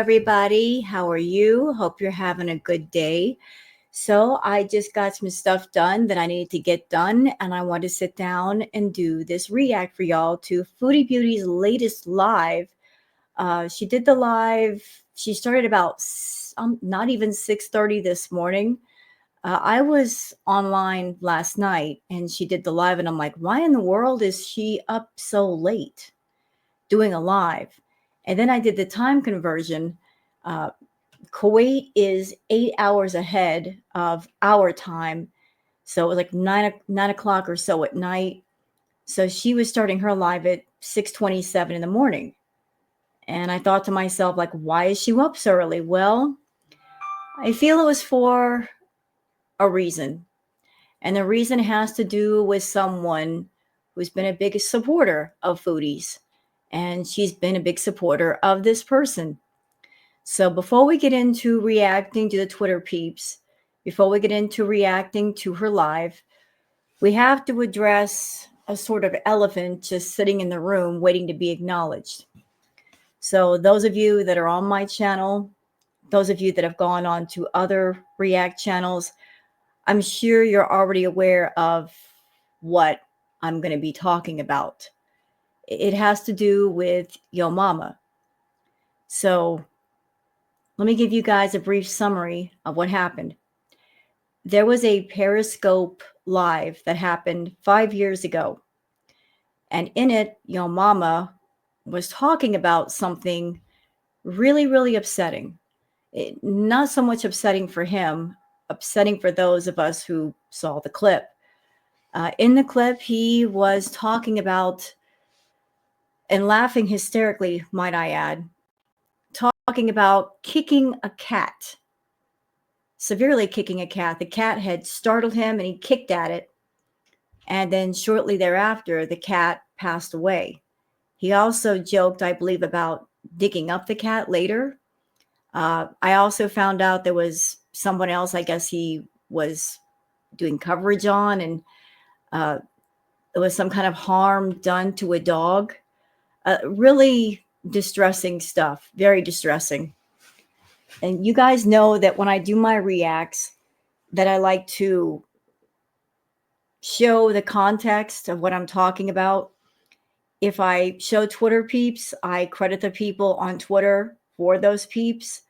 everybody. How are you? Hope you're having a good day. So, I just got some stuff done that I needed to get done, and I want to sit down and do this react for y'all to Foodie Beauty's latest live. She did the live. She started about not even 6:30 this morning. I was online last night, and she did the live, and I'm like, why in the world is she up so late doing a live? And then I did the time conversion. Uh, Kuwait is 8 hours ahead of our time. So it was like 9 o'clock or so at night. So she was starting her live at 6:27 in the morning. And I thought to myself, like, why is she up so early? Well, I feel it was for a reason. And the reason has to do with someone who's been a big supporter of foodies. And she's been a big supporter of this person. So before we get into reacting to the Twitter peeps, before we get into reacting to her live, we have to address a sort of elephant just sitting in the room waiting to be acknowledged. So those of you that are on my channel, those of you that have gone on to other react channels, I'm sure you're already aware of what I'm going to be talking about. It has to do with Yo Mama. So let me give you guys a brief summary of what happened. There was a Periscope live that happened 5 years ago. And in it, Yo Mama was talking about something really, really upsetting. Not so much upsetting for him, upsetting for those of us who saw the clip. In the clip, he was talking about, and laughing hysterically, might I add, talking about kicking a cat, severely kicking a cat. The cat had startled him and he kicked at it. And then shortly thereafter, the cat passed away. He also joked, I believe, about digging up the cat later. I also found out there was someone else, I guess he was doing coverage on, and there was some kind of harm done to a dog. Really distressing stuff, very distressing. And you guys know that when I do my reacts, that I like to show the context of what I'm talking about. If I show Twitter peeps, I credit the people on Twitter for those peeps.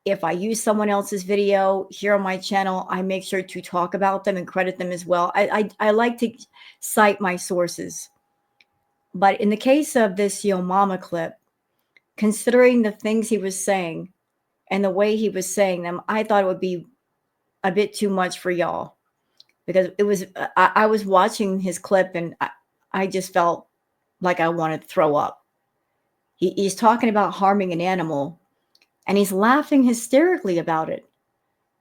If I use someone else's video here on my channel, I make sure to talk about them and credit them as well. I like to cite my sources. But in the case of this Yo Mama clip, considering the things he was saying and the way he was saying them, I thought it would be a bit too much for y'all, because it was, I was watching his clip and I just felt like I wanted to throw up. He's talking about harming an animal and he's laughing hysterically about it.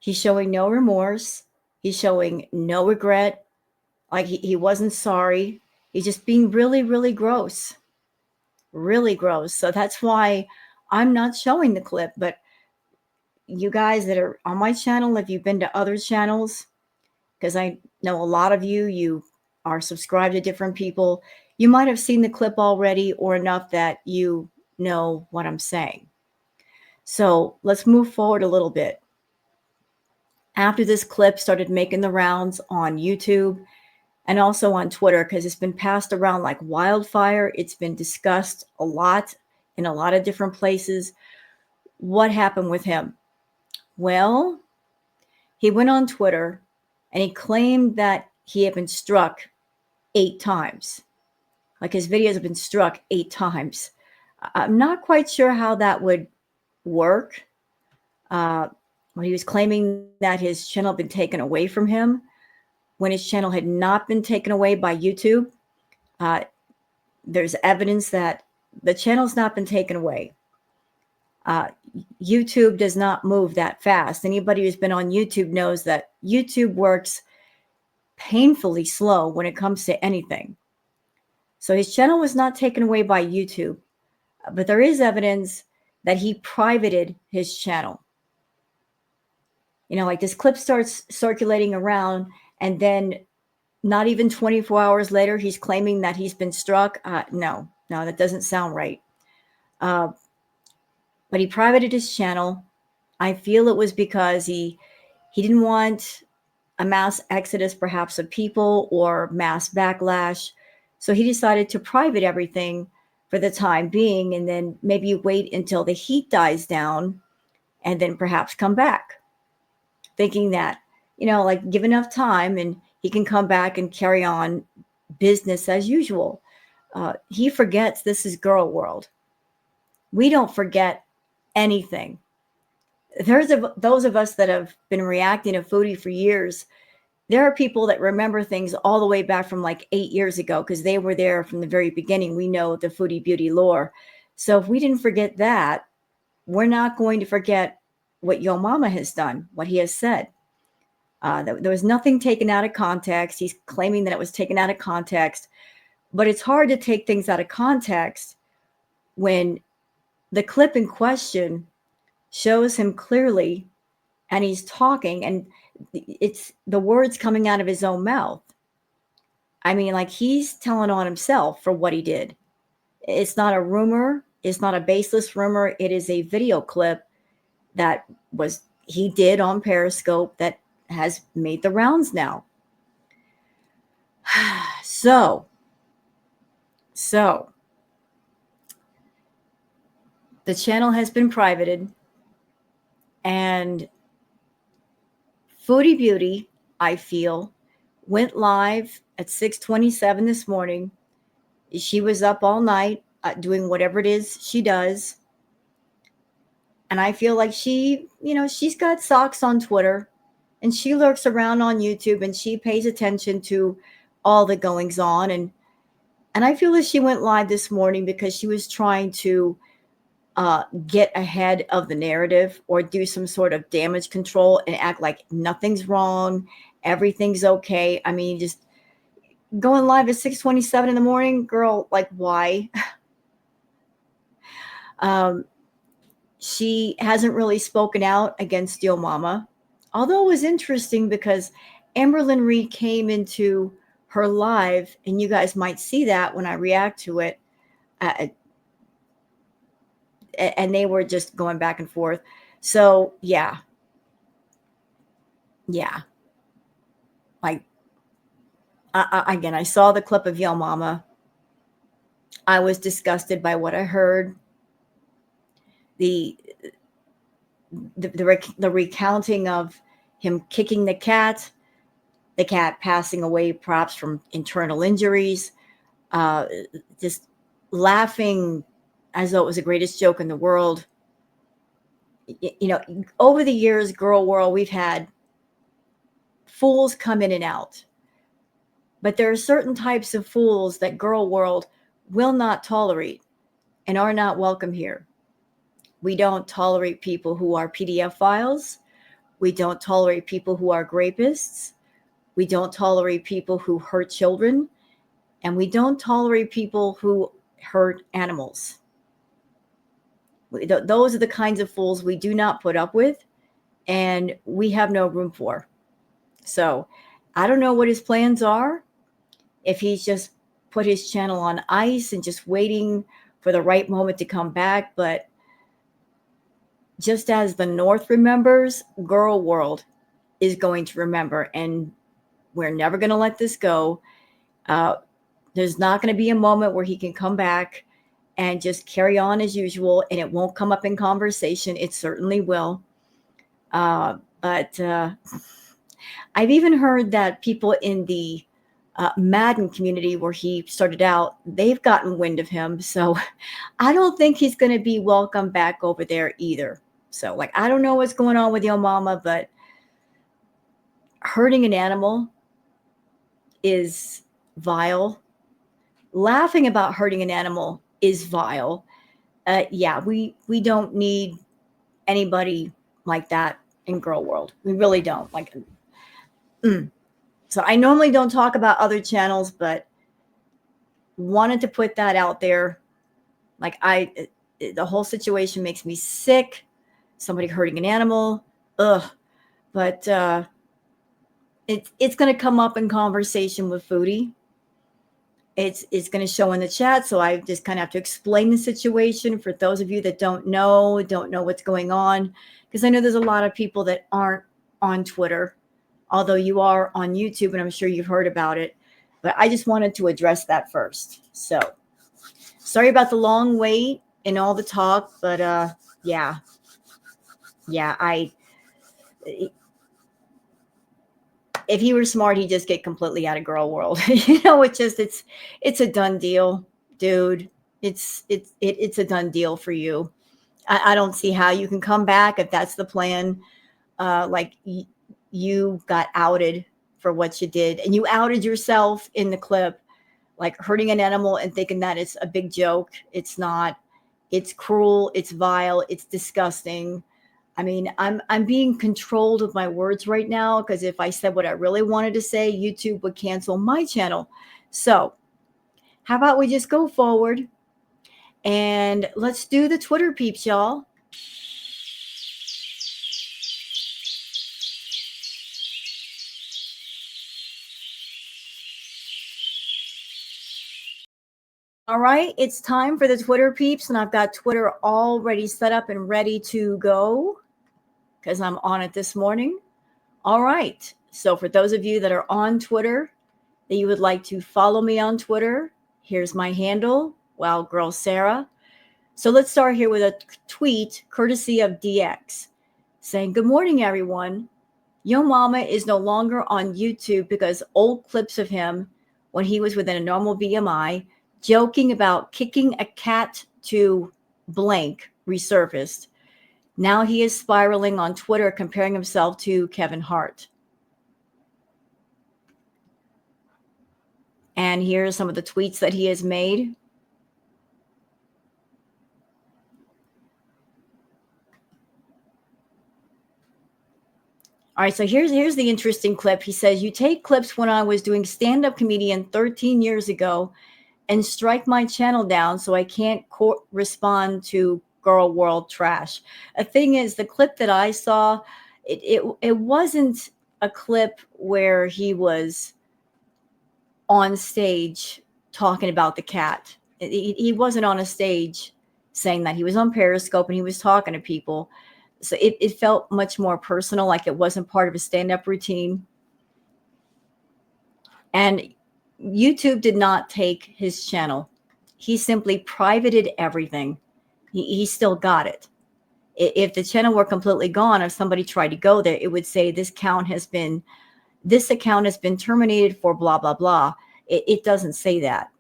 He's showing no remorse. He's showing no regret. Like he wasn't sorry. He's just being really, really gross. Really gross. So that's why I'm not showing the clip. But you guys that are on my channel, if you've been to other channels, because I know a lot of you are subscribed to different people, you might have seen the clip already, or enough that you know what I'm saying. So let's move forward a little bit. After this clip started making the rounds on YouTube and also on Twitter, because it's been passed around like wildfire, it's been discussed a lot in a lot of different places. What happened with him? Well, he went on Twitter and he claimed that he had been struck 8 times. Like his videos have been struck 8 times. I'm not quite sure how that would work. When he was claiming that his channel had been taken away from him, when his channel had not been taken away by YouTube. There's evidence that the channel's not been taken away. YouTube does not move that fast. Anybody who's been on YouTube knows that YouTube works painfully slow when it comes to anything. So his channel was not taken away by YouTube, but there is evidence that he privated his channel. You know, like this clip starts circulating around, and then not even 24 hours later, he's claiming that he's been struck. No, that doesn't sound right. but he privated his channel. I feel it was because he didn't want a mass exodus, perhaps, of people or mass backlash. So he decided to private everything for the time being, and then maybe wait until the heat dies down and then perhaps come back, thinking that, like, give enough time and he can come back and carry on business as usual. He forgets this is girl world. We don't forget anything. Those of us that have been reacting to Foodie for years. There are people that remember things all the way back from like 8 years ago because they were there from the very beginning. We know the Foodie Beauty lore. So if we didn't forget that, we're not going to forget what Yo Mama has done, what he has said. There was nothing taken out of context. He's claiming that it was taken out of context, but it's hard to take things out of context when the clip in question shows him clearly and he's talking and it's the words coming out of his own mouth. I mean, like, he's telling on himself for what he did. It's not a rumor. It's not a baseless rumor. It is a video clip that he did on Periscope that has made the rounds now. So the channel has been privated, and Foodie Beauty, I feel, went live at 6:27 this morning. She was up all night doing whatever it is she does. And I feel like she's got socks on Twitter and she lurks around on YouTube and she pays attention to all the goings on. And I feel that she went live this morning because she was trying to get ahead of the narrative or do some sort of damage control and act like nothing's wrong. Everything's okay. I mean, just going live at 6:27 in the morning, girl, like, why? She hasn't really spoken out against Yo Mama, although it was interesting because Amberlyn Reed came into her live, and you guys might see that when I react to it, and they were just going back and forth. So yeah, like, again, I saw the clip of Yo Mama. I was disgusted by what I heard. The recounting of him kicking the cat passing away perhaps from internal injuries, just laughing as though it was the greatest joke in the world. Over the years, girl world, we've had fools come in and out. But there are certain types of fools that girl world will not tolerate and are not welcome here. We don't tolerate people who are PDF files. We don't tolerate people who are rapists. We don't tolerate people who hurt children. And we don't tolerate people who hurt animals. Those are the kinds of fools we do not put up with, and we have no room for. So I don't know what his plans are, if he's just put his channel on ice and just waiting for the right moment to come back. But just as the North remembers, girl world is going to remember, and we're never going to let this go. There's not going to be a moment where he can come back and just carry on as usual, and it won't come up in conversation. It certainly will. But I've even heard that people in the Madden community where he started out, they've gotten wind of him. So I don't think he's going to be welcome back over there either. So, like, I don't know what's going on with Yo Mama, but hurting an animal is vile. Laughing about hurting an animal is vile. Yeah, we don't need anybody like that in girl world. We really don't. Like, So I normally don't talk about other channels, but wanted to put that out there. Like, the whole situation makes me sick. Somebody hurting an animal, ugh. But it's going to come up in conversation with Foodie. It's going to show in the chat, so I just kind of have to explain the situation for those of you that don't know what's going on, because I know there's a lot of people that aren't on Twitter, although you are on YouTube, and I'm sure you've heard about it. But I just wanted to address that first. So sorry about the long wait and all the talk, but yeah, if he were smart, he'd just get completely out of girl world. It's a done deal, dude. It's a done deal for you. I don't see how you can come back if that's the plan. You got outed for what you did, and you outed yourself in the clip, like hurting an animal and thinking that it's a big joke. It's not. It's cruel. It's vile. It's disgusting. I mean, I'm being controlled with my words right now, because if I said what I really wanted to say, YouTube would cancel my channel. So how about we just go forward and let's do the Twitter peeps, y'all. All right, it's time for the Twitter peeps, and I've got Twitter already set up and ready to go because I'm on it this morning. All right, so for those of you that are on Twitter, that you would like to follow me on Twitter, here's my handle, Wild Girl Sarah. So let's start here with a tweet courtesy of DX saying, "Good morning, everyone. Yo Mama is no longer on YouTube because old clips of him when he was within a normal BMI joking about kicking a cat to blank resurfaced. Now he is spiraling on Twitter comparing himself to Kevin Hart." And here are some of the tweets that he has made. All right, so here's the interesting clip. He says, "You take clips when I was doing stand-up comedian 13 years ago and strike my channel down so I can't respond to girl world trash." A thing is, the clip that I saw, it wasn't a clip where he was on stage talking about the cat. He wasn't on a stage saying that. He was on Periscope and he was talking to people. So it felt much more personal, like it wasn't part of a stand-up routine. And YouTube did not take his channel. He simply privated everything. He still got it. If the channel were completely gone, if somebody tried to go there, it would say this account has been terminated for blah, blah, blah. It doesn't say that.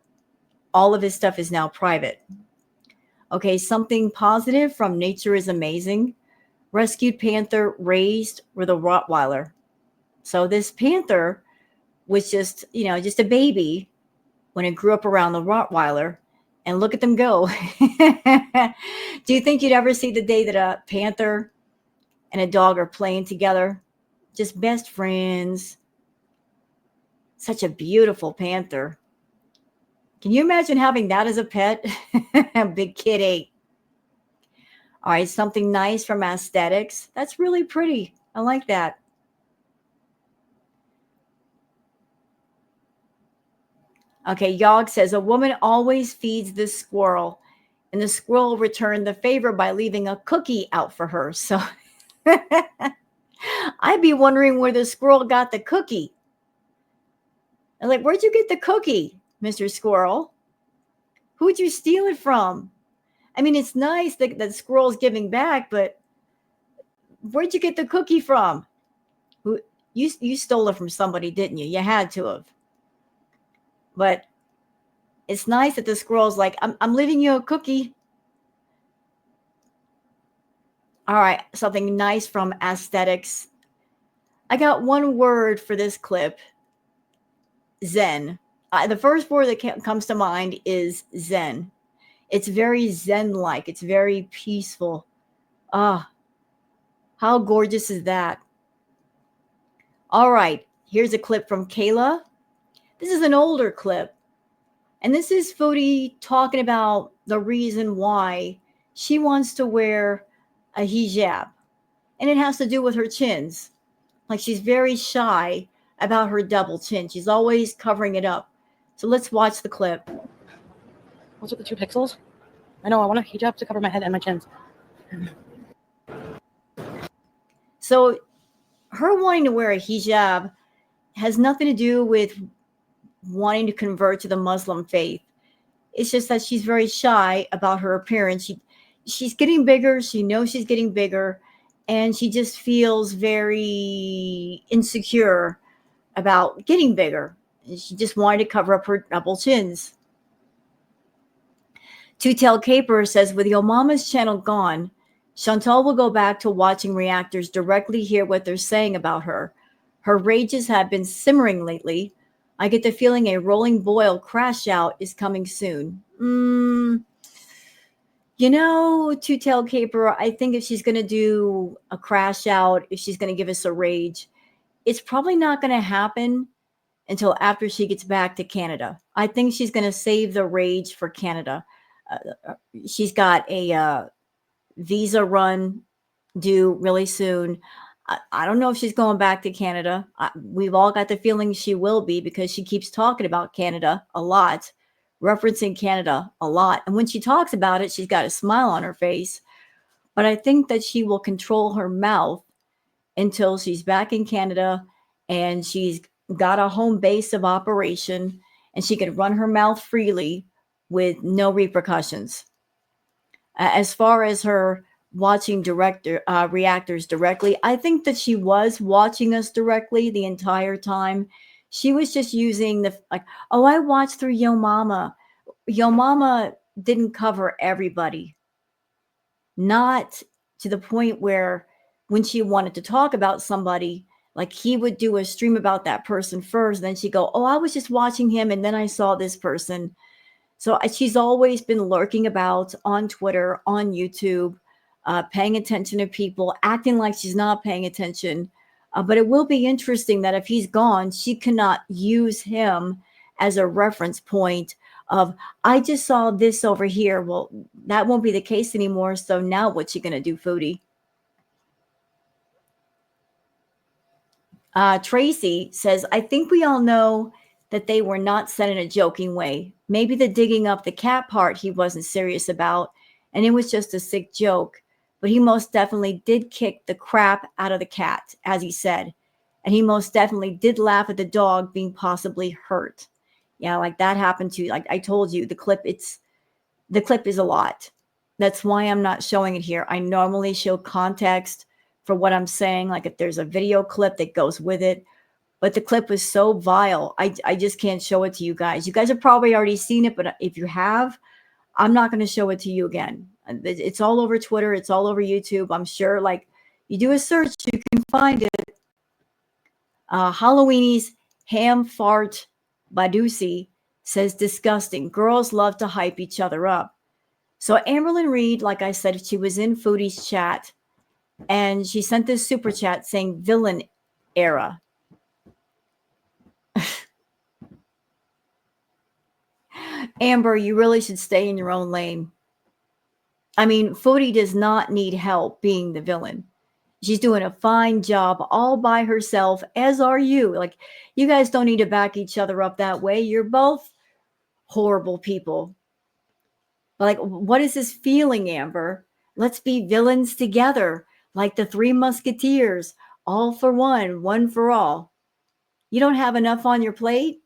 All of his stuff is now private. Okay, something positive from Nature is Amazing. Rescued panther raised with a Rottweiler. So this panther was just a baby when it grew up around the Rottweiler, and look at them go. Do you think you'd ever see the day that a panther and a dog are playing together? Just best friends. Such a beautiful panther. Can you imagine having that as a pet? Big kitty. All right, something nice from Aesthetics. That's really pretty. I like that. Okay, Yog says, "A woman always feeds the squirrel, and the squirrel returned the favor by leaving a cookie out for her." So I'd be wondering where the squirrel got the cookie. I'm like, "Where'd you get the cookie, Mr. Squirrel? Who'd you steal it from?" I mean, it's nice that the squirrel's giving back, but where'd you get the cookie from? You stole it from somebody, didn't you? You had to have. But it's nice that the squirrel's like, I'm leaving you a cookie. All right, something nice from Aesthetics. I got one word for this clip: Zen. The first word that comes to mind is Zen. It's very Zen-like. It's very peaceful. Ah, how gorgeous is that? All right, here's a clip from Kayla. This is an older clip. And this is Foodie talking about the reason why she wants to wear a hijab. And it has to do with her chins. Like, she's very shy about her double chin. She's always covering it up. So let's watch the clip. What's with the 2 pixels? I know, I want a hijab to cover my head and my chins. So her wanting to wear a hijab has nothing to do with wanting to convert to the Muslim faith. It's just that she's very shy about her appearance. She's getting bigger. She knows she's getting bigger, and she just feels very insecure about getting bigger. She just wanted to cover up her double chins. Two-Tail Caper says, with Yo Mama's channel gone, Chantal will go back to watching reactors directly hear what they're saying about her. Her rages have been simmering lately. I get the feeling a rolling boil crash out is coming soon. You know, Two-Tail Caper, I think if she's going to do a crash out, if she's going to give us a rage, it's probably not going to happen until after she gets back to Canada. I think she's going to save the rage for Canada. She's got a visa run due really soon. I don't know if she's going back to Canada. We've all got the feeling she will be because she keeps talking about Canada a lot, referencing Canada a lot. And when she talks about it, she's got a smile on her face. But I think that she will control her mouth until she's back in Canada and she's got a home base of operation and she can run her mouth freely with no repercussions. As far as her watching reactors directly, I think that she was watching us directly the entire time. She was just using oh, I watched through Yo Mama. Yo Mama didn't cover everybody. Not to the point where when she wanted to talk about somebody, like he would do a stream about that person first, then she'd go, oh, I was just watching him and then I saw this person. So she's always been lurking about on Twitter, on YouTube, paying attention to people, acting like she's not paying attention. But it will be interesting that if he's gone, she cannot use him as a reference point of, I just saw this over here. Well, that won't be the case anymore. So now what's she going to do, Foodie? Tracy says, I think we all know that they were not said in a joking way. Maybe the digging up the cat part he wasn't serious about, and it was just a sick joke. But he most definitely did kick the crap out of the cat, as he said. And he most definitely did laugh at the dog being possibly hurt. Yeah, like that happened too. Like I told you, the clip is a lot. That's why I'm not showing it here. I normally show context for what I'm saying, like if there's a video clip that goes with it. But the clip was so vile, I just can't show it to you guys. You guys have probably already seen it, but if you have, I'm not going to show it to you again. It's all over Twitter. It's all over YouTube. I'm sure, like, you do a search, you can find it. Halloweenies Ham Fart Badusi says, disgusting. Girls love to hype each other up. So Amberlyn Reed, like I said, she was in Foodie's chat, and she sent this super chat saying villain era. Amber, you really should stay in your own lane. I mean, Foodie does not need help being the villain. She's doing a fine job all by herself, as are you. Like, you guys don't need to back each other up that way. You're both horrible people. But like, what is this feeling, Amber? Let's be villains together, like the Three Musketeers, all for one for all. You don't have enough on your plate?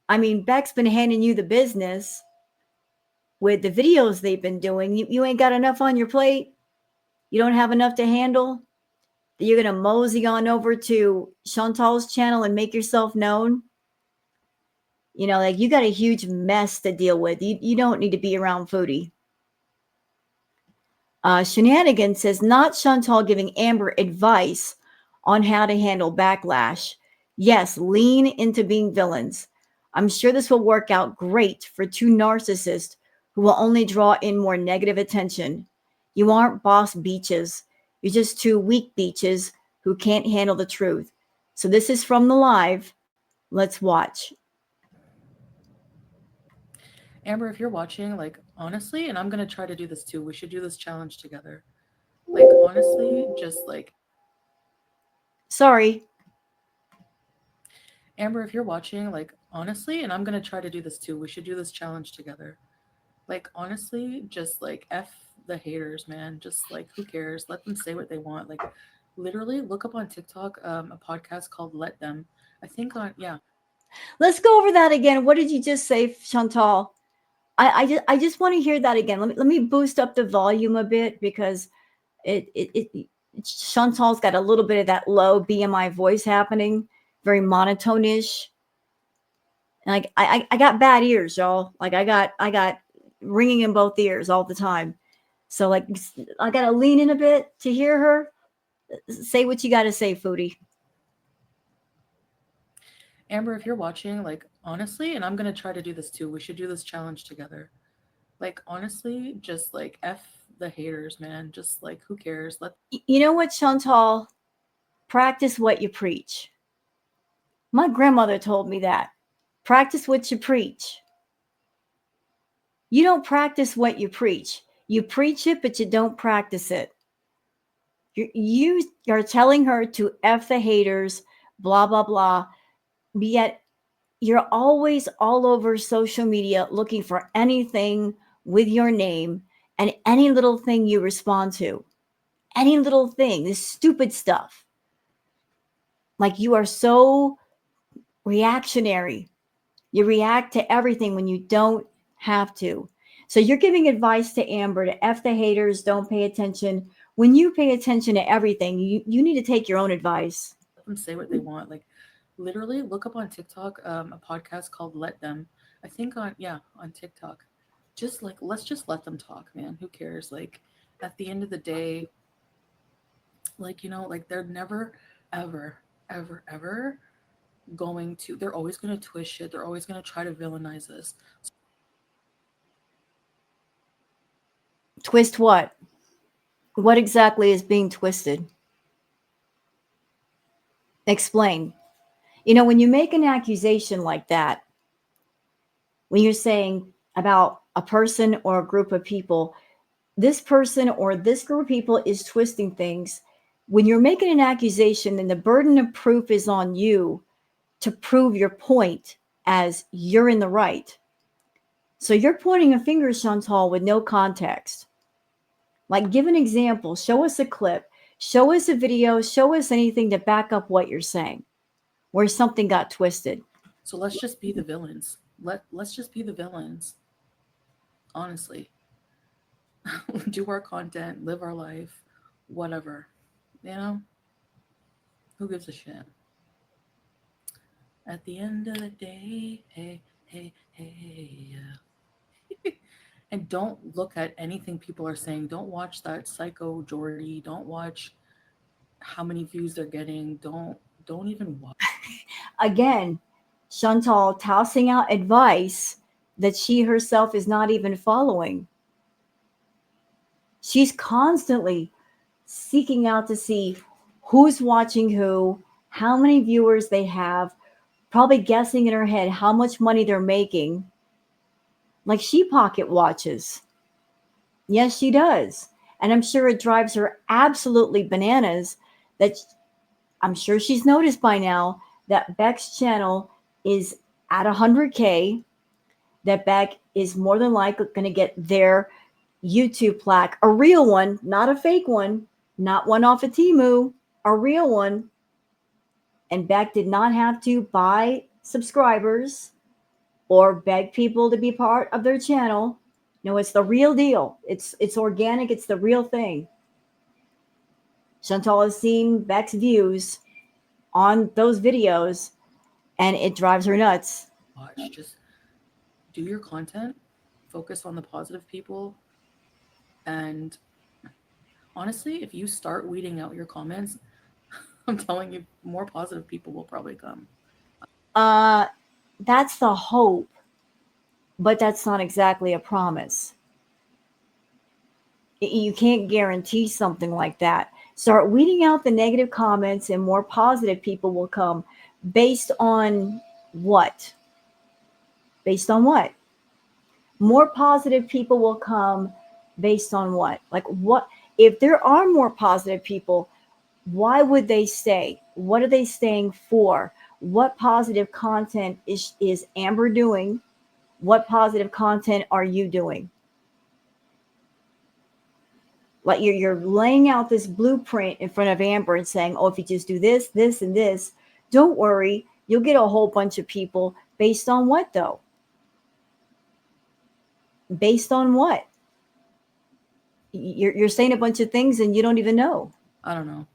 I mean, Beck's been handing you the business with the videos they've been doing. You ain't got enough on your plate? You don't have enough to handle? That you're going to mosey on over to Chantal's channel and make yourself known? You know, like, you got a huge mess to deal with. You don't need to be around Foodie. Shenanigan says, not Chantal giving Amber advice on how to handle backlash. Yes, lean into being villains. I'm sure this will work out great for two narcissists who will only draw in more negative attention. You aren't boss beaches. You're just two weak beaches who can't handle the truth. So this is from the live. Let's watch. Amber, if you're watching, like, honestly, and I'm going to try to do this too, we should do this challenge together. Like, honestly, just like... Sorry. Amber, if you're watching, like, honestly, and I'm gonna try to do this too. We should do this challenge together. Like honestly, just like F the haters, man. Just like who cares? Let them say what they want. Like literally look up on TikTok a podcast called Let Them. I think on yeah. Let's go over that again. What did you just say, Chantal? I just want to hear that again. Let me boost up the volume a bit because it Chantal's got a little bit of that low BMI voice happening, very monotone-ish. And like I got bad ears, y'all. Like I got ringing in both ears all the time. So like I gotta lean in a bit to hear her. Say what you gotta say, Foodie. Amber, if you're watching, like honestly, and I'm gonna try to do this too. We should do this challenge together. Like honestly, just like F the haters, man. Just like who cares? Let You know what, Chantal? Practice what you preach. My grandmother told me that. Practice what you preach. You don't practice what you preach. You preach it, but you don't practice it. You are telling her to F the haters, blah, blah, blah. Yet you're always all over social media looking for anything with your name and any little thing you respond to. Any little thing, this stupid stuff. Like you are so reactionary. You react to everything when you don't have to. So you're giving advice to Amber to F the haters, don't pay attention. When you pay attention to everything, you need to take your own advice. them say what they want. Like literally look up on TikTok a podcast called Let Them. I think on yeah, on TikTok. Just like let's just let them talk, man. Who cares? Like at the end of the day, like like they're never ever ever going to they're always going to twist shit. They're always going to try to villainize us. Twist what? What exactly is being twisted? Explain. When you make an accusation like that, when you're saying about a person or a group of people, this person or this group of people is twisting things. When you're making an accusation, then the burden of proof is on you to prove your point as you're in the right. So you're pointing a finger, Chantal, with no context. Like, give an example, show us a clip, show us a video, show us anything to back up what you're saying, where something got twisted. So let's just be the villains. Let's just be the villains. Honestly. Do our content, live our life, whatever. You know? Who gives a shit? At the end of the day, hey, hey, hey, yeah. And don't look at anything people are saying. Don't watch that psycho Jordy. Don't watch how many views they're getting. Don't even watch. Again, Chantal tossing out advice that she herself is not even following. She's constantly seeking out to see who's watching who, how many viewers they have, probably guessing in her head how much money they're making. Like she pocket watches. Yes, she does. And I'm sure it drives her absolutely bananas that I'm sure she's noticed by now that Beck's channel is at 100K, that Beck is more than likely going to get their YouTube plaque, a real one, not a fake one, not one off of Timu, a real one. And Beck did not have to buy subscribers or beg people to be part of their channel. No, it's the real deal. It's organic. It's the real thing. Chantal has seen Beck's views on those videos, and it drives her nuts. Just do your content, focus on the positive people, and honestly, if you start weeding out your comments, I'm telling you, more positive people will probably come. Uh, that's the hope, but that's not exactly a promise. You can't guarantee something like that. Start weeding out the negative comments, and more positive people will come. Based on what? Based on what? More positive people will come based on what? Like, what? If there are more positive people, why would they stay? What are they staying for? What positive content is Amber doing? What positive content are you doing? Like you're laying out this blueprint in front of Amber and saying, oh, if you just do this, this, and this, don't worry, you'll get a whole bunch of people. Based on what, though? Based on what? You're saying a bunch of things and you don't even know. I don't know.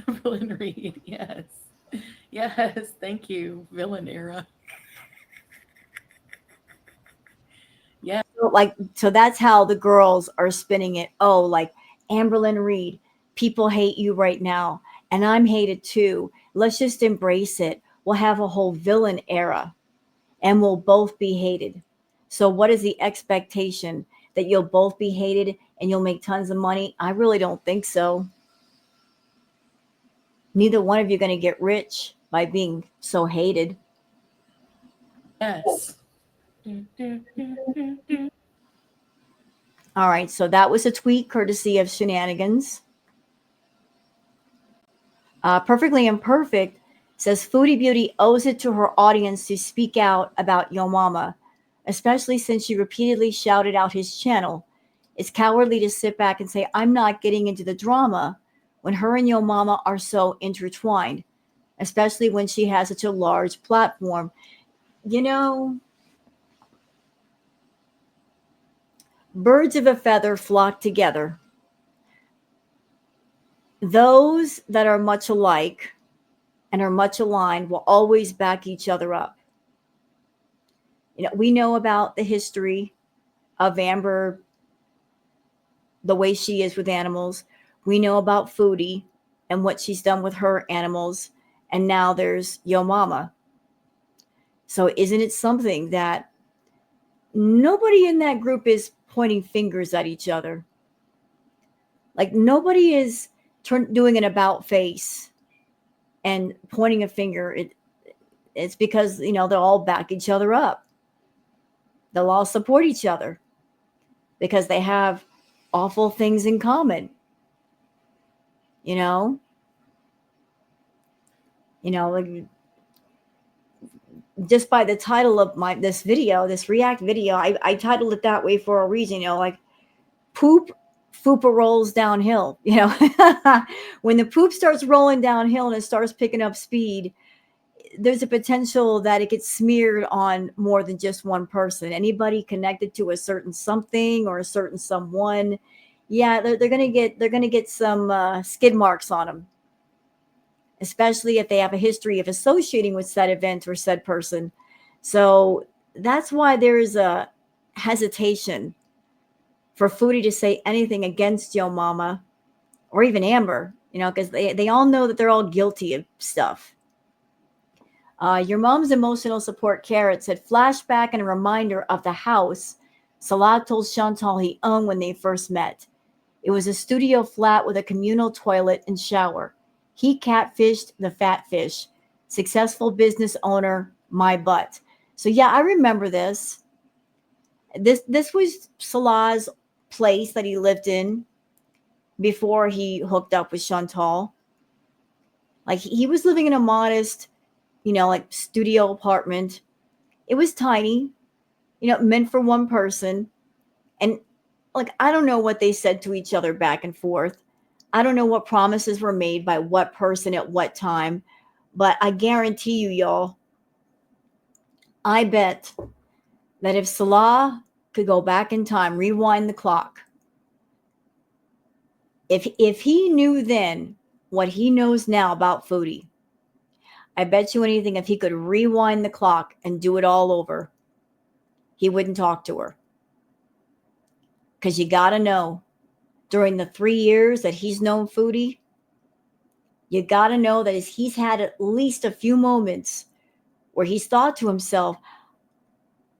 Villain Reed, yes. Yes, thank you. Villain era. Yeah. So that's how the girls are spinning it. Oh, like Amberlyn Reed, people hate you right now, and I'm hated too. Let's just embrace it. We'll have a whole villain era, and we'll both be hated. So, what is the expectation that you'll both be hated and you'll make tons of money? I really don't think so. Neither one of you are going to get rich by being so hated. Yes. All right, so that was a tweet courtesy of Shenanigans. Perfectly Imperfect says Foodie Beauty owes it to her audience to speak out about Yo Mama, especially since she repeatedly shouted out his channel. It's cowardly to sit back and say, I'm not getting into the drama when her and Yo Mama are so intertwined, especially when she has such a large platform. You know, birds of a feather flock together. Those that are much alike and are much aligned will always back each other up. You know, we know about the history of Amber, the way she is with animals. We know about Foodie and what she's done with her animals. And now there's Yo Mama. So isn't it something that nobody in that group is pointing fingers at each other? Like nobody is doing an about face and pointing a finger. It's because, you know, they'll all back each other up. They'll all support each other because they have awful things in common. You know, like just by the title of this video, this react video, I titled it that way for a reason. You know, like poop, Fupa rolls downhill. You know, when the poop starts rolling downhill and it starts picking up speed, there's a potential that it gets smeared on more than just one person. Anybody connected to a certain something or a certain someone, yeah, they're gonna get some skid marks on them, especially if they have a history of associating with said event or said person. So that's why there is a hesitation for Foodie to say anything against Yo Mama or even Amber, you know, because they all know that they're all guilty of stuff. Your mom's emotional support carrot said flashback and a reminder of the house Salah told Chantal he owned when they first met. It was a studio flat with a communal toilet and shower. He catfished the fat fish. Successful business owner, my butt. So yeah, I remember this. This was Salah's place that he lived in before he hooked up with Chantal. Like he was living in a modest, you know, like studio apartment. It was tiny, you know, meant for one person. And like, I don't know what they said to each other back and forth. I don't know what promises were made by what person at what time, but I guarantee you, y'all, I bet that if Salah could go back in time, rewind the clock, if he knew then what he knows now about Foodie, I bet you anything if he could rewind the clock and do it all over, he wouldn't talk to her. Because you got to know, during the 3 years that he's known Foodie, you got to know that he's had at least a few moments where he's thought to himself,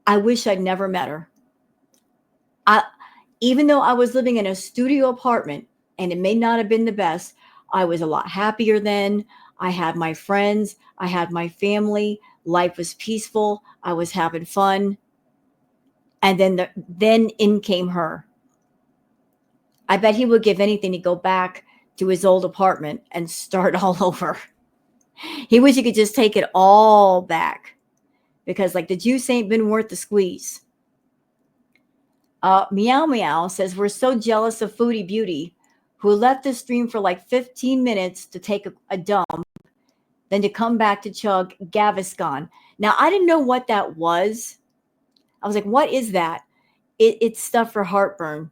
I wish I'd never met her. Even though I was living in a studio apartment and it may not have been the best, I was a lot happier then. I had my friends. I had my family. Life was peaceful. I was having fun. And then in came her. I bet he would give anything to go back to his old apartment and start all over. He wish he could just take it all back because, like, the juice ain't been worth the squeeze. Meow Meow says, we're so jealous of Foodie Beauty, who left the stream for like 15 minutes to take a dump, then to come back to chug Gaviscon. Now, I didn't know what that was. I was like, what is that? It's stuff for heartburn.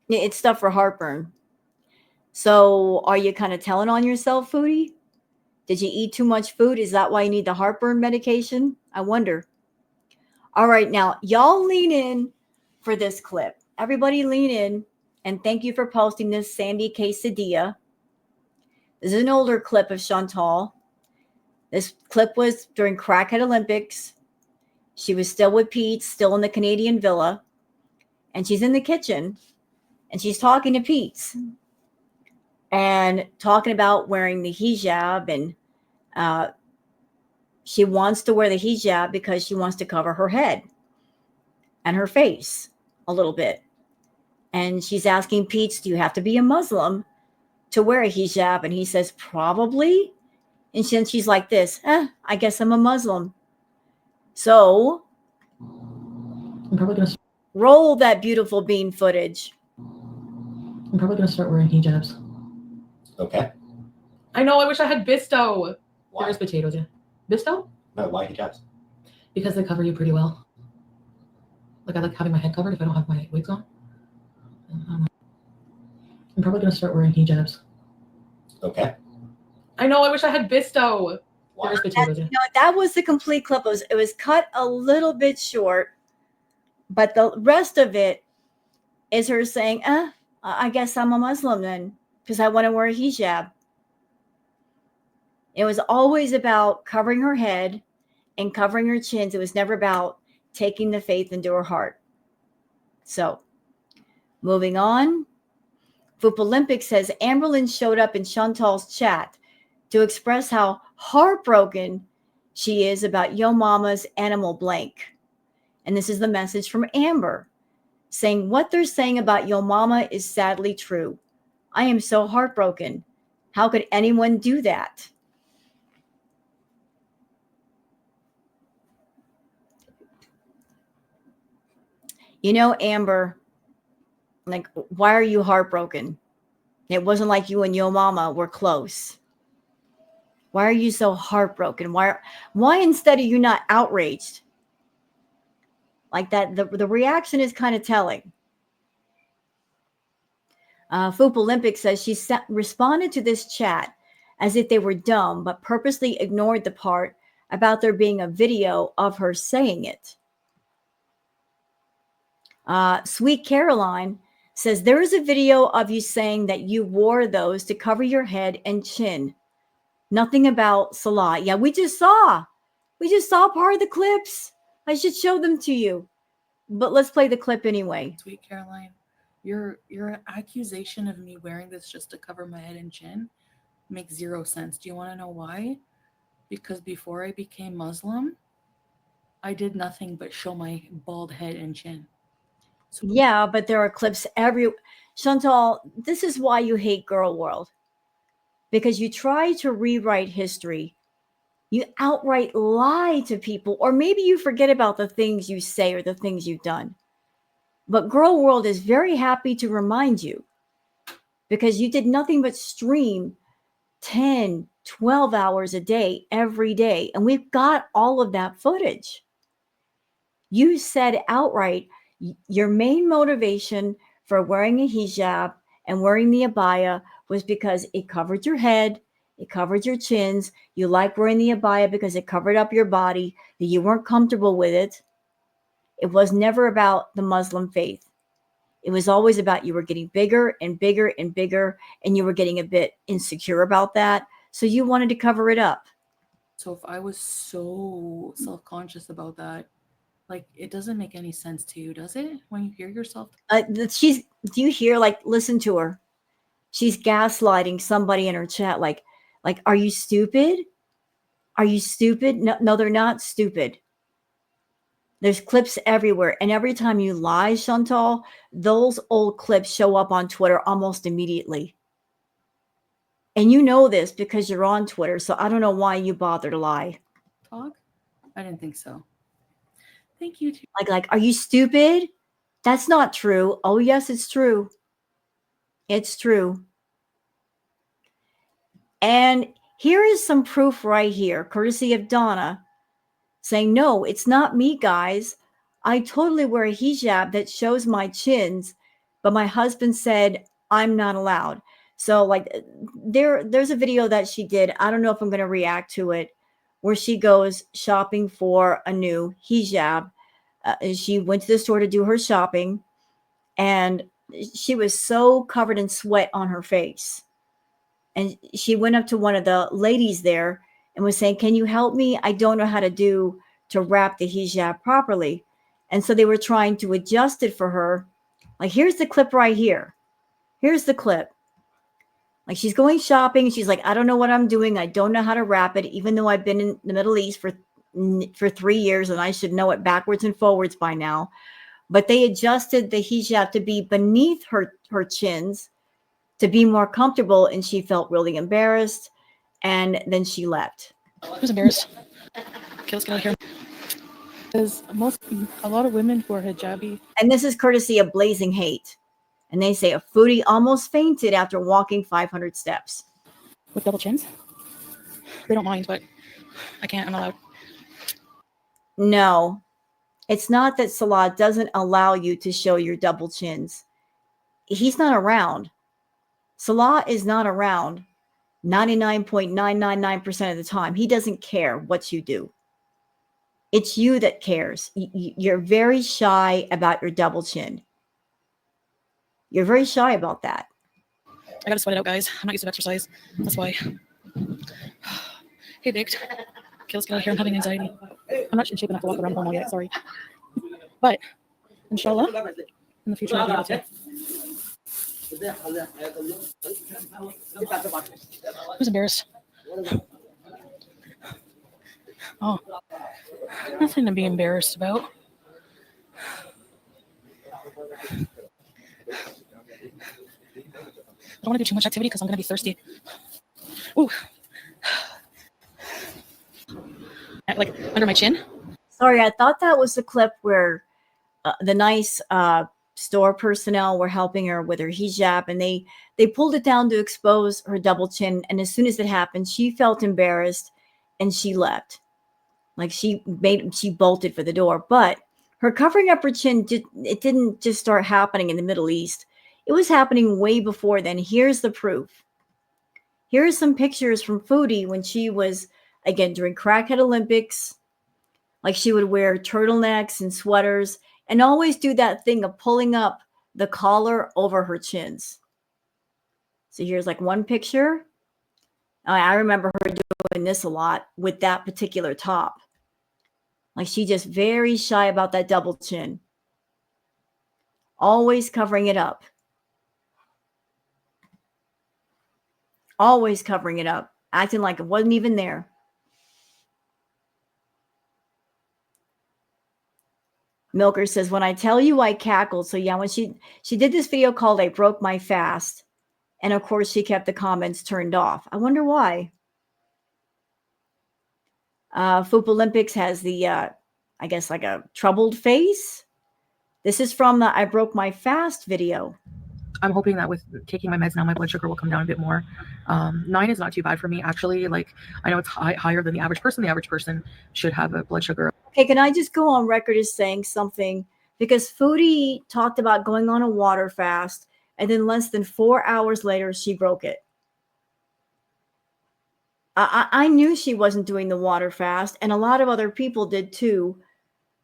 It's stuff for heartburn. So are you kind of telling on yourself, Foodie? Did you eat too much food? Is that why you need the heartburn medication? I wonder. All right, now, y'all lean in for this clip. Everybody lean in, and thank you for posting this Sandy quesadilla. This is an older clip of Chantal. This clip was during Crackhead Olympics. She was still with Pete, still in the Canadian villa, and she's in the kitchen, and she's talking to Pete and talking about wearing the hijab, and she wants to wear the hijab because she wants to cover her head and her face a little bit. And she's asking Pete, do you have to be a Muslim to wear a hijab? And he says, probably. And she's like this, I guess I'm a Muslim. So I'm probably going to roll that beautiful bean footage. I'm probably going to start wearing hijabs. Okay. I know, I wish I had Bisto. Why? There's potatoes, yeah. Bisto? No, why hijabs? Because they cover you pretty well. Like, I like having my head covered if I don't have my wigs on. I'm probably going to start wearing hijabs. Okay. I know, I wish I had Bisto. Why? There's potatoes, yeah. That was the complete clip. It was cut a little bit short, but the rest of it is her saying, I guess I'm a Muslim then because I want to wear a hijab. It was always about covering her head and covering her chins. It was never about taking the faith into her heart. So, moving on. Fupa Olympic says Amberlynn showed up in Chantal's chat to express how heartbroken she is about Yo Mama's animal blank. And this is the message from Amber, saying what they're saying about Yo Mama is sadly true. I am so heartbroken. How could anyone do that? You know, Amber, like, why are you heartbroken? It wasn't like you and Yo Mama were close. Why are you so heartbroken? Why instead are you not outraged? Like that, the reaction is kind of telling. Fupa Olympic says she responded to this chat as if they were dumb, but purposely ignored the part about there being a video of her saying it. Sweet Caroline says there is a video of you saying that you wore those to cover your head and chin. Nothing about Salah. Yeah, we just saw part of the clips. I should show them to you, but let's play the clip anyway. Sweet Caroline, your accusation of me wearing this just to cover my head and chin makes zero sense. Do you want to know why? Because before I became Muslim, I did nothing but show my bald head and chin. So, yeah, but there are clips Chantal, this is why you hate Girl World. Because you try to rewrite history. You outright lie to people, or maybe you forget about the things you say or the things you've done. But Girl World is very happy to remind you because you did nothing but stream 10, 12 hours a day, every day. And we've got all of that footage. You said outright your main motivation for wearing a hijab and wearing the abaya was because it covered your head, it covered your chins. You like wearing the abaya because it covered up your body, that you weren't comfortable with it. It was never about the Muslim faith. It was always about you were getting bigger and bigger and bigger, and you were getting a bit insecure about that. So you wanted to cover it up. So if I was so self-conscious about that, like, it doesn't make any sense to you, does it? When you hear yourself? Do you hear, like, listen to her. She's gaslighting somebody in her chat. Like, are you stupid? Are you stupid? No, they're not stupid. There's clips everywhere. And every time you lie, Chantal, those old clips show up on Twitter almost immediately. And you know this because you're on Twitter, so I don't know why you bother to lie. Talk? I didn't think so. Thank you. Like, are you stupid? That's not true. Oh, yes, it's true. It's true. And here is some proof right here, courtesy of Donna, saying, no, it's not me, guys. I totally wear a hijab that shows my chins, but my husband said I'm not allowed. So like there's a video that she did. I don't know if I'm going to react to it, where she goes shopping for a new hijab. She went to the store to do her shopping, and she was so covered in sweat on her face. And she went up to one of the ladies there and was saying, can you help me? I don't know how to wrap the hijab properly. And so they were trying to adjust it for her. Like, here's the clip right here. Here's the clip. Like, she's going shopping. She's like, I don't know what I'm doing. I don't know how to wrap it, even though I've been in the Middle East for 3 years and I should know it backwards and forwards by now. But they adjusted the hijab to be beneath her chins to be more comfortable, and she felt really embarrassed, and then she left. Who's embarrassed? Okay, let's get out of here. Because a lot of women who are hijabi. And this is courtesy of Blazing Hate. And they say a foodie almost fainted after walking 500 steps. With double chins? They don't mind, but I can't. I'm not allowed. No, it's not that Salah doesn't allow you to show your double chins. He's not around. Salah is not around 99.999% of the time. He doesn't care what you do. It's you that cares. You're very shy about your double chin. You're very shy about that. I gotta sweat it out, guys. I'm not used to exercise. That's why. Hey, baked. Okay, let's get out of here. I'm having anxiety. I'm not in shape enough to walk around home all yet. Sorry. But, inshallah, in the future, I'll be able to. Who's embarrassed? Oh, nothing to be embarrassed about. I don't want to do too much activity because I'm going to be thirsty. Ooh. Like under my chin. Sorry, I thought that was the clip where the nice store personnel were helping her with her hijab, and they pulled it down to expose her double chin. And as soon as it happened, she felt embarrassed and she left. Like she bolted for the door. But her covering up her chin, it didn't just start happening in the Middle East. It was happening way before then. Here's the proof. Here are some pictures from Foodie when she was, again, during Crackhead Olympics. Like, she would wear turtlenecks and sweaters and always do that thing of pulling up the collar over her chins. So here's like one picture. I remember her doing this a lot with that particular top. Like, she just very shy about that double chin. Always covering it up. Always covering it up. Acting like it wasn't even there. Milker says, when I tell you I cackled. So yeah, when she did this video called I Broke My Fast. And of course she kept the comments turned off. I wonder why. Fupa Olympics has the, I guess like a troubled face. This is from the I Broke My Fast video. I'm hoping that with taking my meds now, my blood sugar will come down a bit more. 9 is not too bad for me. Actually, like, I know it's higher than the average person. The average person should have a blood sugar. Okay, can I just go on record as saying something? Because Foodie talked about going on a water fast, and then less than 4 hours later, she broke it. I knew she wasn't doing the water fast, and a lot of other people did too,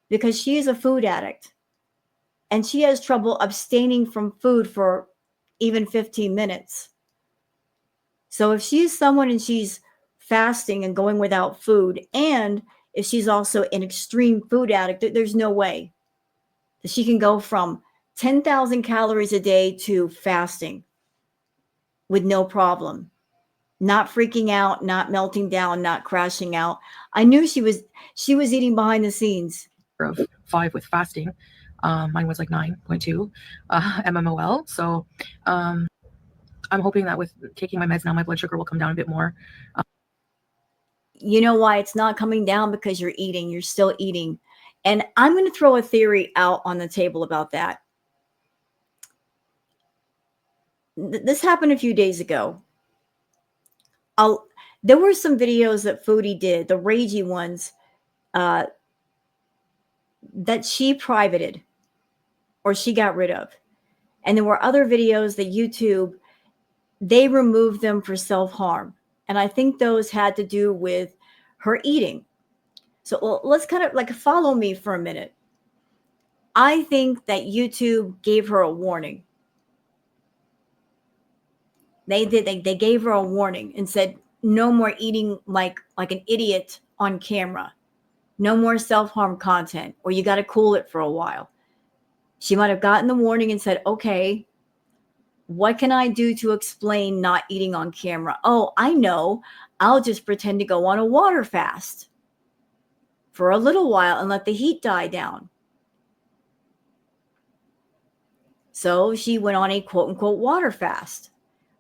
because she is a food addict. And she has trouble abstaining from food for even 15 minutes. So if she's someone and she's fasting and going without food, and if she's also an extreme food addict, there's no way that she can go from 10,000 calories a day to fasting with no problem. Not freaking out, not melting down, not crashing out. I knew she was eating behind the scenes. Of 5 with fasting. Mine was like 9.2 mmol. So I'm hoping that with taking my meds now, my blood sugar will come down a bit more. You know why it's not coming down? Because you're eating. You're still eating. And I'm going to throw a theory out on the table about that. This happened a few days ago. There were some videos that Foodie did, the ragey ones, that she privated or she got rid of. And there were other videos that YouTube, they removed them for self-harm. And I think those had to do with her eating. So let's kind of like follow me for a minute. I think that YouTube gave her a warning. They did. They gave her a warning and said, no more eating like an idiot on camera. No more self-harm content, or you got to cool it for a while. She might have gotten the warning and said, okay, what can I do to explain not eating on camera? Oh, I know. I'll just pretend to go on a water fast for a little while and let the heat die down. So she went on a quote unquote water fast.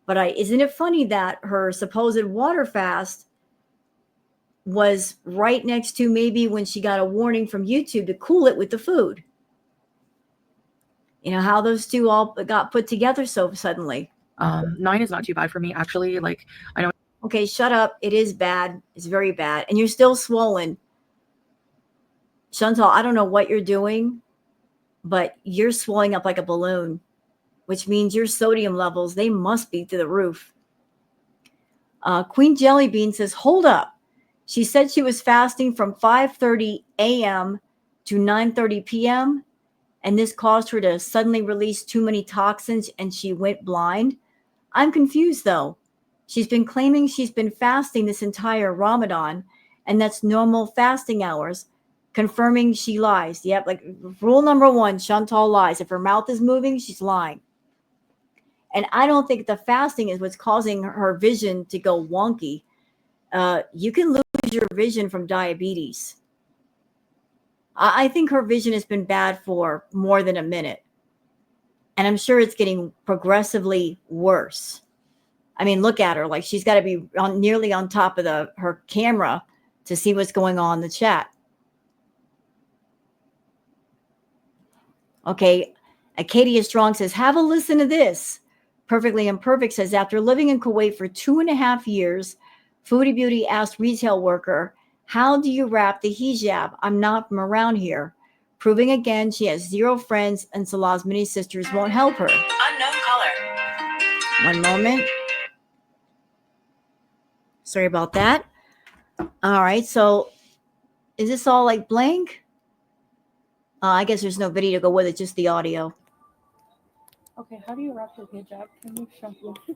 But isn't it funny that her supposed water fast was right next to maybe when she got a warning from YouTube to cool it with the food? You know how those two all got put together so suddenly. 9 is not too bad for me, actually. Like, I know. Okay, shut up. It is bad. It's very bad. And you're still swollen. Chantal, I don't know what you're doing, but you're swelling up like a balloon, which means your sodium levels, they must be through the roof. Queen Jellybean says, hold up. She said she was fasting from 5:30 a.m. to 9:30 p.m., and this caused her to suddenly release too many toxins and she went blind. I'm confused, though. She's been claiming she's been fasting this entire Ramadan, and that's normal fasting hours, confirming she lies. Yep, like rule number 1, Chantal lies. If her mouth is moving, she's lying. And I don't think the fasting is what's causing her vision to go wonky. You can lose your vision from diabetes. I think her vision has been bad for more than a minute. And I'm sure it's getting progressively worse. I mean, look at her. Like she's got to be nearly on top of her camera to see what's going on in the chat. Okay. Acadia Strong says, have a listen to this. Perfectly Imperfect says, after living in Kuwait for 2.5 years, Foodie Beauty asked retail worker, how do you wrap the hijab? I'm not from around here. Proving again she has 0 friends and Salah's mini sisters won't help her. Unknown caller. One moment. Sorry about that. All right. So is this all like blank? I guess there's no video to go with it, just the audio. Okay, how do you wrap your hijab? Can you show me?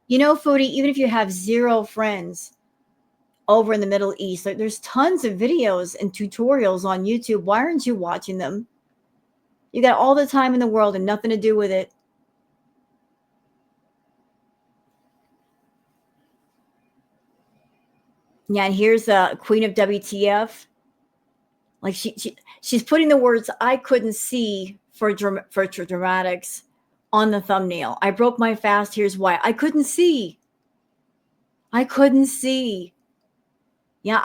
You know, Foodie, even if you have 0 friends over in the Middle East, like there's tons of videos and tutorials on YouTube. Why aren't you watching them? You got all the time in the world and nothing to do with it. Yeah, and here's a Queen of WTF. Like she's putting the words "I couldn't see" for dramatics on the thumbnail. I broke my fast. Here's why. I couldn't see. I couldn't see. Yeah,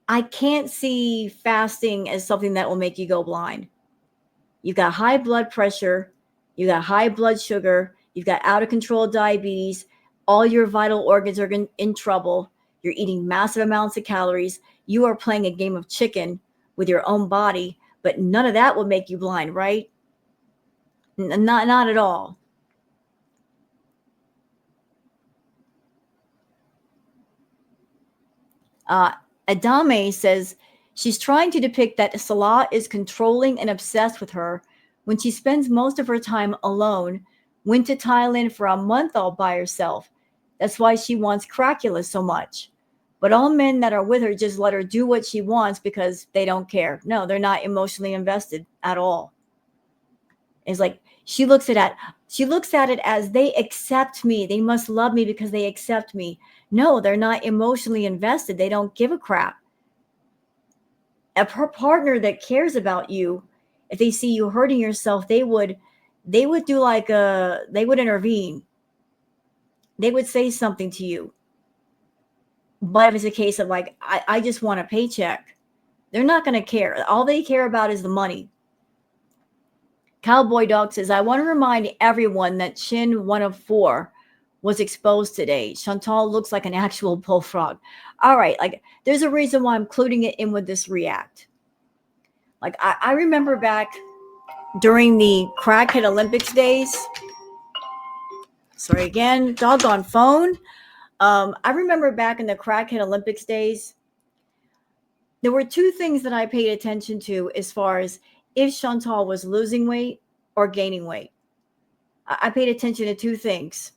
I can't see fasting as something that will make you go blind. You've got high blood pressure. You got high blood sugar. You've got out of control diabetes. All your vital organs are in trouble. You're eating massive amounts of calories. You are playing a game of chicken with your own body, but none of that will make you blind, right? Not at all. Adame says she's trying to depict that Salah is controlling and obsessed with her when she spends most of her time alone, went to Thailand for a month all by herself. That's why she wants Cracula so much. But all men that are with her just let her do what she wants because they don't care. No, they're not emotionally invested at all. It's like she looks at it as they accept me. They must love me because they accept me. No, they're not emotionally invested. They don't give a crap. A partner that cares about you, if they see you hurting yourself, they would they would do like they would intervene. They would say something to you. But if it's a case of like, I just want a paycheck, they're not going to care. All they care about is the money. Cowboy Dog says, I want to remind everyone that Chin 104 was exposed today. Chantal looks like an actual bullfrog. All right, like there's a reason why I'm including it in with this react. Like I remember back during the Crackhead Olympics days. Sorry again, doggone phone. I remember back in the Crackhead Olympics days, there were two things that I paid attention to as far as if Chantal was losing weight or gaining weight. I paid attention to two things.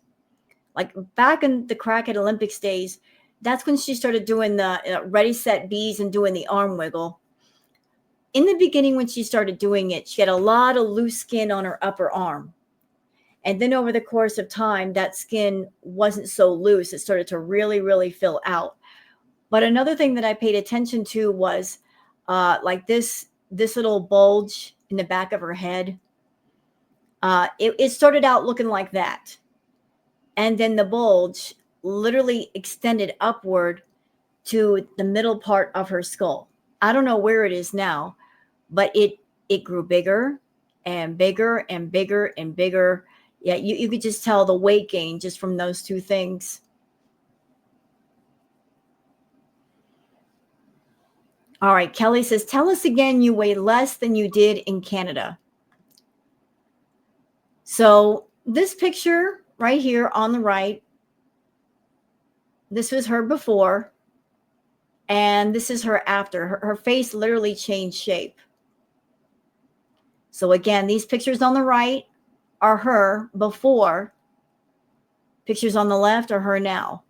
Like back in the Crackhead Olympics days, that's when she started doing the ready, set, bees and doing the arm wiggle. In the beginning, when she started doing it, she had a lot of loose skin on her upper arm. And then over the course of time, that skin wasn't so loose. It started to really, really fill out. But another thing that I paid attention to was like this little bulge in the back of her head. It started out looking like that. And then the bulge literally extended upward to the middle part of her skull. I don't know where it is now, but it grew bigger and bigger and bigger and bigger. Yeah, you could just tell the weight gain just from those two things. All right, Kelly says, tell us again, you weigh less than you did in Canada. So this picture right here on the right, this was her before, and this is her after. Her face literally changed shape. So again, these pictures on the right are her before. Pictures on the left are her now.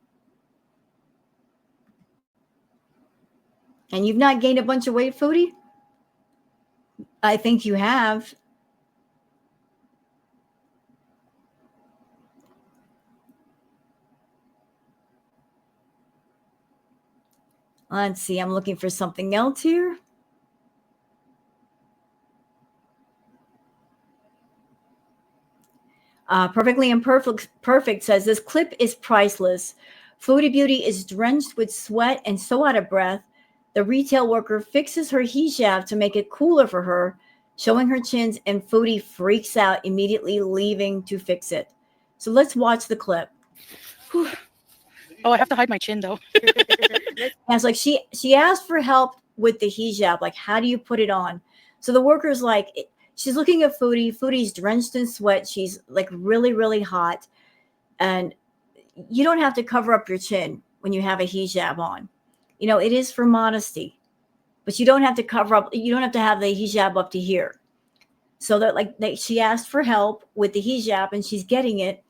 And you've not gained a bunch of weight, Foodie? I think you have. Let's see. I'm looking for something else here. Perfectly Imperfect says, this clip is priceless. Foodie Beauty is drenched with sweat and so out of breath. The retail worker fixes her hijab to make it cooler for her, showing her chins, and Foodie freaks out, immediately leaving to fix it. So let's watch the clip. Whew. Oh, I have to hide my chin though. And it's like she asked for help with the hijab. Like, how do you put it on? So the worker's like, she's looking at Foodie. Foodie's drenched in sweat. She's like really, really hot. And you don't have to cover up your chin when you have a hijab on. You know, it is for modesty, but you don't have to cover up. You don't have to have the hijab up to here. So that like she asked for help with the hijab and she's getting it.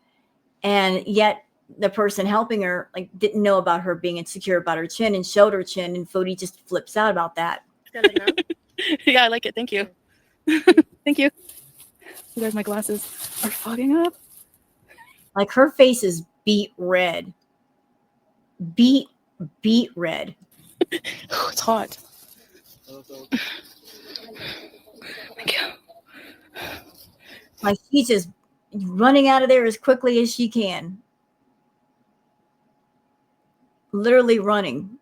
And yet the person helping her like didn't know about her being insecure about her chin and showed her chin, and Foodie just flips out about that. Yeah, I like it. Thank you. Thank you. You guys, my glasses are fogging up. Like her face is beet red. Beet red. It's hot. Thank you. Like she's just running out of there as quickly as she can. Literally running.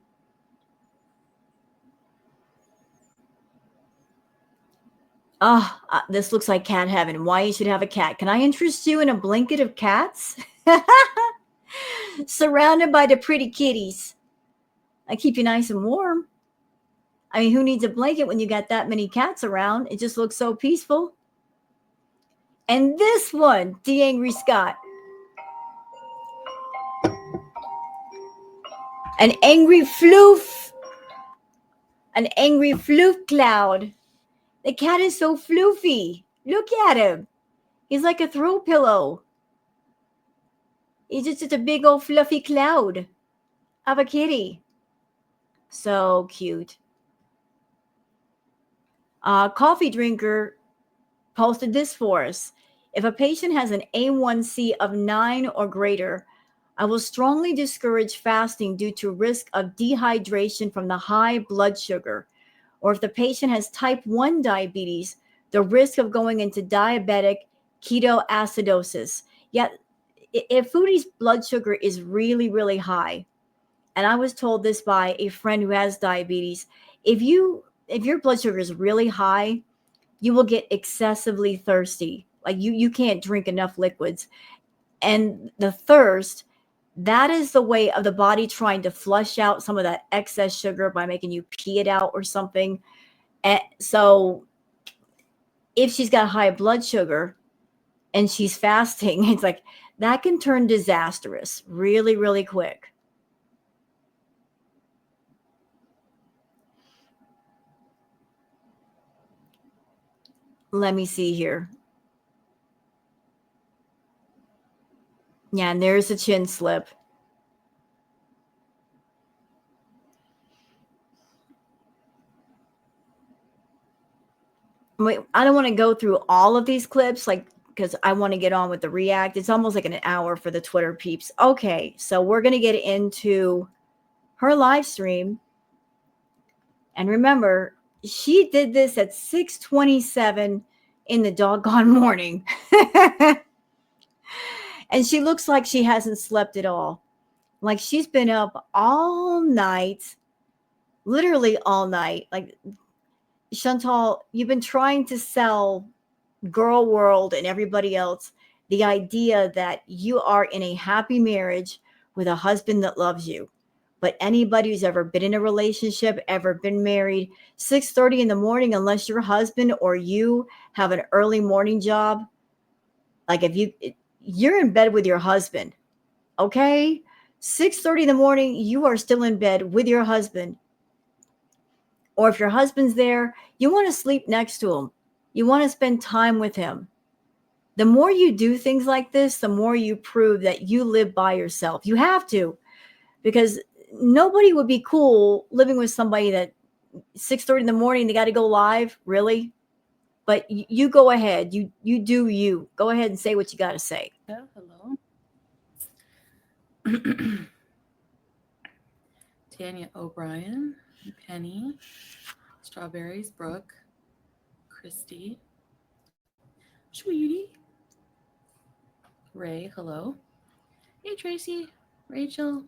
Oh, this looks like cat heaven. Why you should have a cat. Can I interest you in a blanket of cats? Surrounded by the pretty kitties. I keep you nice and warm. I mean, who needs a blanket when you got that many cats around? It just looks so peaceful. And this one, the Angry Scott. An angry floof. An angry floof cloud. The cat is so floofy. Look at him. He's like a throw pillow. He's just a big old fluffy cloud of a kitty. So cute. Coffee Drinker posted this for us. If a patient has an A1C of 9 or greater, I will strongly discourage fasting due to risk of dehydration from the high blood sugar. Or if the patient has type 1 diabetes, the risk of going into diabetic ketoacidosis. Yeah, if Foodie's blood sugar is really, really high, and I was told this by a friend who has diabetes, if your blood sugar is really high, you will get excessively thirsty. Like you can't drink enough liquids. And the thirst, that is the way of the body trying to flush out some of that excess sugar by making you pee it out or something. And so if she's got high blood sugar and she's fasting, it's like that can turn disastrous really, really quick. Let me see here. Yeah, and there's a chin slip. Wait, I don't want to go through all of these clips, like, because I want to get on with the react. It's almost like an hour for the Twitter peeps. Okay, so we're going to get into her live stream. And remember, she did this at 6:27 in the doggone morning. And she looks like she hasn't slept at all. Like she's been up all night, literally all night. Like, Chantal, you've been trying to sell Girl World and everybody else the idea that you are in a happy marriage with a husband that loves you. But anybody who's ever been in a relationship, ever been married, 6:30 in the morning, unless your husband or you have an early morning job, like if you're in bed with your husband, okay? 6:30 in the morning, you are still in bed with your husband. Or if your husband's there, you want to sleep next to him. You want to spend time with him. The more you do things like this, the more you prove that you live by yourself. You have to, because nobody would be cool living with somebody that 6:30 in the morning, they got to go live, really? But you go ahead. You do you. Go ahead and say what you got to say. Yeah, hello. Tanya O'Brien, Penny, Strawberries, Brooke, Christy, Sweetie, Ray, hello. Hey, Tracy, Rachel,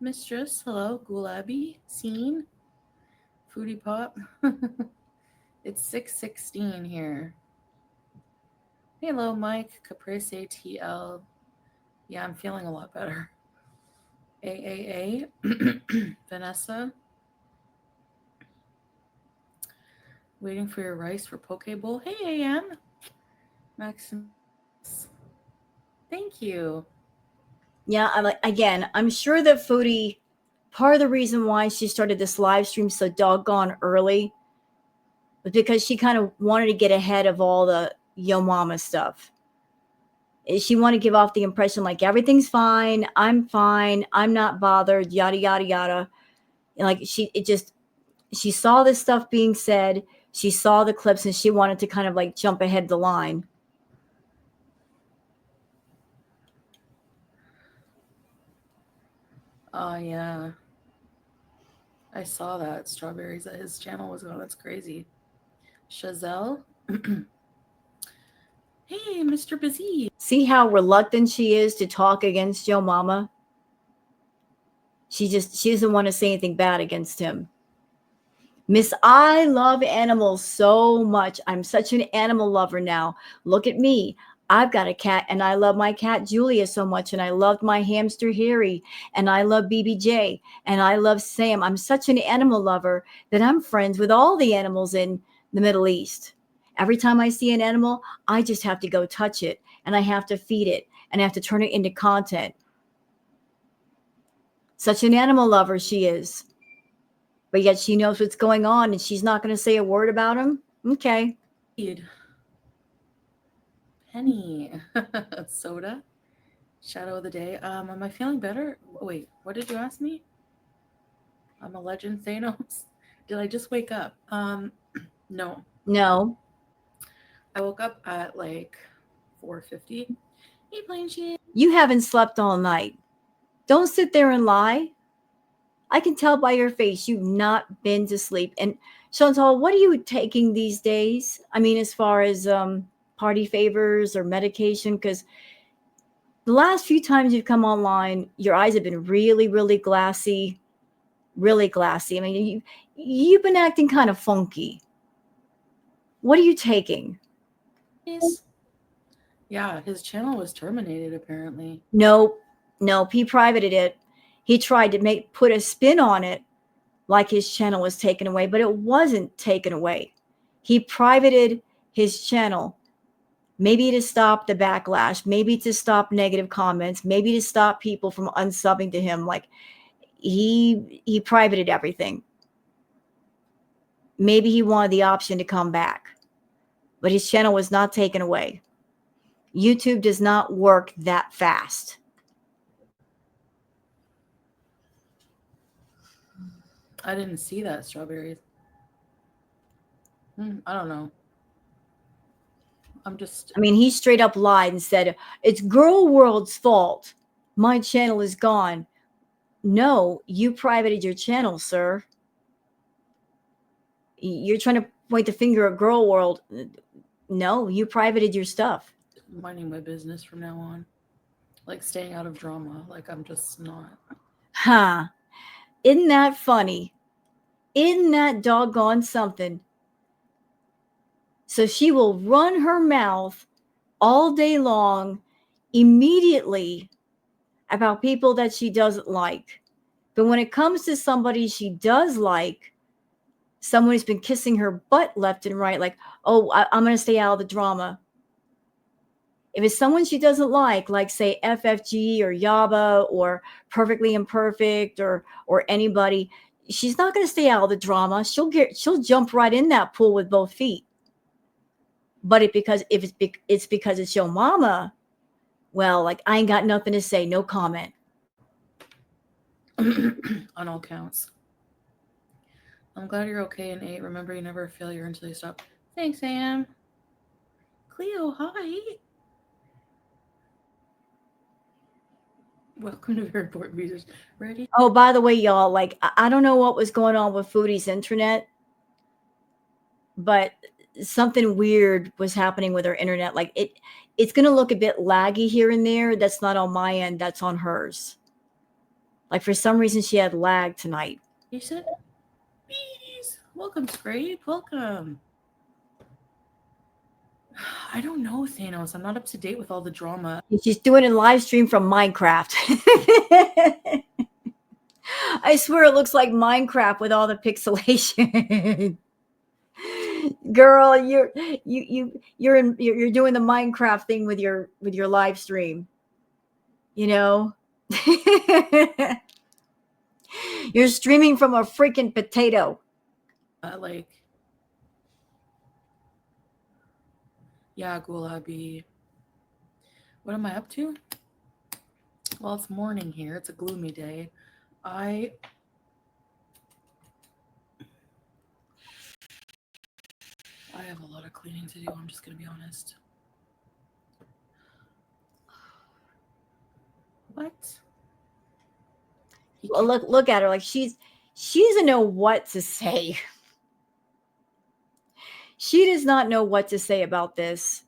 Mistress, hello. Gulabi, Scene, Foodie Pop. It's 6:16 here. Hello, Mike, Caprese, TL. Yeah, I'm feeling a lot better. AAA, Vanessa. Waiting for your rice for Poke Bowl. Hey, AM. Maximus. Thank you. Yeah, I'm sure that Foodie, part of the reason why she started this live stream so doggone early was because she kind of wanted to get ahead of all the Yo Mama stuff. She wanted to give off the impression like everything's fine, I'm not bothered, yada yada yada. And like she saw this stuff being said, she saw the clips, and she wanted to kind of like jump ahead the line. Oh, yeah. I saw that. Strawberries that his channel was on. That's crazy. Chazelle. Hey, Mr. Busy. See how reluctant she is to talk against Yo Mama? She doesn't want to say anything bad against him. Miss, I love animals so much. I'm such an animal lover now. Look at me. I've got a cat, and I love my cat Julia so much, and I loved my hamster Harry, and I love BBJ, and I love Sam. I'm such an animal lover that I'm friends with all the animals in the Middle East. Every time I see an animal, I just have to go touch it, and I have to feed it, and I have to turn it into content. Such an animal lover she is. But yet she knows what's going on, and she's not going to say a word about him? Okay. Penny. Soda. Shadow of the day. Am I feeling better? Wait, what did you ask me? I'm a legend, Thanos. Did I just wake up? No. No. I woke up at like 4:50. Hey, plain shit. You haven't slept all night. Don't sit there and lie. I can tell by your face you've not been to sleep. And Chantal, what are you taking these days? I mean, as far as party favors or medication? Because the last few times you've come online, your eyes have been really, really glassy, really glassy. I mean, you've been acting kind of funky. What are you taking? Yeah, his channel was terminated apparently. Nope, he privated it. He tried to put a spin on it like his channel was taken away, but it wasn't taken away. He privated his channel, maybe to stop the backlash, maybe to stop negative comments, maybe to stop people from unsubbing to him. Like he privated everything. Maybe he wanted the option to come back, but his channel was not taken away. YouTube does not work that fast. I didn't see that, strawberries. I don't know. I mean, he straight up lied and said, it's Girl World's fault. My channel is gone. No, you privated your channel, sir. You're trying to point the finger at Girl World. No, you privated your stuff. minding my business from now on. Like staying out of drama. Like I'm just not. Huh. Isn't that funny? Isn't that doggone something? So she will run her mouth all day long immediately about people that she doesn't like. But when it comes to somebody she does like, someone who's been kissing her butt left and right, like, oh, I'm going to stay out of the drama. If it's someone she doesn't like say FFG or Yaba or Perfectly Imperfect or anybody, she's not going to stay out of the drama. She'll jump right in that pool with both feet. But if it's because it's your mama, well, like I ain't got nothing to say, no comment. On all counts. I'm glad you're okay and 8. Remember, you never a failure until you stop. Thanks, Sam. Cleo, hi. Welcome to Very Important Users. Ready? Oh, by the way, y'all, like I don't know what was going on with Foodie's internet, but something weird was happening with her internet. Like it's going to look a bit laggy here and there. That's not on my end. That's on hers. Like for some reason she had lag tonight. You said, bees. Welcome, Scrape. Welcome. I don't know, Thanos. I'm not up to date with all the drama. She's doing a live stream from Minecraft. I swear it looks like Minecraft with all the pixelation. Girl, you're doing the Minecraft thing with your live stream. You know? You're streaming from a freaking potato. Like, yeah, Gulabi. What am I up to? Well, it's morning here. It's a gloomy day. I have a lot of cleaning to do. I'm just going to be honest. What? Well, look at her. Like she doesn't know what to say. She does not know what to say about this.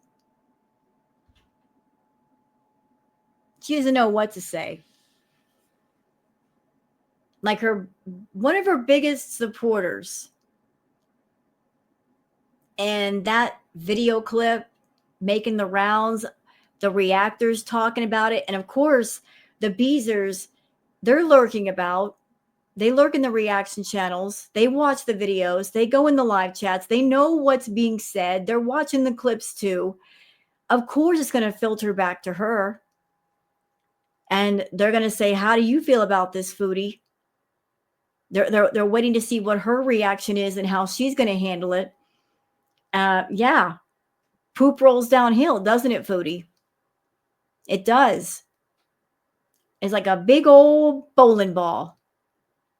She doesn't know what to say. Like one of her biggest supporters. And that video clip making the rounds, the reactors talking about it. And of course, the Beezers, they're lurking about. They lurk in the reaction channels. They watch the videos. They go in the live chats. They know what's being said. They're watching the clips too. Of course, it's going to filter back to her. And they're going to say, how do you feel about this, Foodie? They're waiting to see what her reaction is and how she's going to handle it. Yeah. Poop rolls downhill, doesn't it, Foodie? It does. It's like a big old bowling ball.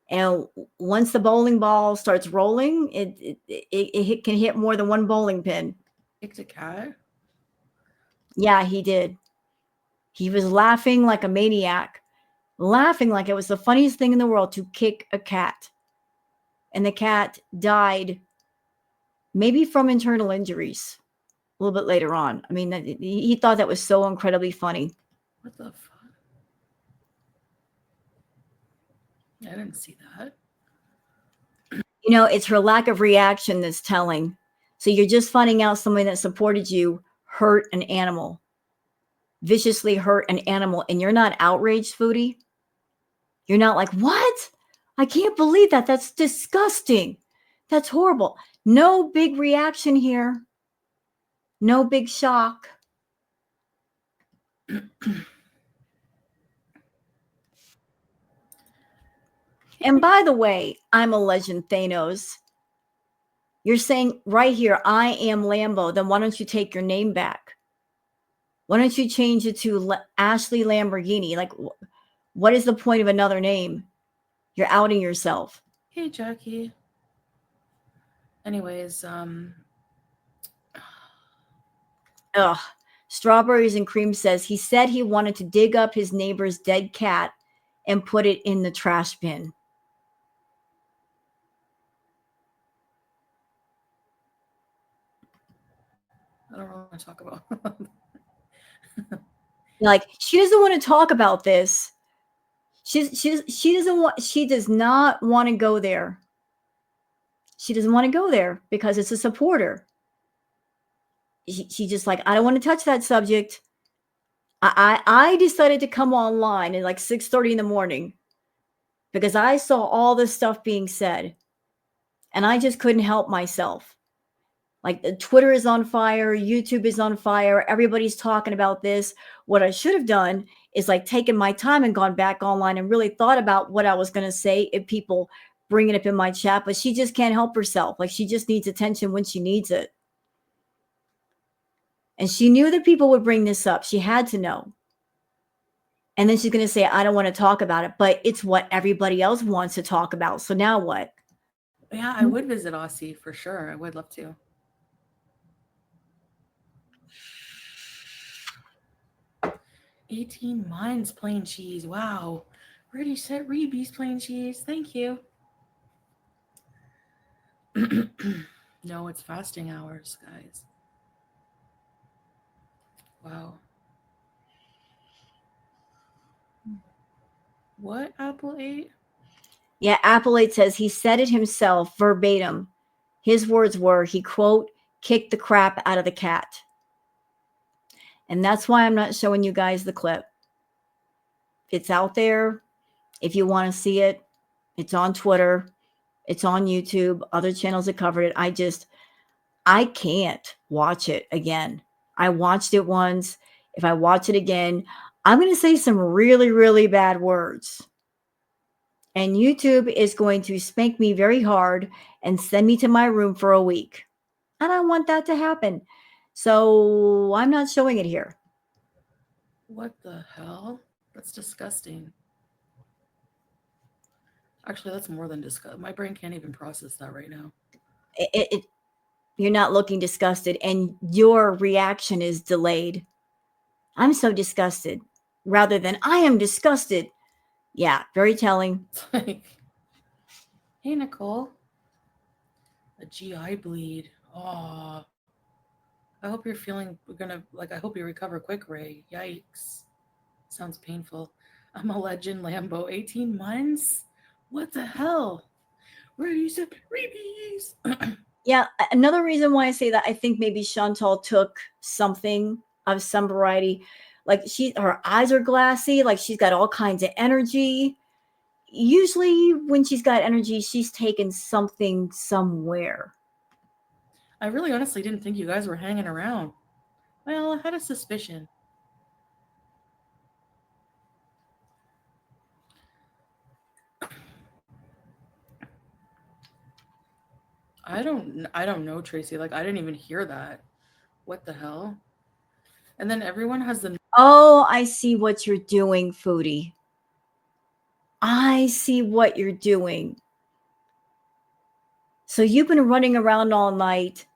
And once the bowling ball starts rolling, it can hit more than one bowling pin. Kicked a cat? Yeah, he did. He was laughing like a maniac, laughing like it was the funniest thing in the world to kick a cat. And the cat died, maybe from internal injuries. a little bit later on. I mean, he thought that was so incredibly funny. What the fuck? I didn't see that. You know, it's her lack of reaction that's telling. So you're just finding out somebody that supported you hurt an animal, viciously hurt an animal, and you're not outraged, Foodie. You're not like, what? I can't believe that. That's disgusting. That's horrible. No big reaction here. No big shock. And by the way, I'm a legend, Thanos. You're saying right here, I am Lambo. Then why don't you take your name back? Why don't you change it to Ashley Lamborghini? Like, what is the point of another name? You're outing yourself. Hey, Jackie. Anyways, Ugh. Strawberries and Cream says he said he wanted to dig up his neighbor's dead cat and put it in the trash bin. I don't really want to talk about. Like, she doesn't want to talk about this. She does not want to go there. She doesn't want to go there because it's a supporter. She just like, I don't want to touch that subject. I decided to come online at like 6:30 in the morning because I saw all this stuff being said and I just couldn't help myself. Like, Twitter is on fire, YouTube is on fire, everybody's talking about this. What I should have done is like taken my time and gone back online and really thought about what I was going to say if people bring it up in my chat, but she just can't help herself. Like, she just needs attention when she needs it. And she knew that people would bring this up. She had to know. And then she's going to say, I don't want to talk about it, but it's what everybody else wants to talk about. So now what? Yeah, I would visit Aussie for sure. I would love to. 18 Minds plain cheese. Wow. Ready, set, Reeby's plain cheese. Thank you. No, it's fasting hours, guys. Wow. What Apple ate? Yeah, Apple 8 says he said it himself verbatim. His words were, he, quote, kicked the crap out of the cat. And that's why I'm not showing you guys the clip. It's out there. If you want to see it, it's on Twitter. It's on YouTube. Other channels have covered it. I can't watch it again. I watched it once. If I watch it again, I'm going to say some really, really bad words. And YouTube is going to spank me very hard and send me to my room for a week. I don't want that to happen. So I'm not showing it here. What the hell? That's disgusting. Actually, that's more than disgusting. My brain can't even process that right now. You're not looking disgusted, and your reaction is delayed. I'm so disgusted, rather than I am disgusted. Yeah, very telling. It's like, hey, Nicole. A GI bleed. Oh, I hope you're feeling, I hope you recover quick, Ray. Yikes. Sounds painful. I'm a legend, Lambo. 18 months? What the hell? Where do you sit? Reebies. Yeah, another reason why I say that, I think maybe Chantal took something of some variety. Like, her eyes are glassy, like she's got all kinds of energy. Usually when she's got energy, she's taken something somewhere. I really honestly didn't think you guys were hanging around. Well, I had a suspicion. I don't know, Tracy. Like, I didn't even hear that. What the hell? And then everyone has the... Oh, I see what you're doing, Foodie. I see what you're doing. So you've been running around all night,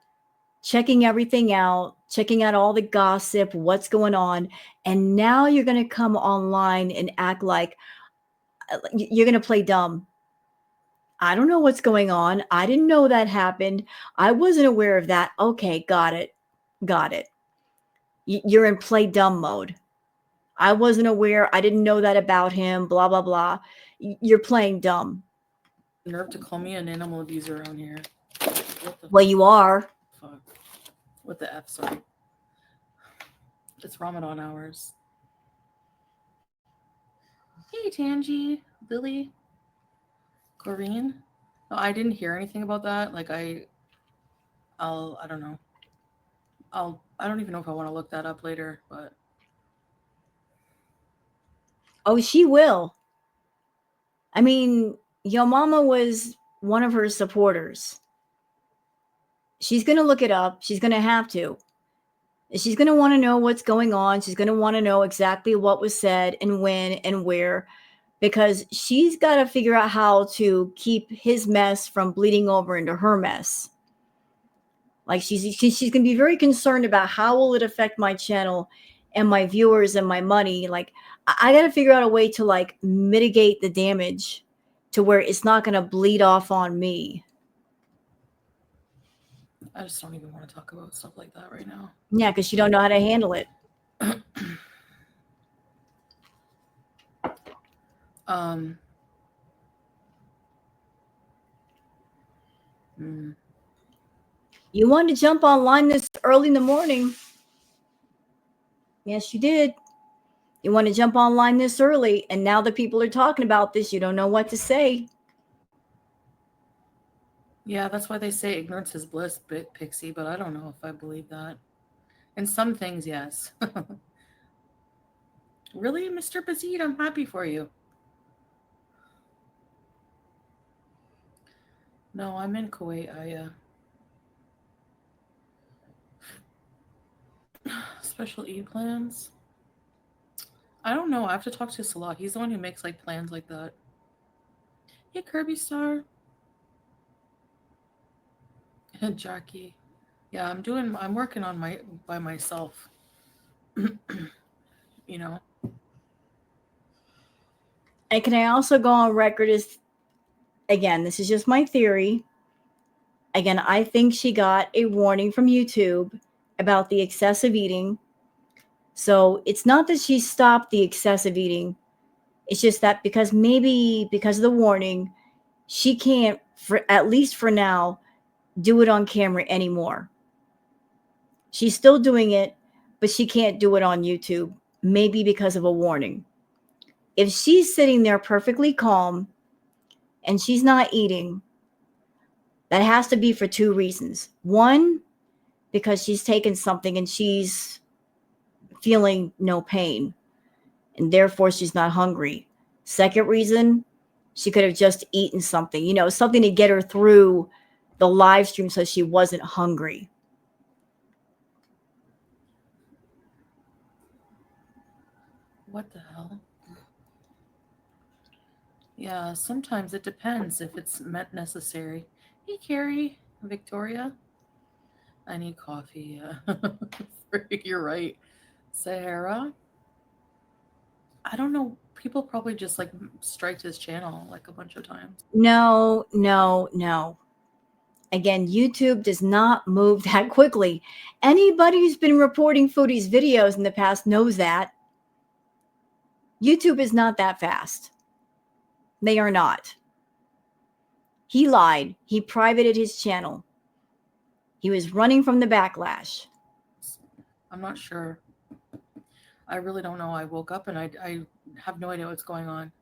checking everything out, checking out all the gossip, what's going on, and now you're going to come online and act like you're going to play dumb. I don't know what's going on. I didn't know that happened. I wasn't aware of that. Okay, got it. Got it. You're in play dumb mode. I wasn't aware. I didn't know that about him. Blah, blah, blah. You're playing dumb. Nerve to call me an animal abuser around here. What the Well, you are. fuck? What the F, sorry. It's Ramadan hours. Hey, Tangi, Lily, Corrine. No, I didn't hear anything about that. Like, I don't know. I don't even know if I want to look that up later, but. Oh, she will. I mean, your mama was one of her supporters. She's going to look it up. She's going to have to. She's going to want to know what's going on. She's going to want to know exactly what was said and when and where, because she's got to figure out how to keep his mess from bleeding over into her mess. Like she's going to be very concerned about how will it affect my channel and my viewers and my money. Like I got to figure out a way to like mitigate the damage to where it's not going to bleed off on me. I just don't even want to talk about stuff like that right now. Yeah, because you don't know how to handle it. You wanted to jump online this early in the morning. Yes, you did. You want to jump online this early, and now that people are talking about this, you don't know what to say. Yeah, that's why they say ignorance is bliss, Pixie, but I don't know if I believe that. And some things, yes. Really, Mr. Bazid, I'm happy for you. No, I'm in Kuwait, Special Eid plans? I don't know. I have to talk to Salah. He's the one who makes like plans like that. Hey, Kirby Star. Jackie. Yeah, I'm working on by myself. You know. And can I also go on record as, again, this is just my theory. Again, I think she got a warning from YouTube about the excessive eating. So it's not that she stopped the excessive eating. It's just that because of the warning, she can't, at least for now, do it on camera anymore. She's still doing it, but she can't do it on YouTube, maybe because of a warning. If she's sitting there perfectly calm and she's not eating, that has to be for two reasons. One, because she's taken something and she's feeling no pain, and therefore she's not hungry. Second reason, she could have just eaten something, something to get her through the live stream so she wasn't hungry. What the hell? Yeah, sometimes it depends if it's meant necessary. Hey, Carrie, Victoria. I need coffee. You're right. Sahara. I don't know. People probably just like striked his channel like a bunch of times. No. Again, YouTube does not move that quickly. Anybody who's been reporting Foodie's videos in the past knows that. YouTube is not that fast. They are not. He lied. He privated his channel. He was running from the backlash. I'm not sure. I really don't know. I woke up and I have no idea what's going on.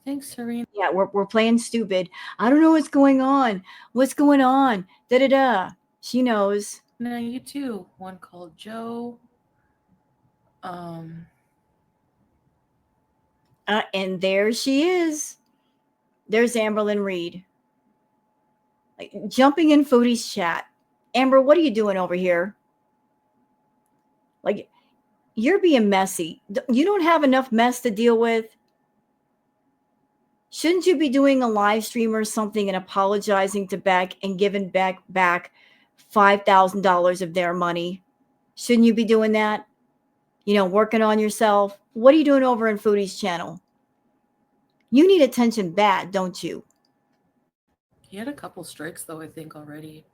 Thanks, Serene. Yeah, we're playing stupid. I don't know what's going on. What's going on? Da-da-da. She knows. Now you too. One called Joe. And there she is. There's Amberlyn Reed. Like, jumping in Foodie's chat. Amber, what are you doing over here? Like, you're being messy. You don't have enough mess to deal with. Shouldn't you be doing a live stream or something and apologizing to Beck and giving Beck back $5,000 of their money? Shouldn't you be doing that? Working on yourself. What are you doing over in Foodie's channel? You need attention bad, don't you? He had a couple strikes though, I think already.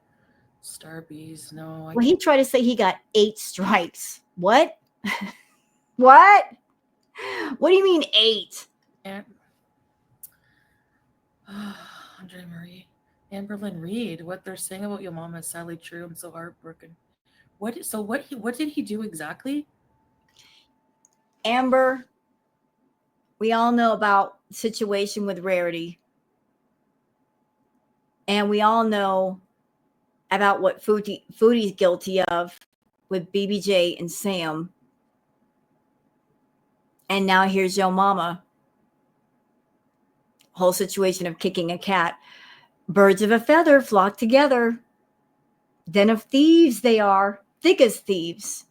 Starbies. No, I Well, he tried to say he got 8 strikes. What? What? What do you mean 8? can't. Andre Marie. Amberlyn Reed. What they're saying about your mom is sadly true. I'm so heartbroken. What did he do exactly? Amber, we all know about the situation with Rarity. And we all know about what Foodie's guilty of with BBJ and Sam. And now here's Yo Mama. Whole situation of kicking a cat. Birds of a feather flock together. Den of thieves they are. Thick as thieves.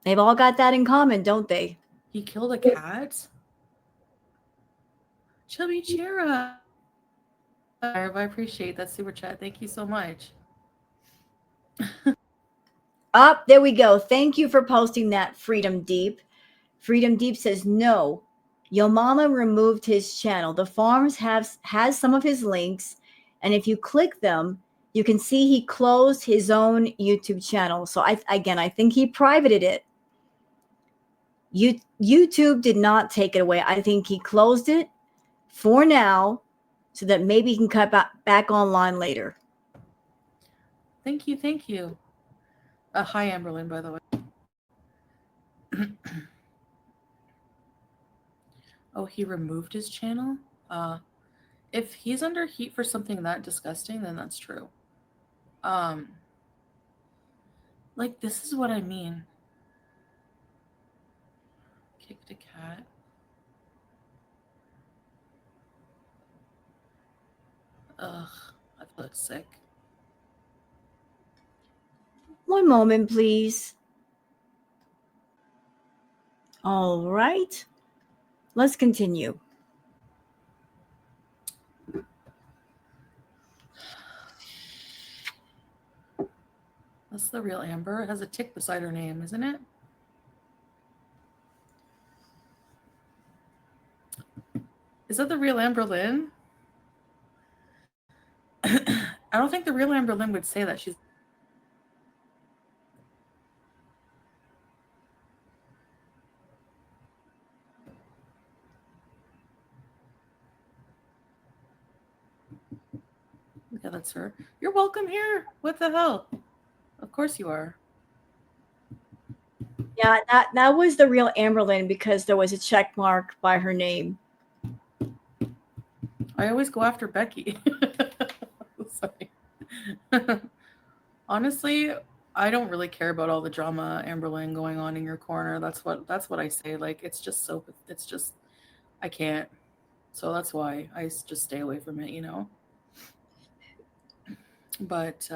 They've all got that in common, don't they? He killed a cat? Chubby Chera. I appreciate that super chat. Thank you so much. Up, there we go. Thank you for posting that, Freedom Deep. Freedom Deep says, no, Yo Mama removed his channel. The Farms has some of his links, and if you click them, you can see he closed his own YouTube channel. So I think he privated it. YouTube did not take it away. I think he closed it for now so that maybe he can cut back online later. Thank you, thank you. Hi, Amberlyn, by the way. Oh, he removed his channel? If he's under heat for something that disgusting, then that's true. Like, this is what I mean. Kicked a cat. Ugh, I feel sick. One moment, please. All right. Let's continue. That's the real Amber. It has a tick beside her name, isn't it? Is that the real Amberlyn? I don't think the real Amberlyn would say that. She's yeah, that's her. You're welcome here. What the hell? Of course you are. Yeah, that was the real Amberlyn because there was a check mark by her name. I always go after Becky. Sorry. Honestly, I don't really care about all the drama, Amberlyn, going on in your corner. That's what I say. Like, it's just I can't. So that's why I just stay away from it, you know. But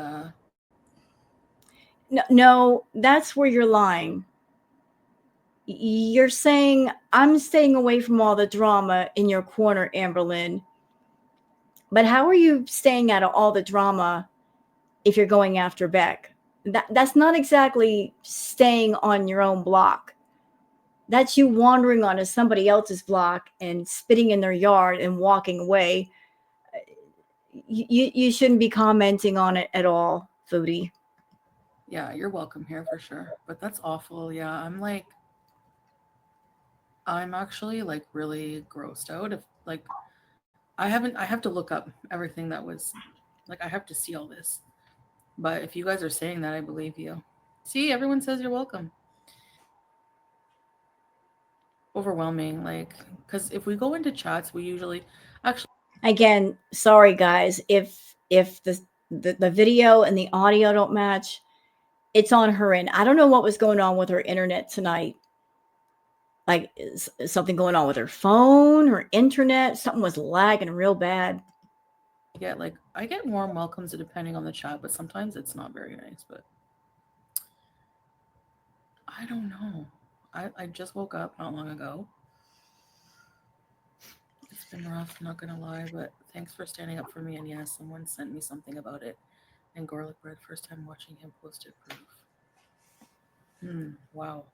No, that's where you're lying. You're saying I'm staying away from all the drama in your corner, Amberlyn. But how are you staying out of all the drama if you're going after Beck? That's not exactly staying on your own block. That's you wandering onto somebody else's block and spitting in their yard and walking away. You shouldn't be commenting on it at all, Foodie. yeah, you're welcome here for sure. But that's awful. Yeah, I'm actually like really grossed out. If like I have to look up everything that was like I have to see all this. But if you guys are saying that, I believe you. See, everyone says you're welcome. Overwhelming, like, because if we go into chats, we usually actually. Again, sorry guys, if the video and the audio don't match, it's on her end. I don't know what was going on with her internet tonight. Like, is something going on with her phone, her internet? Something was lagging real bad. I get warm welcomes depending on the chat, but sometimes it's not very nice. But I don't know. I just woke up not long ago. It's been rough, not gonna lie, but thanks for standing up for me. And yes, someone sent me something about it. And garlic bread, first time watching him posted proof. Wow.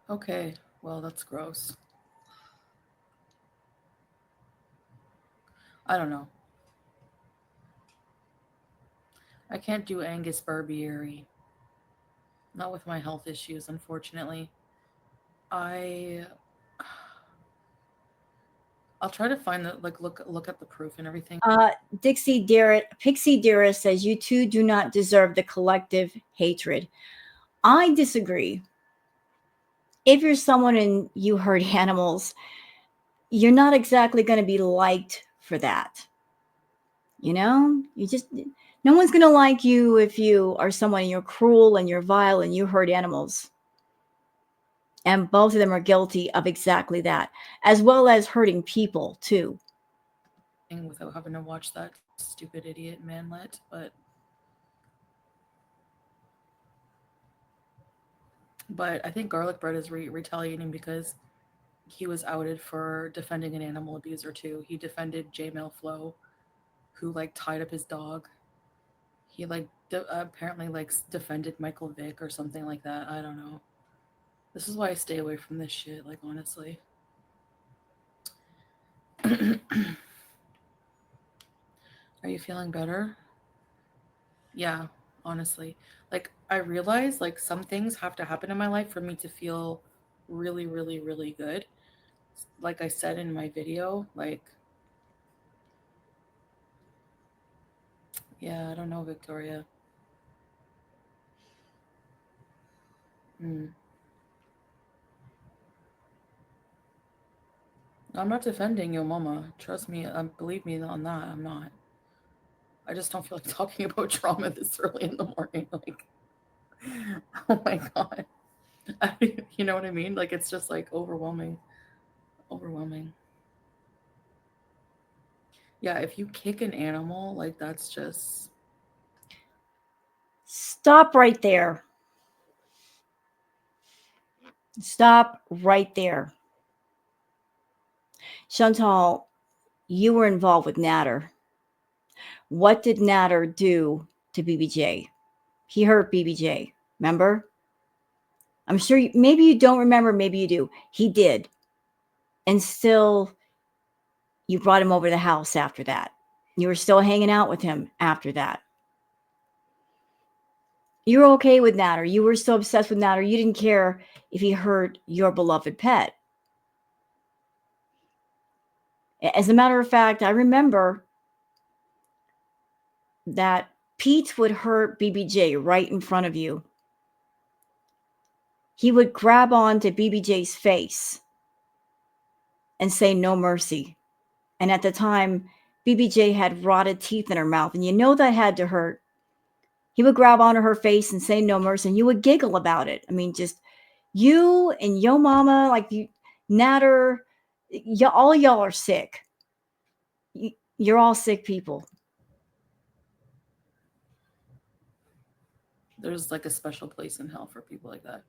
Okay, well, that's gross. I don't know. I can't do Angus Barbieri. Not with my health issues, unfortunately. I I'll try to find the look at the proof and everything. Pixie Dearest says you two do not deserve the collective hatred. I disagree. If you're someone and you hurt animals, you're not exactly going to be liked for that. You know, no one's going to like you if you are someone and you're cruel and you're vile and you hurt animals. And both of them are guilty of exactly that, as well as hurting people too. Without having to watch that stupid idiot manlet, but I think Garlic Bread is retaliating because he was outed for defending an animal abuser too. He defended J Mail Flo, who like tied up his dog. He like apparently like defended Michael Vick or something like that. I don't know. This is why I stay away from this shit. Like honestly. Are you feeling better? Yeah, honestly. Like I realize like some things have to happen in my life for me to feel really, really, really good. Like I said in my video, like yeah, I don't know, Victoria. I'm not defending your mama. Trust me, believe me on that. I'm not. I just don't feel like talking about trauma this early in the morning. Like, oh my god. You know what I mean? Like, it's just like overwhelming. Overwhelming. Yeah, if you kick an animal, like, that's just. Stop right there. Stop right there. Chantal, you were involved with Natter. What did Natter do to BBJ? He hurt BBJ. Remember? I'm sure maybe you don't remember, maybe you do. He did. And still, you brought him over to the house after that. You were still hanging out with him after that. You were okay with Natter. You were so obsessed with Natter. You didn't care if he hurt your beloved pet. As a matter of fact, I remember that Pete would hurt BBJ right in front of you. He would grab onto BBJ's face and say no mercy. And at the time, BBJ had rotted teeth in her mouth, and you know that had to hurt. He would grab onto her face and say no mercy, and you would giggle about it. I mean, just you and yo mama, like you, Natter, all y'all are sick. You're all sick people. There's like a special place in hell for people like that.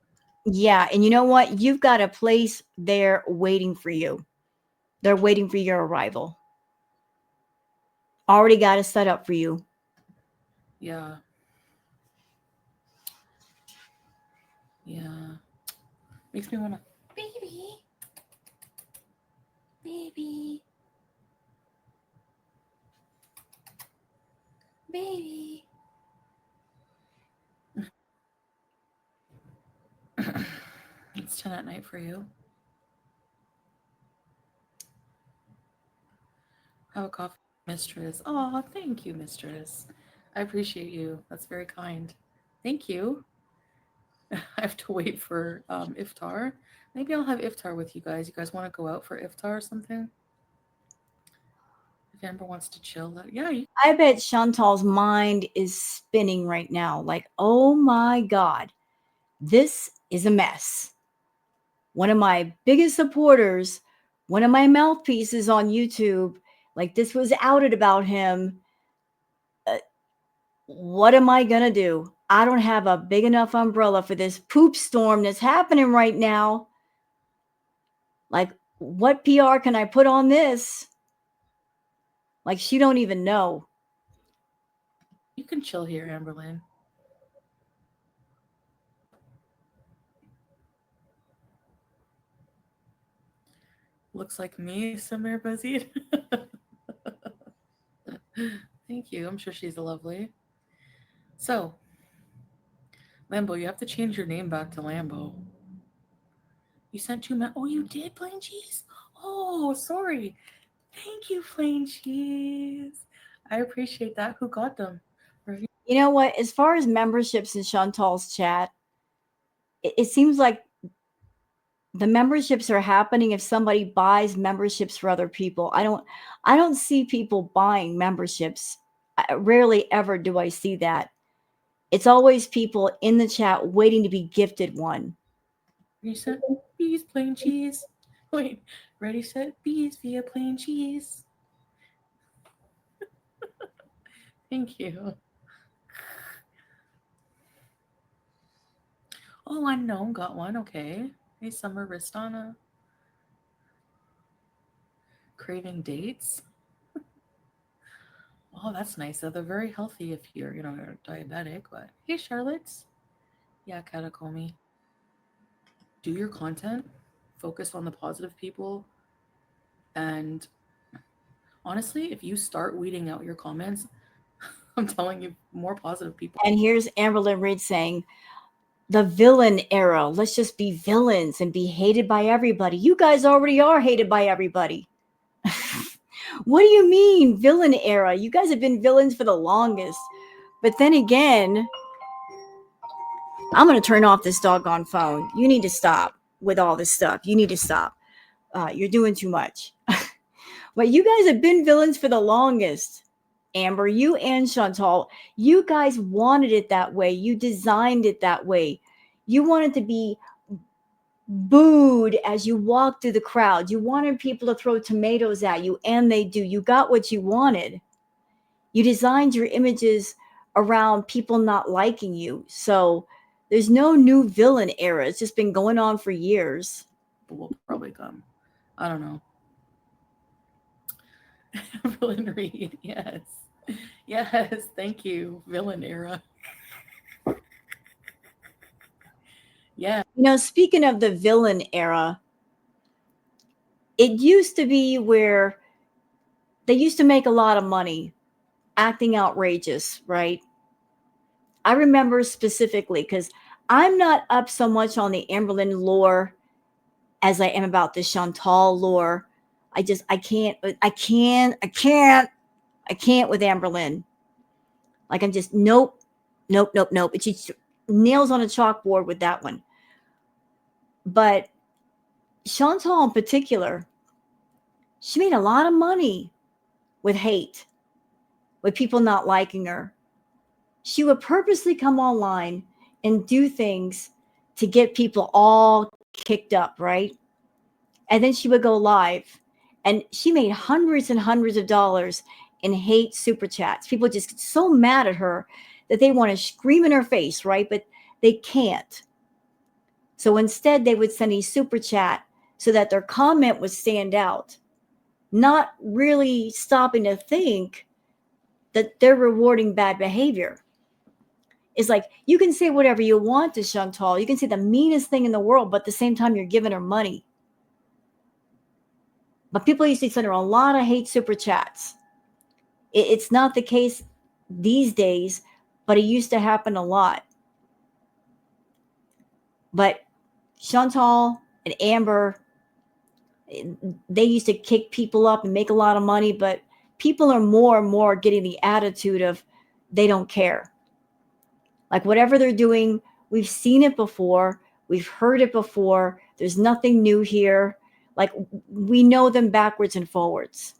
Yeah, and you know what? You've got a place there waiting for you. They're waiting for your arrival. Already got it set up for you. Yeah. Yeah. Makes me want to. Baby. Baby. Baby. It's 10 at night for you. Have a coffee, mistress. Oh, thank you, mistress. I appreciate you. That's very kind. Thank you. I have to wait for iftar. Maybe I'll have iftar with you guys. You guys want to go out for iftar or something? If Amber wants to chill, yeah. I bet Chantal's mind is spinning right now. Like, oh my God, this is a mess. One of my biggest supporters, one of my mouthpieces on YouTube, like this was outed about him. What am I going to do? I don't have a big enough umbrella for this poop storm that's happening right now. Like, what PR can I put on this? Like, she don't even know. You can chill here, Amberlynn. Looks like me, Samir Bazid. Thank you. I'm sure she's lovely. So, Lambo, you have to change your name back to Lambo. You sent 2 men. Oh, you did, Plain Cheese? Oh, sorry. Thank you, Plain Cheese. I appreciate that. Who got them? You know what? As far as memberships in Chantal's chat, it seems like the memberships are happening if somebody buys memberships for other people. I don't see people buying memberships. Rarely ever do I see that. It's always people in the chat waiting to be gifted one. You said bees, Plain Cheese. Wait, ready, set, bees via Plain Cheese. Thank you. Oh, Unknown got one. Okay. Hey, Summer Ristana. Craving dates. Oh, that's nice. They're very healthy if you're, diabetic. But hey, Charlotte. Yeah, Katakomi. Do your content. Focus on the positive people. And honestly, if you start weeding out your comments, I'm telling you, more positive people. And here's Amberlyn Reed saying, the villain era. Let's just be villains and be hated by everybody. You guys already are hated by everybody. What do you mean, villain era? You guys have been villains for the longest. But then again, I'm going to turn off this doggone phone. You need to stop with all this stuff. You need to stop. You're doing too much. But you guys have been villains for the longest. Amber, you and Chantal, you guys wanted it that way. You designed it that way. You wanted to be booed as you walked through the crowd. You wanted people to throw tomatoes at you, and they do. You got what you wanted. You designed your images around people not liking you. So there's no new villain era. It's just been going on for years. Will probably come. I don't know. Villain Reed, yes. Yes, thank you. Villain era. Yeah. You know, speaking of the villain era, it used to be where they used to make a lot of money acting outrageous, right? I remember specifically because I'm not up so much on the Amberlyn lore as I am about the Chantal lore. I can't with Amberlyn. Like I'm just nope. It's just nails on a chalkboard with that one. But Chantal in particular, she made a lot of money with hate, with people not liking her. She would purposely come online and do things to get people all kicked up, right? And then she would go live and she made hundreds and hundreds of dollars in hate super chats. People just get so mad at her that they want to scream in her face, right? But they can't. So instead, they would send a super chat so that their comment would stand out, not really stopping to think that they're rewarding bad behavior. It's like you can say whatever you want to Chantal. You can say the meanest thing in the world, but at the same time, you're giving her money. But people used to send her a lot of hate super chats. It's not the case these days, but it used to happen a lot. But Chantal and Amber, they used to kick people up and make a lot of money, but people are more and more getting the attitude of they don't care. Like whatever they're doing, we've seen it before. We've heard it before. There's nothing new here. Like we know them backwards and forwards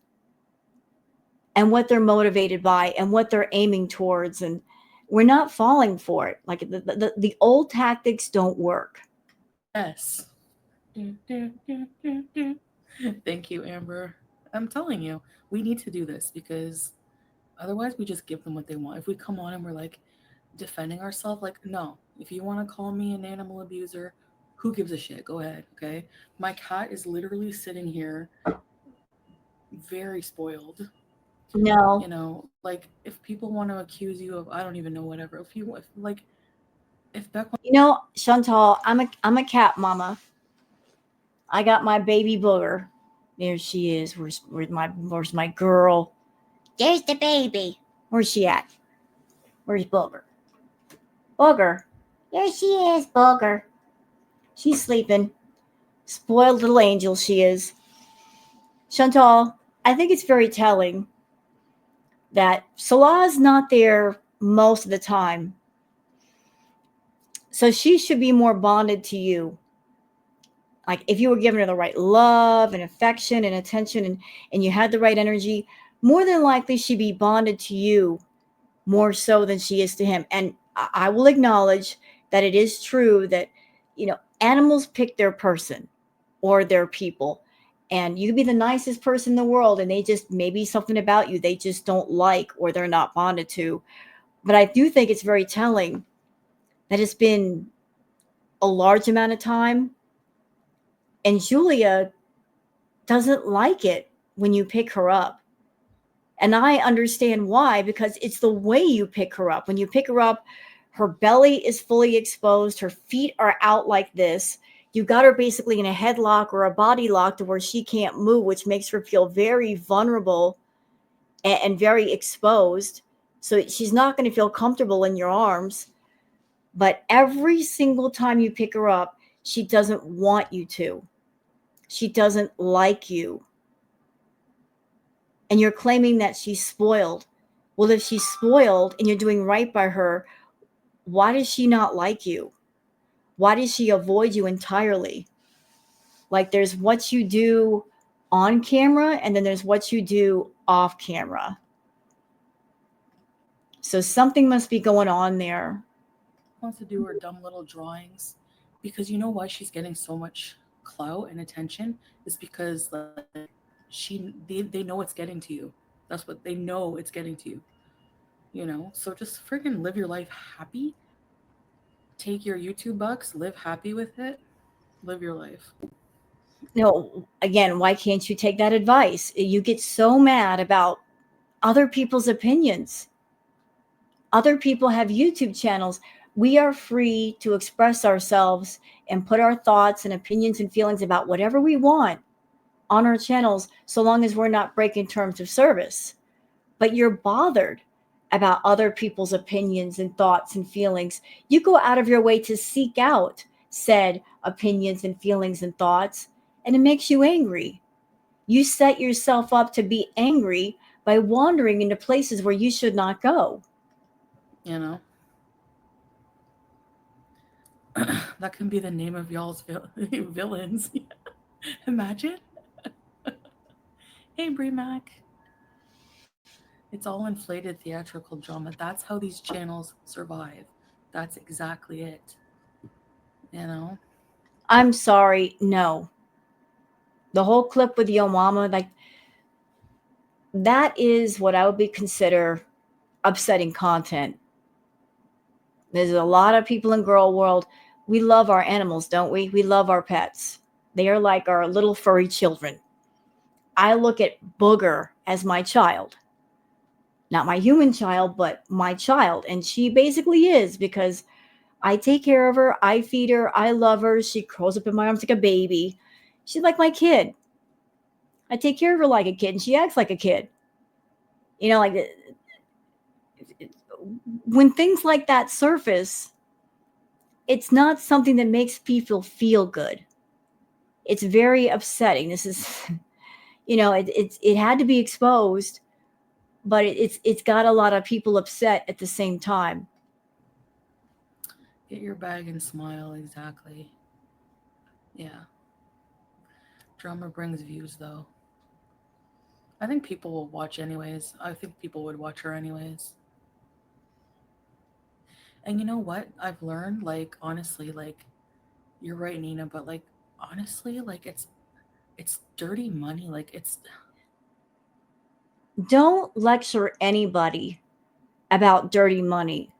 and what they're motivated by and what they're aiming towards. And we're not falling for it. Like the old tactics don't work. Yes. Thank you, Amber. I'm telling you, we need to do this because otherwise we just give them what they want. If we come on and we're like defending ourselves, like, no, if you want to call me an animal abuser, who gives a shit? Go ahead, okay? My cat is literally sitting here very spoiled. No. You know, like if people want to accuse you of, I don't even know, whatever. If Beck, you know, Chantal, I'm a cat mama. I got my baby booger. There she is. Where's my girl? There's the baby. Where's she at? Where's Booger? Booger. There she is, Booger. She's sleeping. Spoiled little angel she is. Chantal, I think it's very telling that Salah's not there most of the time. So she should be more bonded to you. Like if you were giving her the right love and affection and attention and you had the right energy, more than likely she'd be bonded to you more so than she is to him. And I will acknowledge that it is true that, animals pick their person or their people. And you could be the nicest person in the world and they just, maybe something about you they just don't like or they're not bonded to. But I do think it's very telling that it's been a large amount of time and Julia doesn't like it when you pick her up. And I understand why, because it's the way you pick her up. When you pick her up, her belly is fully exposed. Her feet are out like this. You got her basically in a headlock or a body lock to where she can't move, which makes her feel very vulnerable and very exposed. So she's not going to feel comfortable in your arms. But every single time you pick her up, she doesn't want you to. She doesn't like you. And you're claiming that she's spoiled. Well, if she's spoiled and you're doing right by her, why does she not like you? Why does she avoid you entirely? Like there's what you do on camera and then there's what you do off camera. So something must be going on there. Wants to do her dumb little drawings because you know why she's getting so much clout and attention is because like they know it's getting to you. That's what they know, it's getting to you. So just freaking live your life happy. Take your YouTube bucks, live happy with it. Live your life. No, again, why can't you take that advice? You get so mad about other people's opinions. Other people have YouTube channels. We are free to express ourselves and put our thoughts and opinions and feelings about whatever we want on our channels, so long as we're not breaking terms of service. But you're bothered about other people's opinions and thoughts and feelings. You go out of your way to seek out said opinions and feelings and thoughts, and it makes you angry. You set yourself up to be angry by wandering into places where you should not go. That can be the name of y'all's villains. Imagine. Hey, Brie Mac. It's all inflated theatrical drama. That's how these channels survive. That's exactly it. I'm sorry, no. The whole clip with Yo Mama, like, that is what I would consider upsetting content. There's a lot of people in girl world. We love our animals, don't we? We love our pets. They are like our little furry children. I look at Booger as my child. Not my human child, but my child. And she basically is, because I take care of her. I feed her. I love her. She curls up in my arms like a baby. She's like my kid. I take care of her like a kid, and she acts like a kid. Like when things like that surface, it's not something that makes people feel good. It's very upsetting. This is, it had to be exposed, but it's got a lot of people upset at the same time. Get your bag and smile, exactly. Yeah. Drama brings views, though. I think people will watch anyways. I think people would watch her anyways. And you know what? I've learned, like, honestly, like, you're right, Nina, but, like, honestly, like, it's dirty money. Like, it's... Don't lecture anybody about dirty money.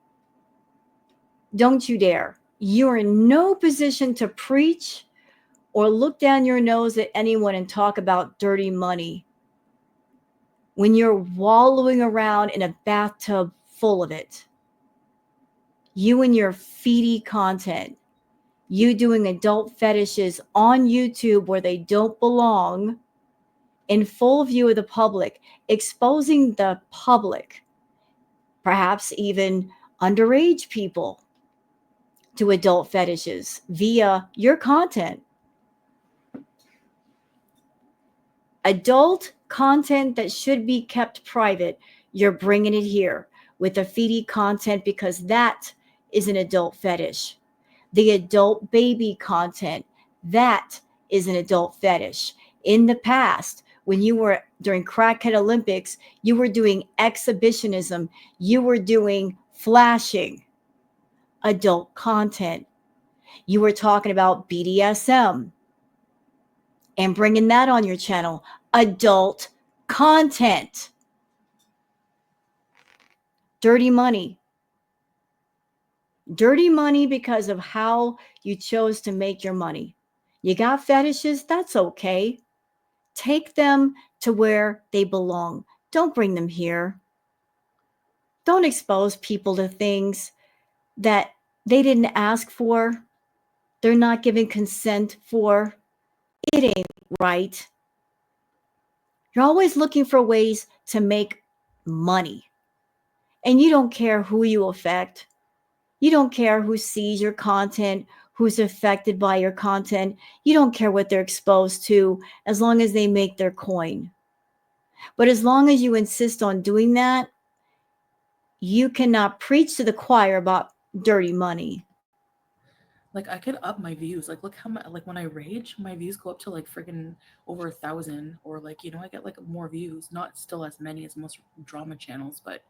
Don't you dare. You're in no position to preach or look down your nose at anyone and talk about dirty money when you're wallowing around in a bathtub full of it. You and your feedy content, you doing adult fetishes on YouTube where they don't belong, in full view of the public, exposing the public, perhaps even underage people, to adult fetishes via your content. Adult content that should be kept private, you're bringing it here with the feedy content because that is an adult fetish. The adult baby content, that is an adult fetish. In the past, when you were during Crackhead Olympics, you were doing exhibitionism, you were doing flashing, adult content. You were talking about BDSM and bringing that on your channel, adult content. Dirty money. Dirty money because of how you chose to make your money. You got fetishes, that's okay. Take them to where they belong. Don't bring them here. Don't expose people to things that they didn't ask for. They're not giving consent for. It ain't right. You're always looking for ways to make money. And you don't care who you affect. You don't care who sees your content, who's affected by your content. You don't care what they're exposed to as long as they make their coin. But as long as you insist on doing that, you cannot preach to the choir about dirty money. Like, I could up my views. Like, look how my, like when I rage, my views go up to like freaking over 1,000, or like, you know, I get like more views. Not still as many as most drama channels, but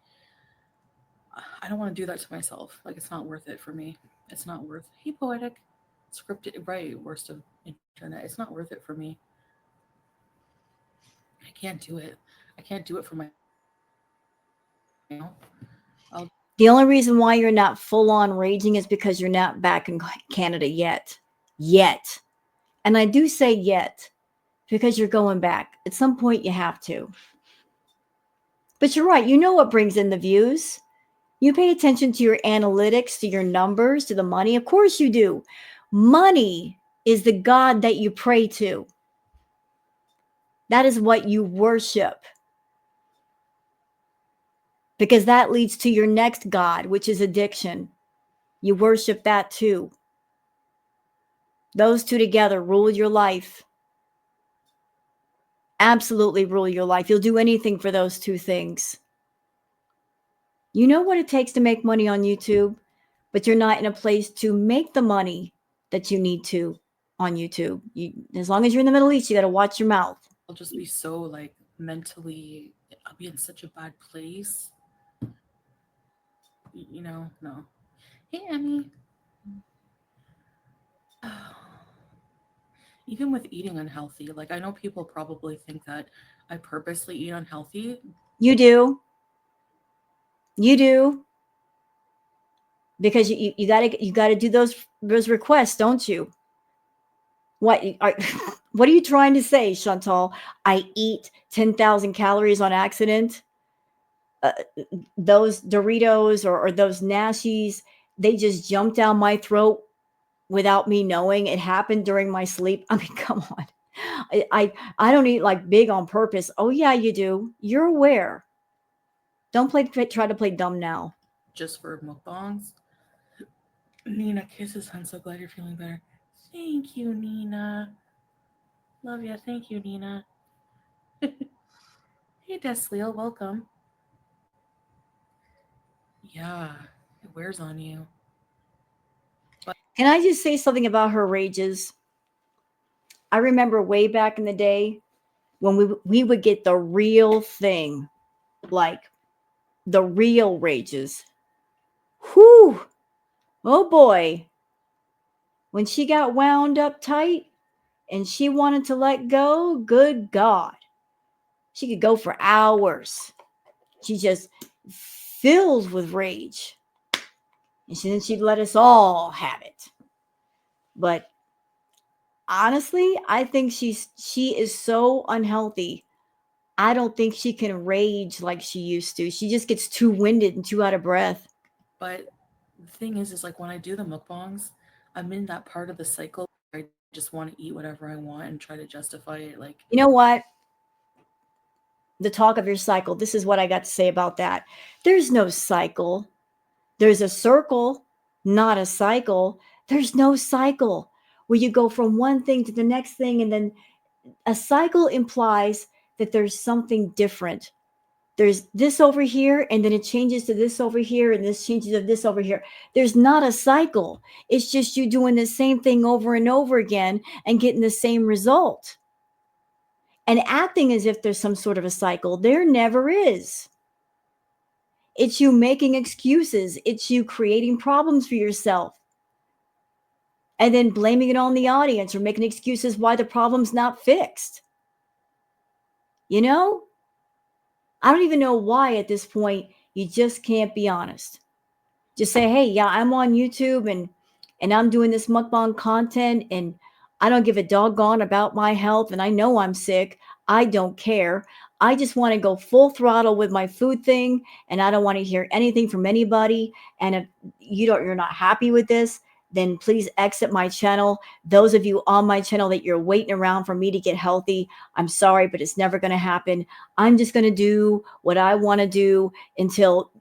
I don't want to do that to myself. Like, it's not worth it for me. It's not worth. Hey, poetic, scripted, right? Worst of internet. It's not worth it for me. I can't do it. I can't do it for my. You know, The only reason why you're not full on raging is because you're not back in Canada yet. Yet. And I do say yet because you're going back. At some point, you have to. But you're right. You know what brings in the views. You pay attention to your analytics, to your numbers, to the money. Of course you do. Money is the God that you pray to. That is what you worship. Because that leads to your next God, which is addiction. You worship that too. Those two together rule your life. Absolutely rule your life. You'll do anything for those two things. You know what it takes to make money on YouTube, but you're not in a place to make the money that you need to on YouTube. As long as you're in the Middle East, you got to watch your mouth. I'll just be so like mentally, I'll be in such a bad place. You know, no. Hey, Emmy. Even with eating unhealthy, like I know people probably think that I purposely eat unhealthy. You do. You do. Because you gotta do those requests, don't you? What are you trying to say, Chantal? I eat 10,000 calories on accident. Those Doritos or those Nashies, they just jumped down my throat without me knowing. It happened during my sleep. I mean, come on. I don't eat like big on purpose. Oh yeah, you do. You're aware. Don't try to play dumb now. Just for mukbangs. Nina kisses. I'm so glad you're feeling better. Thank you, Nina. Love ya. Thank you, Nina. Hey, Desleal. Welcome. Yeah, it wears on you. Can I just say something about her rages? I remember way back in the day when we would get the real thing, like the real rages. Whew. Oh boy. When she got wound up tight and she wanted to let go, good God. She could go for hours. She just filled with rage. And then she'd let us all have it. But honestly, I think she is so unhealthy. I don't think she can rage like she used to. She just gets too winded and too out of breath. But the thing is like when I do the mukbangs, I'm in that part of the cycle where I just want to eat whatever I want and try to justify it. Like, you know what? The talk of your cycle. This is what I got to say about that. There's no cycle. There's a circle, not a cycle. There's no cycle where you go from one thing to the next thing, and then a cycle implies that there's something different. There's this over here, and then it changes to this over here, and this changes to this over here. There's not a cycle. It's just you doing the same thing over and over again and getting the same result. And acting as if there's some sort of a cycle. There never is. It's you making excuses. It's you creating problems for yourself and then blaming it on the audience or making excuses why the problem's not fixed. You know? I don't even know why at this point you just can't be honest. Just say, hey, yeah, I'm on YouTube and I'm doing this mukbang content and I don't give a doggone about my health and I know I'm sick. I don't care. I just want to go full throttle with my food thing and I don't want to hear anything from anybody. And if you're not happy with this, then please exit my channel. Those of you on my channel that you're waiting around for me to get healthy, I'm sorry, but it's never going to happen. I'm just going to do what I want to do until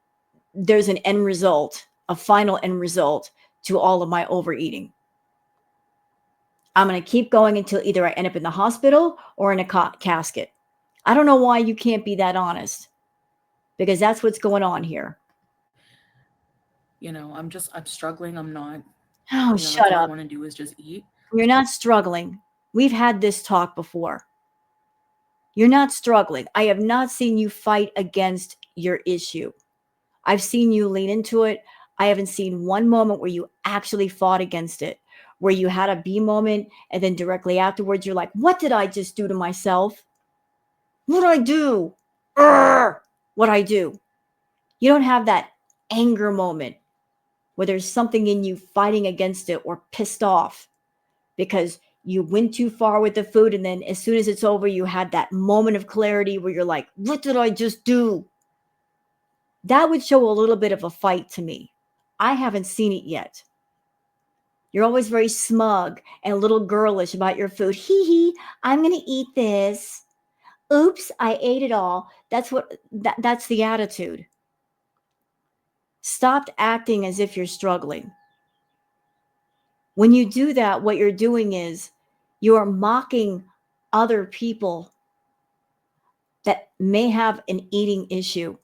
there's an end result, a final end result to all of my overeating. I'm going to keep going until either I end up in the hospital or in a casket. I don't know why you can't be that honest, because that's what's going on here. You know, I'm struggling. I'm not. Oh, shut all up. I want to do is just eat. You're not struggling. We've had this talk before. You're not struggling. I have not seen you fight against your issue. I've seen you lean into it. I haven't seen one moment where you actually fought against it, where you had a B moment and then directly afterwards you're like, what did I just do to myself? What did I do? What I do? You don't have that anger moment where there's something in you fighting against it or pissed off because you went too far with the food. And then as soon as it's over, you had that moment of clarity where you're like, what did I just do? That would show a little bit of a fight to me. I haven't seen it yet. You're always very smug and a little girlish about your food. Hee hee, I'm going to eat this. Oops, I ate it all. That's the attitude. Stop acting as if you're struggling. When you do that, what you're doing is you're mocking other people that may have an eating issue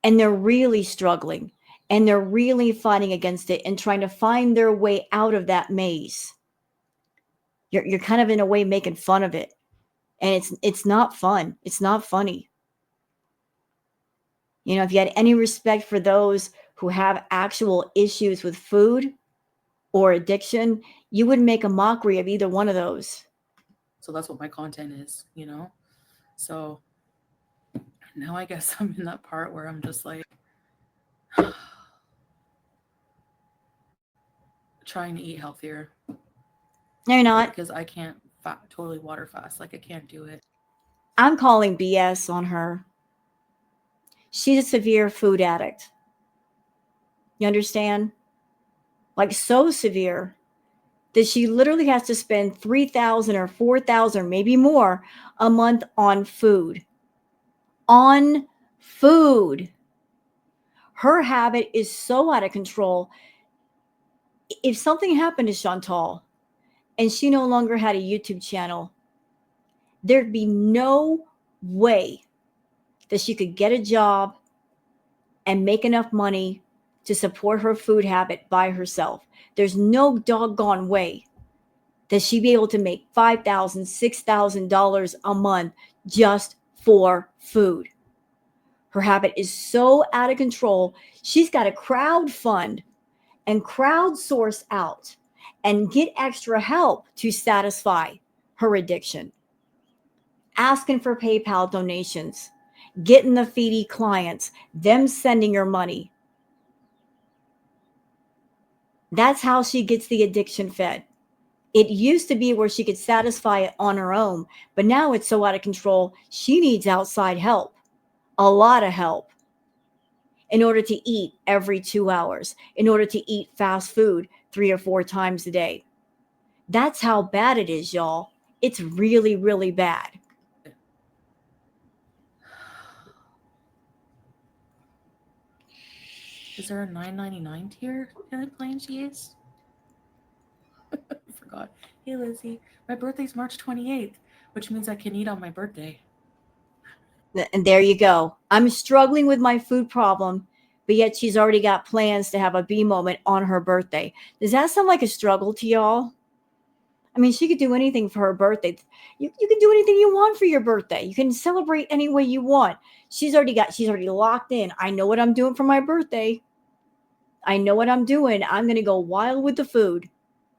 and they're really struggling and they're really fighting against it and trying to find their way out of that maze. You're kind of in a way making fun of it. And it's not fun. It's not funny. You know, if you had any respect for those who have actual issues with food or addiction, you wouldn't make a mockery of either one of those. So that's what my content is, you know? So now I guess I'm in that part where I'm just like trying to eat healthier. No, you're not. Because I can't totally water fast. Like I can't do it. I'm calling BS on her. She's a severe food addict. You understand? Like so severe that she literally has to spend $3,000 or $4,000, maybe more, a month on food. On food. Her habit is so out of control. If something happened to Chantal and she no longer had a YouTube channel, there'd be no way that she could get a job and make enough money to support her food habit by herself. There's no doggone way that she'd be able to make $5,000, $6,000 a month just for food. Her habit is so out of control. She's got to crowdfund and crowdsource out and get extra help to satisfy her addiction. Asking for PayPal donations, getting the Foodie clients, them sending her money. That's how she gets the addiction fed. It used to be where she could satisfy it on her own, but now it's so out of control, she needs outside help, a lot of help, in order to eat every 2 hours, in order to eat fast food 3 or 4 times a day. That's how bad it is, y'all. It's really, really bad. Is there a $9.99 tier plan she is? I forgot. Hey Lizzie, my birthday's March 28th, which means I can eat on my birthday. And there you go. I'm struggling with my food problem, but yet she's already got plans to have a bee moment on her birthday. Does that sound like a struggle to y'all? I mean, she could do anything for her birthday. You can do anything you want for your birthday. You can celebrate any way you want. She's already locked in. I know what I'm doing for my birthday. I know what I'm doing. I'm going to go wild with the food.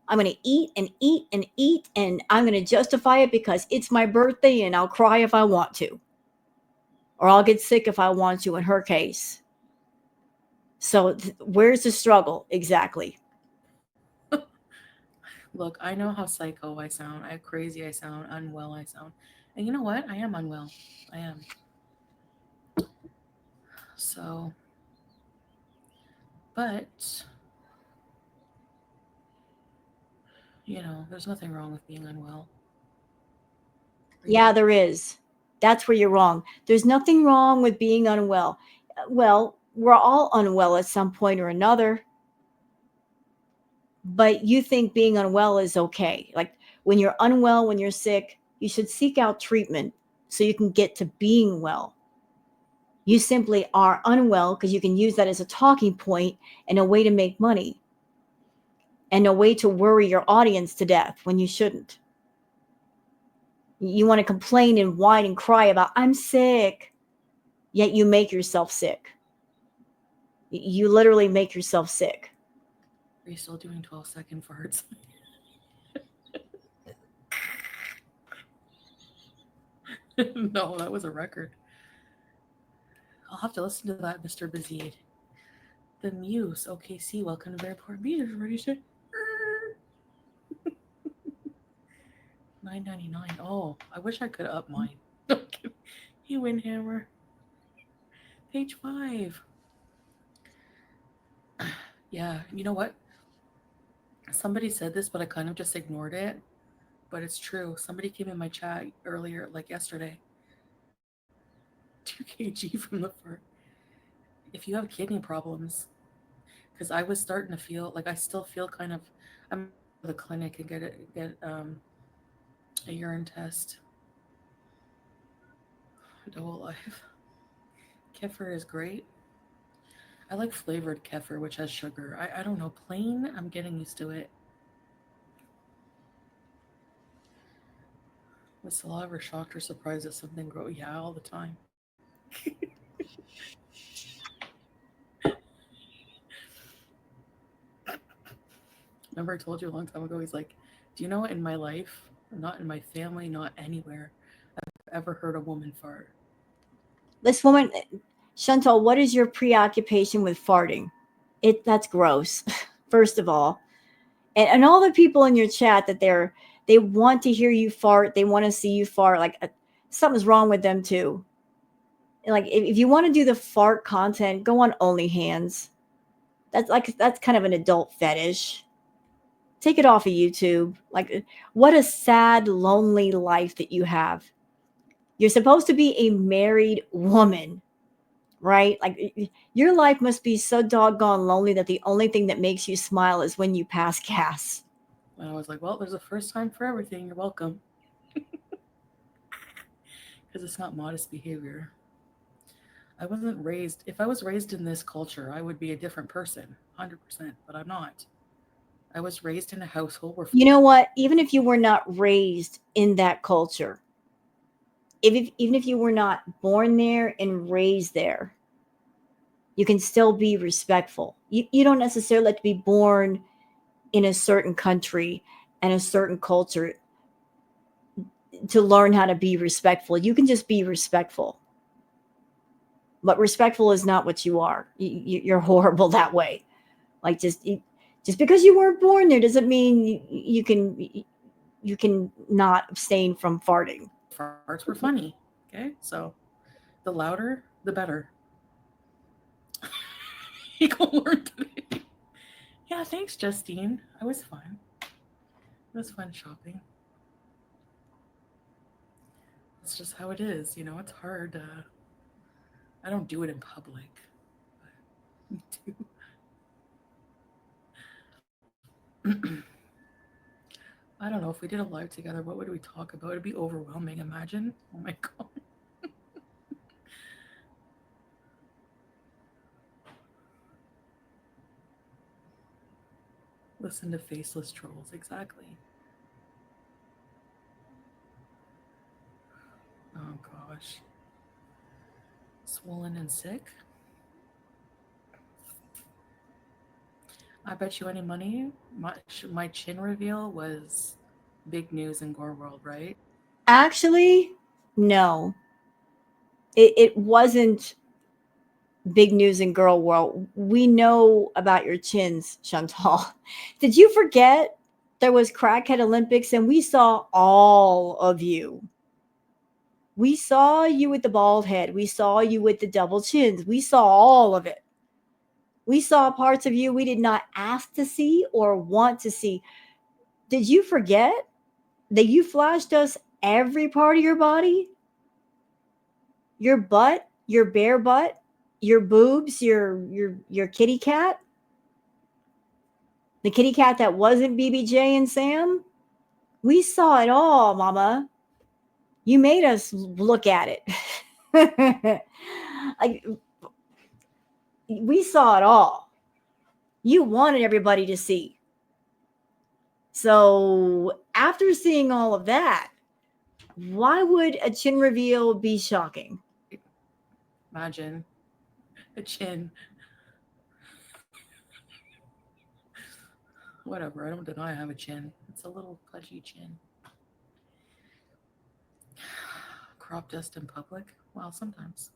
I'm going to eat and eat and eat, and I'm going to justify it because it's my birthday, and I'll cry if I want to. Or I'll get sick if I want to, in her case. So where's the struggle exactly? Look, I know how psycho I sound, how crazy I sound, unwell I sound. And you know what? I am unwell. I am. So, but, there's nothing wrong with being unwell. Yeah, there is. That's where you're wrong. There's nothing wrong with being unwell. Well, we're all unwell at some point or another. But you think being unwell is okay. Like when you're unwell, when you're sick, you should seek out treatment so you can get to being well. You simply are unwell because you can use that as a talking point and a way to make money and a way to worry your audience to death when you shouldn't. You want to complain and whine and cry about, I'm sick, yet you make yourself sick. You literally make yourself sick. Are you still doing 12-second farts? No, that was a record. I'll have to listen to that, Mr. Bazid. The Muse, OKC, welcome to Airport Beach. Ready to $9.99. Oh, I wish I could up mine. You win, Hammer. Page 5. Yeah, you know what? Somebody said this, but I kind of just ignored it. But it's true. Somebody came in my chat earlier, like yesterday. 2 kg from the fart. If you have kidney problems, because I was starting to feel like I still feel kind of. I'm at the clinic and get a urine test. Double life. Kefir is great. I like flavored kefir, which has sugar. I don't know. Plain, I'm getting used to it. Was Salah ever shocked or surprised that something grow? Yeah, all the time. Remember I told you a long time ago, he's like, do you know in my life, not in my family, not anywhere, I've ever heard a woman fart. This woman, Chantal, what is your preoccupation with farting? That's gross, first of all. And all the people in your chat that they want to hear you fart, they want to see you fart, like something's wrong with them too. Like if you want to do the fart content, go on OnlyHands. That's kind of an adult fetish. Take it off of YouTube. Like what a sad, lonely life that you have. You're supposed to be a married woman, right? Like your life must be so doggone lonely that the only thing that makes you smile is when you pass gas. And I was like, well, there's a first time for everything. You're welcome. Because it's not modest behavior. I wasn't raised. If I was raised in this culture, I would be a different person, 100%. But I'm not. I was raised in a household where. You know what? Even if you were not raised in that culture, even if you were not born there and raised there, you can still be respectful. You don't necessarily have to be born in a certain country and a certain culture to learn how to be respectful. You can just be respectful. But respectful is not what you are. You're horrible that way. Like just because you weren't born there doesn't mean you can not abstain from farting. Farts were funny. Okay, so the louder, the better. You can learn today. Yeah, thanks, Justine. I was fun. It was fun shopping. It's just how it is, it's hard. I don't do it in public. But me too. I don't know, if we did a live together, what would we talk about? It'd be overwhelming. Imagine. Oh my god. Listen to faceless trolls. Exactly. Oh gosh. Swollen and sick. I bet you any money, my chin reveal was big news in Gore World, right? Actually, no, it wasn't big news in girl world. We know about your chins, Chantal. Did you forget there was Crackhead Olympics and we saw all of you? We saw you with the bald head. We saw you with the double chins. We saw all of it. We saw parts of you we did not ask to see or want to see. Did you forget that you flashed us every part of your body? Your butt, your bare butt, your boobs, your kitty cat? The kitty cat that wasn't BBJ and Sam? We saw it all, mama. You made us look at it. Like, we saw it all. You wanted everybody to see. So after seeing all of that, why would a chin reveal be shocking? Imagine a chin. Whatever, I don't deny I have a chin. It's a little pudgy chin. Crop dust in public? Well, sometimes.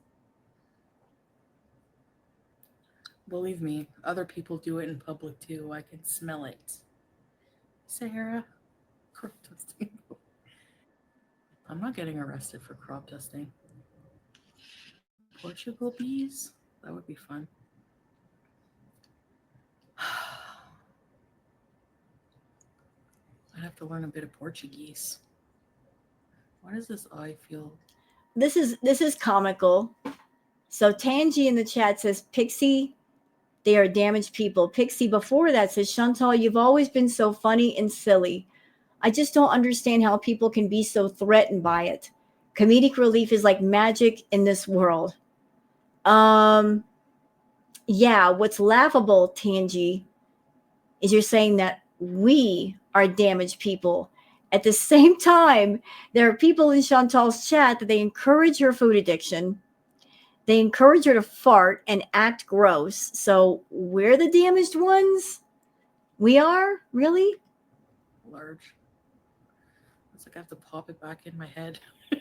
Believe me, other people do it in public too. I can smell it. Sahara, crop dusting. I'm not getting arrested for crop dusting. Portugal bees? That would be fun. I'd have to learn a bit of Portuguese. Why does this eye feel? This is comical. So Tangi in the chat says, Pixie, they are damaged people. Pixie before that says, Chantal, you've always been so funny and silly. I just don't understand how people can be so threatened by it. Comedic relief is like magic in this world. Yeah, what's laughable, Tangi, is you're saying that we are damaged people. At the same time, there are people in Chantal's chat that they encourage her food addiction. They encourage her to fart and act gross. So we're the damaged ones? We are? Really? Large. It's like I have to pop it back in my head. Do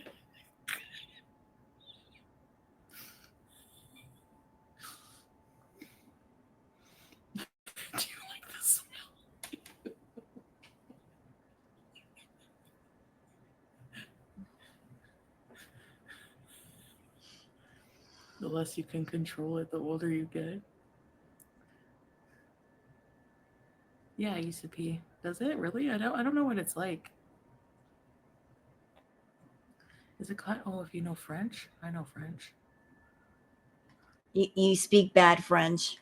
you like the smell? The less you can control it, the older you get. Yeah, I used to pee. Does it really? I don't know what it's like. Is it cut? Oh, if you know French? I know French. You speak bad French.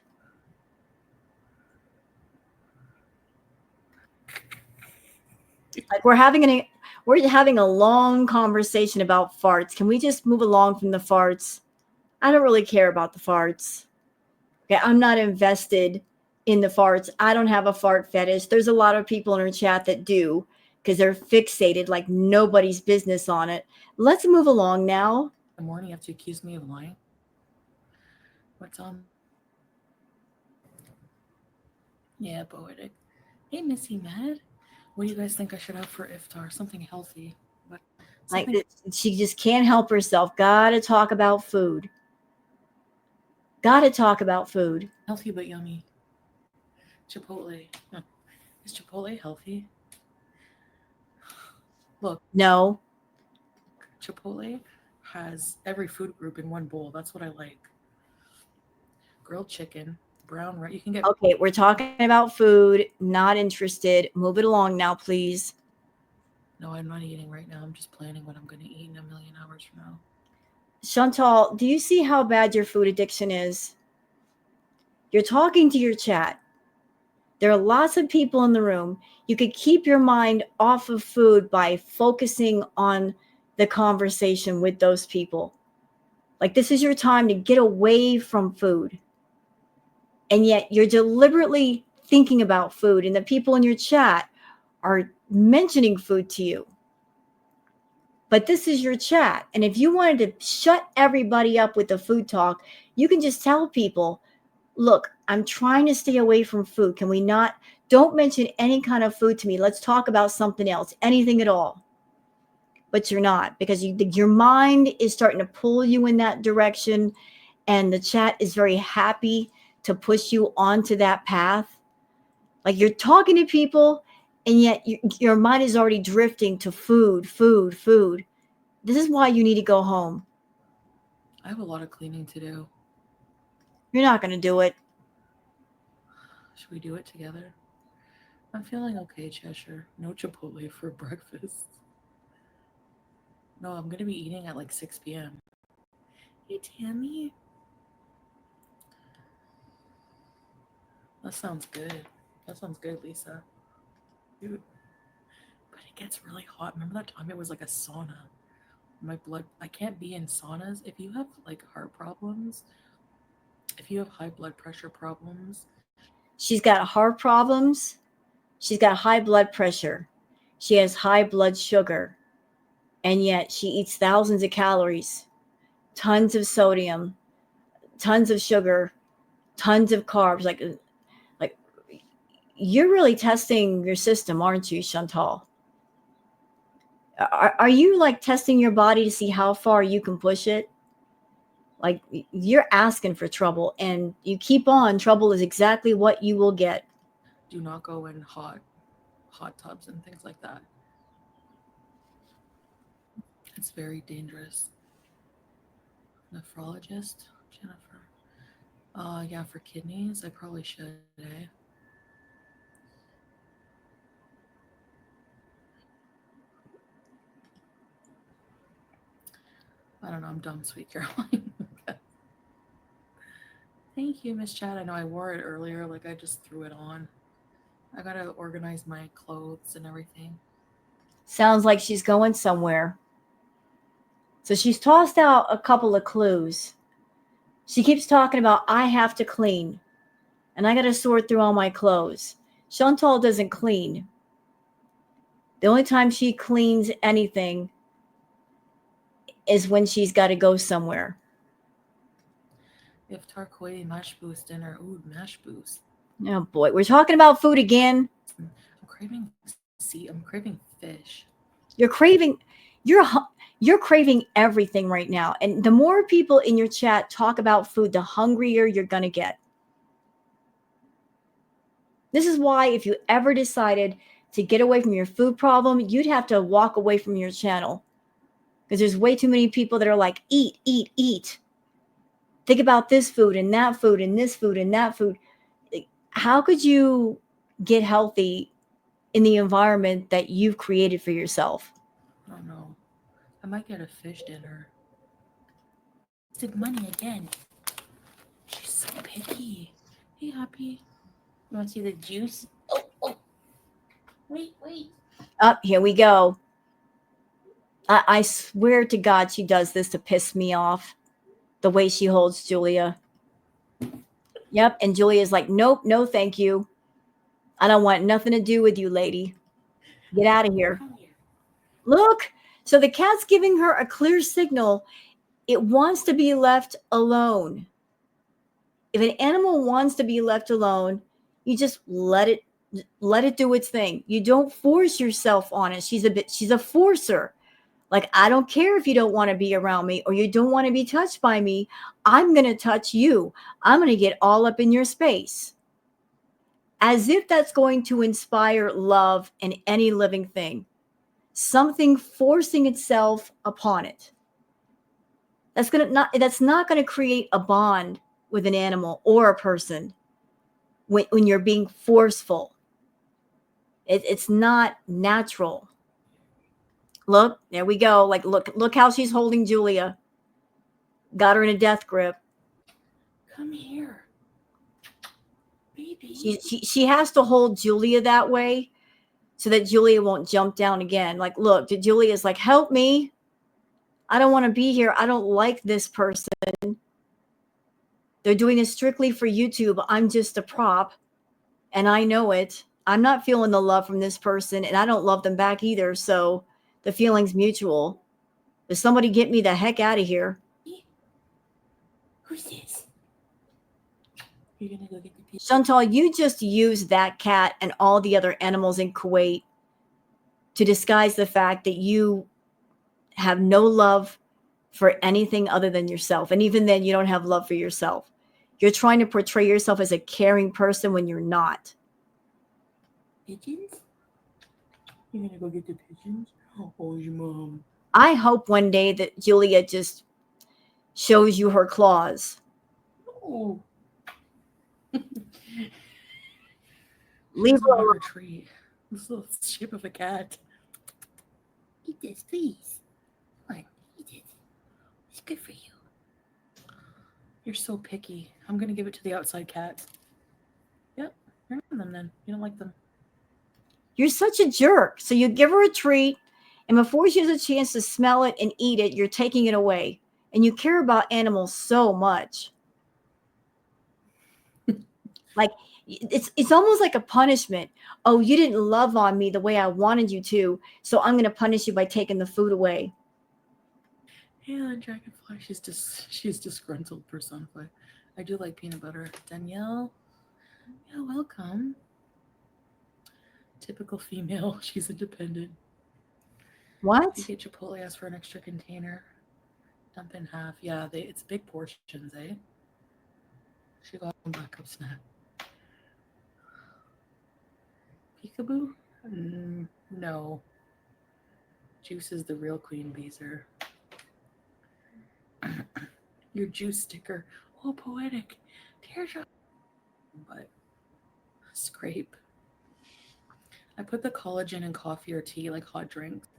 Like we're having a long conversation about farts. Can we just move along from the farts? I don't really care about the farts. Okay, I'm not invested in the farts. I don't have a fart fetish. There's a lot of people in our chat that do because they're fixated like nobody's business on it. Let's move along now. In the morning, you have to accuse me of lying. What's on? Yeah, poetic. Hey, Missy Mad. What do you guys think I should have for iftar? Something healthy. But something... Like she just can't help herself. Gotta talk about food. Gotta talk about food. Healthy but yummy. Chipotle. Is Chipotle healthy? Look. No. Chipotle has every food group in one bowl. That's what I like. Grilled chicken, brown rice. You can get... Okay, we're talking about food. Not interested. Move it along now, please. No, I'm not eating right now. I'm just planning what I'm going to eat in a million hours from now. Chantal, do you see how bad your food addiction is? You're talking to your chat. There are lots of people in the room. You could keep your mind off of food by focusing on the conversation with those people. Like, this is your time to get away from food. And yet you're deliberately thinking about food, and the people in your chat are mentioning food to you. But this is your chat. And if you wanted to shut everybody up with the food talk, you can just tell people, look, I'm trying to stay away from food. Can we not? Don't mention any kind of food to me. Let's talk about something else, anything at all. But you're not, because your mind is starting to pull you in that direction. And the chat is very happy to push you onto that path. Like, you're talking to people, and yet your mind is already drifting to food. This is why you need to go home. I have a lot of cleaning to do. You're not going to do it. Should we do it together? I'm feeling okay, Cheshire. No Chipotle for breakfast. No, I'm going to be eating at like 6 p.m. Hey, Tammy. That sounds good. That sounds good, Lisa. Dude. But it gets really hot. Remember that time it was like a sauna? My blood, I can't be in saunas. If you have like heart problems, if you have high blood pressure problems. She's got heart problems. She's got high blood pressure. She has high blood sugar. And yet she eats thousands of calories, tons of sodium, tons of sugar, tons of carbs. Like you're really testing your system, aren't you, Chantal? Are you like testing your body to see how far you can push it? Like, you're asking for trouble, and you keep on. Trouble is exactly what you will get. Do not go in hot tubs and things like that. It's very dangerous. Nephrologist, Jennifer. Yeah, for kidneys, I probably should, eh? I don't know, I'm dumb, sweet Caroline. Thank you, Miss Chad. I know I wore it earlier, like I just threw it on. I gotta organize my clothes and everything. Sounds like she's going somewhere. So she's tossed out a couple of clues. She keeps talking about, I have to clean, and I got to sort through all my clothes. Chantal doesn't clean. The only time she cleans anything is when she's got to go somewhere. If Tarkoy mash boost dinner. Ooh, mash boost. Oh boy, we're talking about food again. I'm craving fish. You're craving everything right now. And the more people in your chat talk about food, the hungrier you're going to get. This is why if you ever decided to get away from your food problem, you'd have to walk away from your channel. Because there's way too many people that are like, eat, eat, eat. Think about this food and that food and this food and that food. How could you get healthy in the environment that you've created for yourself? I don't know. I might get a fish dinner. Wasted money again. She's so picky. Hey, Happy. You want to see the juice? Oh. Wait. Up, here we go. I swear to God she does this to piss me off. The way she holds Julia. Yep, and Julia's like, nope, no thank you. I don't want nothing to do with you, lady. Get out of here. Look, so the cat's giving her a clear signal. It wants to be left alone. If an animal wants to be left alone, you just let it do its thing. You don't force yourself on it. She's a forcer. Like, I don't care if you don't want to be around me or you don't want to be touched by me. I'm going to touch you. I'm going to get all up in your space. As if that's going to inspire love in any living thing. Something forcing itself upon it. That's not going to create a bond with an animal or a person when you're being forceful. It's not natural. Look, there we go. Like, look how she's holding Julia. Got her in a death grip. Come here. Baby. She has to hold Julia that way so that Julia won't jump down again. Like, look, Julia's like, help me. I don't want to be here. I don't like this person. They're doing this strictly for YouTube. I'm just a prop, and I know it. I'm not feeling the love from this person, and I don't love them back either. So the feeling's mutual. Does somebody get me the heck out of here? Who's this? You're gonna go get the pizza. Chantal, you just used that cat and all the other animals in Kuwait to disguise the fact that you have no love for anything other than yourself. And even then, you don't have love for yourself. You're trying to portray yourself as a caring person when you're not. Pigeons? You're gonna go get the pigeons? Oh, your mom. I hope one day that Julia just shows you her claws. Oh. Leave her alone. Her treat. This little shape of a cat. Eat this, please. Come on, eat it. It's good for you. You're so picky. I'm gonna give it to the outside cat. Yep, you're not them then. You don't like them. You're such a jerk. So you give her a treat, and before she has a chance to smell it and eat it, you're taking it away. And you care about animals so much. Like, it's almost like a punishment. Oh, you didn't love on me the way I wanted you to, so I'm going to punish you by taking the food away. Yeah, Dragonfly. She's disgruntled personified. I do like peanut butter. Danielle. Yeah, welcome. Typical female. She's independent. What? You get Chipotle, ask for an extra container. Dump in half. Yeah, it's big portions, eh? She got one backup snack. Peekaboo? No. Juice is the real queen beezer. Your juice sticker. Oh, poetic. Teardrop. But scrape. I put the collagen in coffee or tea, like hot drinks.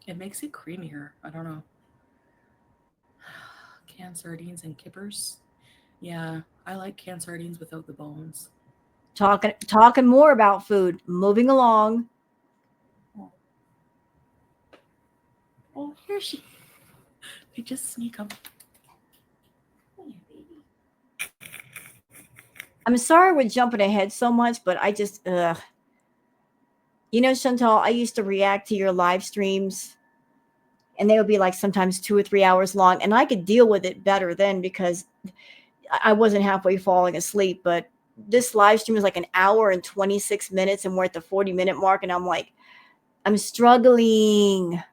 It makes it creamier. I don't know. Canned sardines and kippers. Yeah, I like canned sardines without the bones. Talking more about food. Moving along. Oh, here she. They just sneak up. Come here, baby. I'm sorry we're jumping ahead so much, but I just, You know, Chantal, I used to react to your live streams, and they would be like sometimes 2 or 3 hours long, and I could deal with it better then because I wasn't halfway falling asleep. But this live stream is like an hour and 26 minutes, and we're at the 40-minute mark, and I'm like, I'm struggling.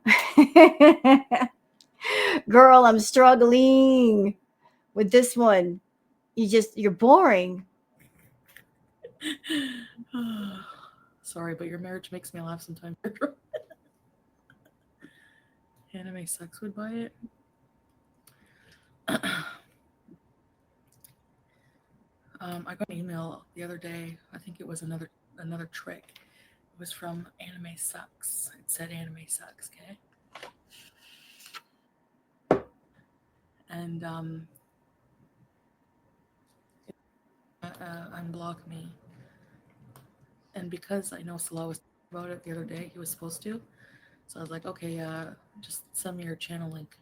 Girl, I'm struggling with this one. You're boring. Sorry, but your marriage makes me laugh sometimes. Anime sucks would buy it. I got an email the other day. I think it was another trick. It was from Anime Sucks. It said Anime Sucks, okay? And unblock me. And because I know Salah was about it the other day, he was supposed to. So I was like, okay, just send me your channel link.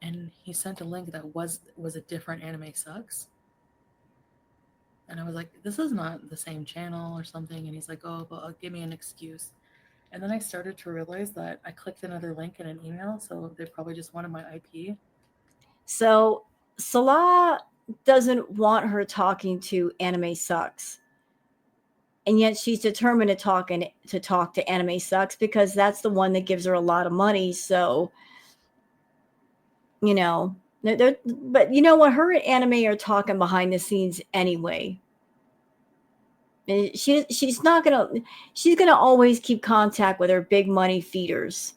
And he sent a link that was a different Anime Sucks. And I was like, this is not the same channel or something. And he's like, oh, but give me an excuse. And then I started to realize that I clicked another link in an email. So they probably just wanted my IP. So Salah doesn't want her talking to Anime Sucks. And yet she's determined to talk to Anime Sucks because that's the one that gives her a lot of money. So, you know, but you know what? Her and Anime are talking behind the scenes anyway. And she's gonna always keep contact with her big money feeders.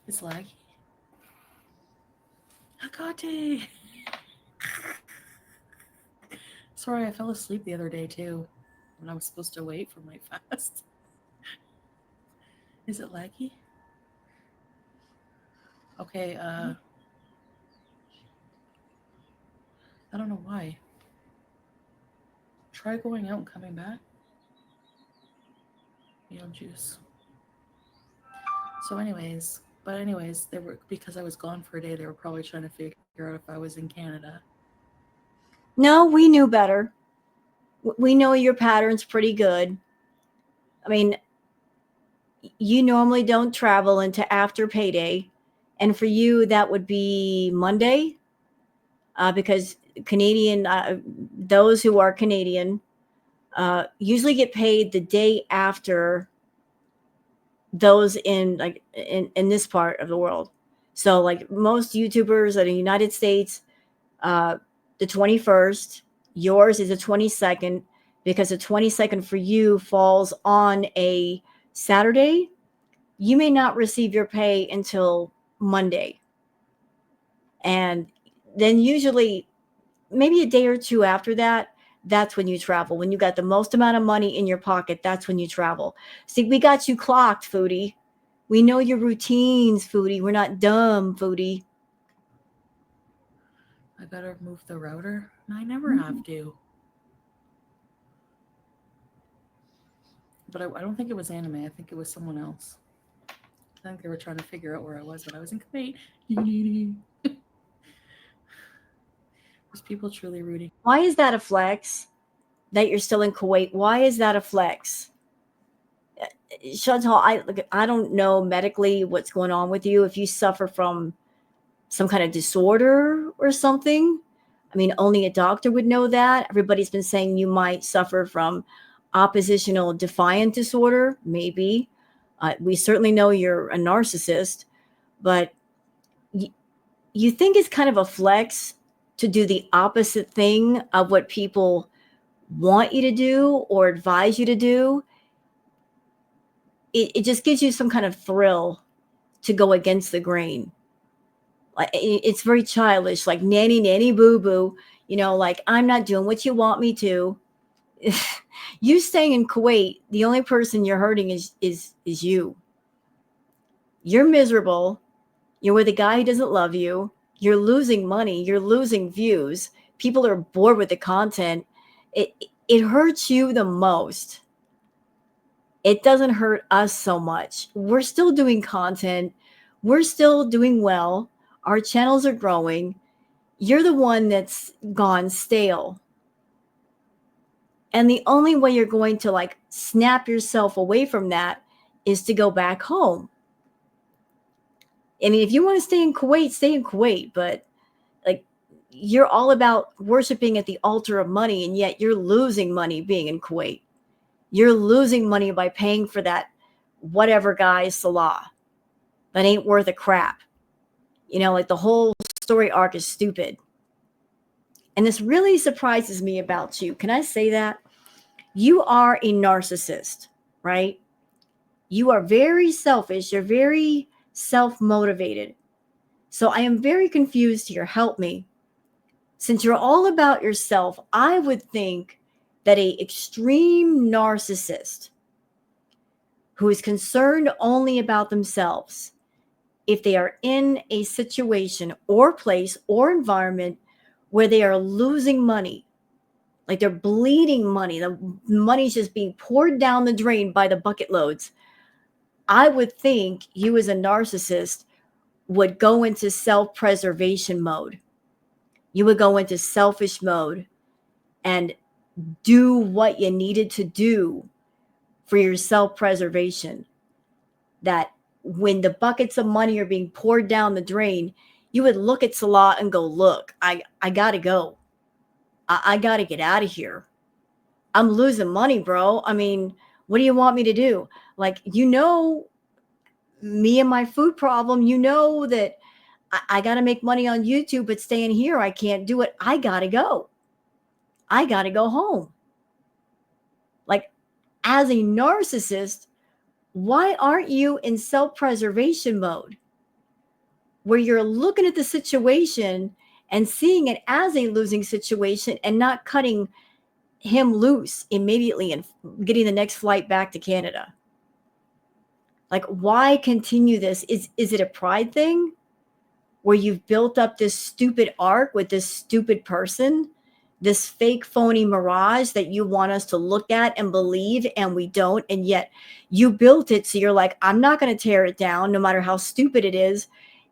It's laggy. Hakate. Sorry, I fell asleep the other day too when I was supposed to wait for my fast. Is it laggy? Okay, I don't know why. try going out and coming back. Juice. So anyways, they were, because I was gone for a day, they were probably trying to figure out if I was in Canada. No, we knew better. We know your pattern's pretty good. I mean, you normally don't travel into after payday. And for you, that would be Monday, because Canadian, those who are Canadian, usually get paid the day after those in this part of the world. So like most YouTubers in the United States, the 21st, yours is the 22nd, because the 22nd for you falls on a Saturday. You may not receive your pay until Monday. And then usually maybe a day or two after that, that's when you travel. When you got the most amount of money in your pocket, that's when you travel. See, we got you clocked, Foodie. We know your routines, Foodie. We're not dumb, Foodie. I gotta move the router. I never have to. But I don't think it was anime. I think it was someone else. I think they were trying to figure out where I was when I was in Kuwait. There's people truly rooting. Why is that a flex that you're still in Kuwait? Why is that a flex? Chantal, I don't know medically what's going on with you. If you suffer from some kind of disorder or something, I mean, only a doctor would know that. Everybody's been saying you might suffer from oppositional defiant disorder, maybe. We certainly know you're a narcissist, but you think it's kind of a flex to do the opposite thing of what people want you to do or advise you to do. It just gives you some kind of thrill to go against the grain. Like it's very childish, like nanny boo boo, like I'm not doing what you want me to. You staying in Kuwait, the only person you're hurting is you. You're miserable. You're with a guy who doesn't love you. You're losing money. You're losing views. People are bored with the content. It hurts you the most. It doesn't hurt us so much. We're still doing content. We're still doing well. Our channels are growing. You're the one that's gone stale. And the only way you're going to like snap yourself away from that is to go back home. I mean, if you want to stay in Kuwait, stay in Kuwait. But like, you're all about worshiping at the altar of money, and yet you're losing money being in Kuwait. You're losing money by paying for that whatever guy's Salah. That ain't worth a crap. Like the whole story arc is stupid. And this really surprises me about you. Can I say that? You are a narcissist, right? You are very selfish. You're very self-motivated. So I am very confused here. Help me. Since you're all about yourself, I would think that an extreme narcissist who is concerned only about themselves, if they are in a situation or place or environment where they are losing money, like they're bleeding money, the money's just being poured down the drain by the bucket loads, I would think you as a narcissist would go into self-preservation mode. You would go into selfish mode and do what you needed to do for your self-preservation. That when the buckets of money are being poured down the drain, you would look at Salah and go, look, I gotta go. I gotta get out of here. I'm losing money, bro. I mean, what do you want me to do? Like, me and my food problem, that I got to make money on YouTube, but staying here, I can't do it. I got to go. I got to go home. Like, as a narcissist, why aren't you in self-preservation mode where you're looking at the situation and seeing it as a losing situation and not cutting him loose immediately and getting the next flight back to Canada? Like, why continue this? Is it a pride thing where you've built up this stupid arc with this stupid person this fake phony mirage that you want us to look at and believe, and we don't. And yet you built it. So you're like, I'm not going to tear it down no matter how stupid it is.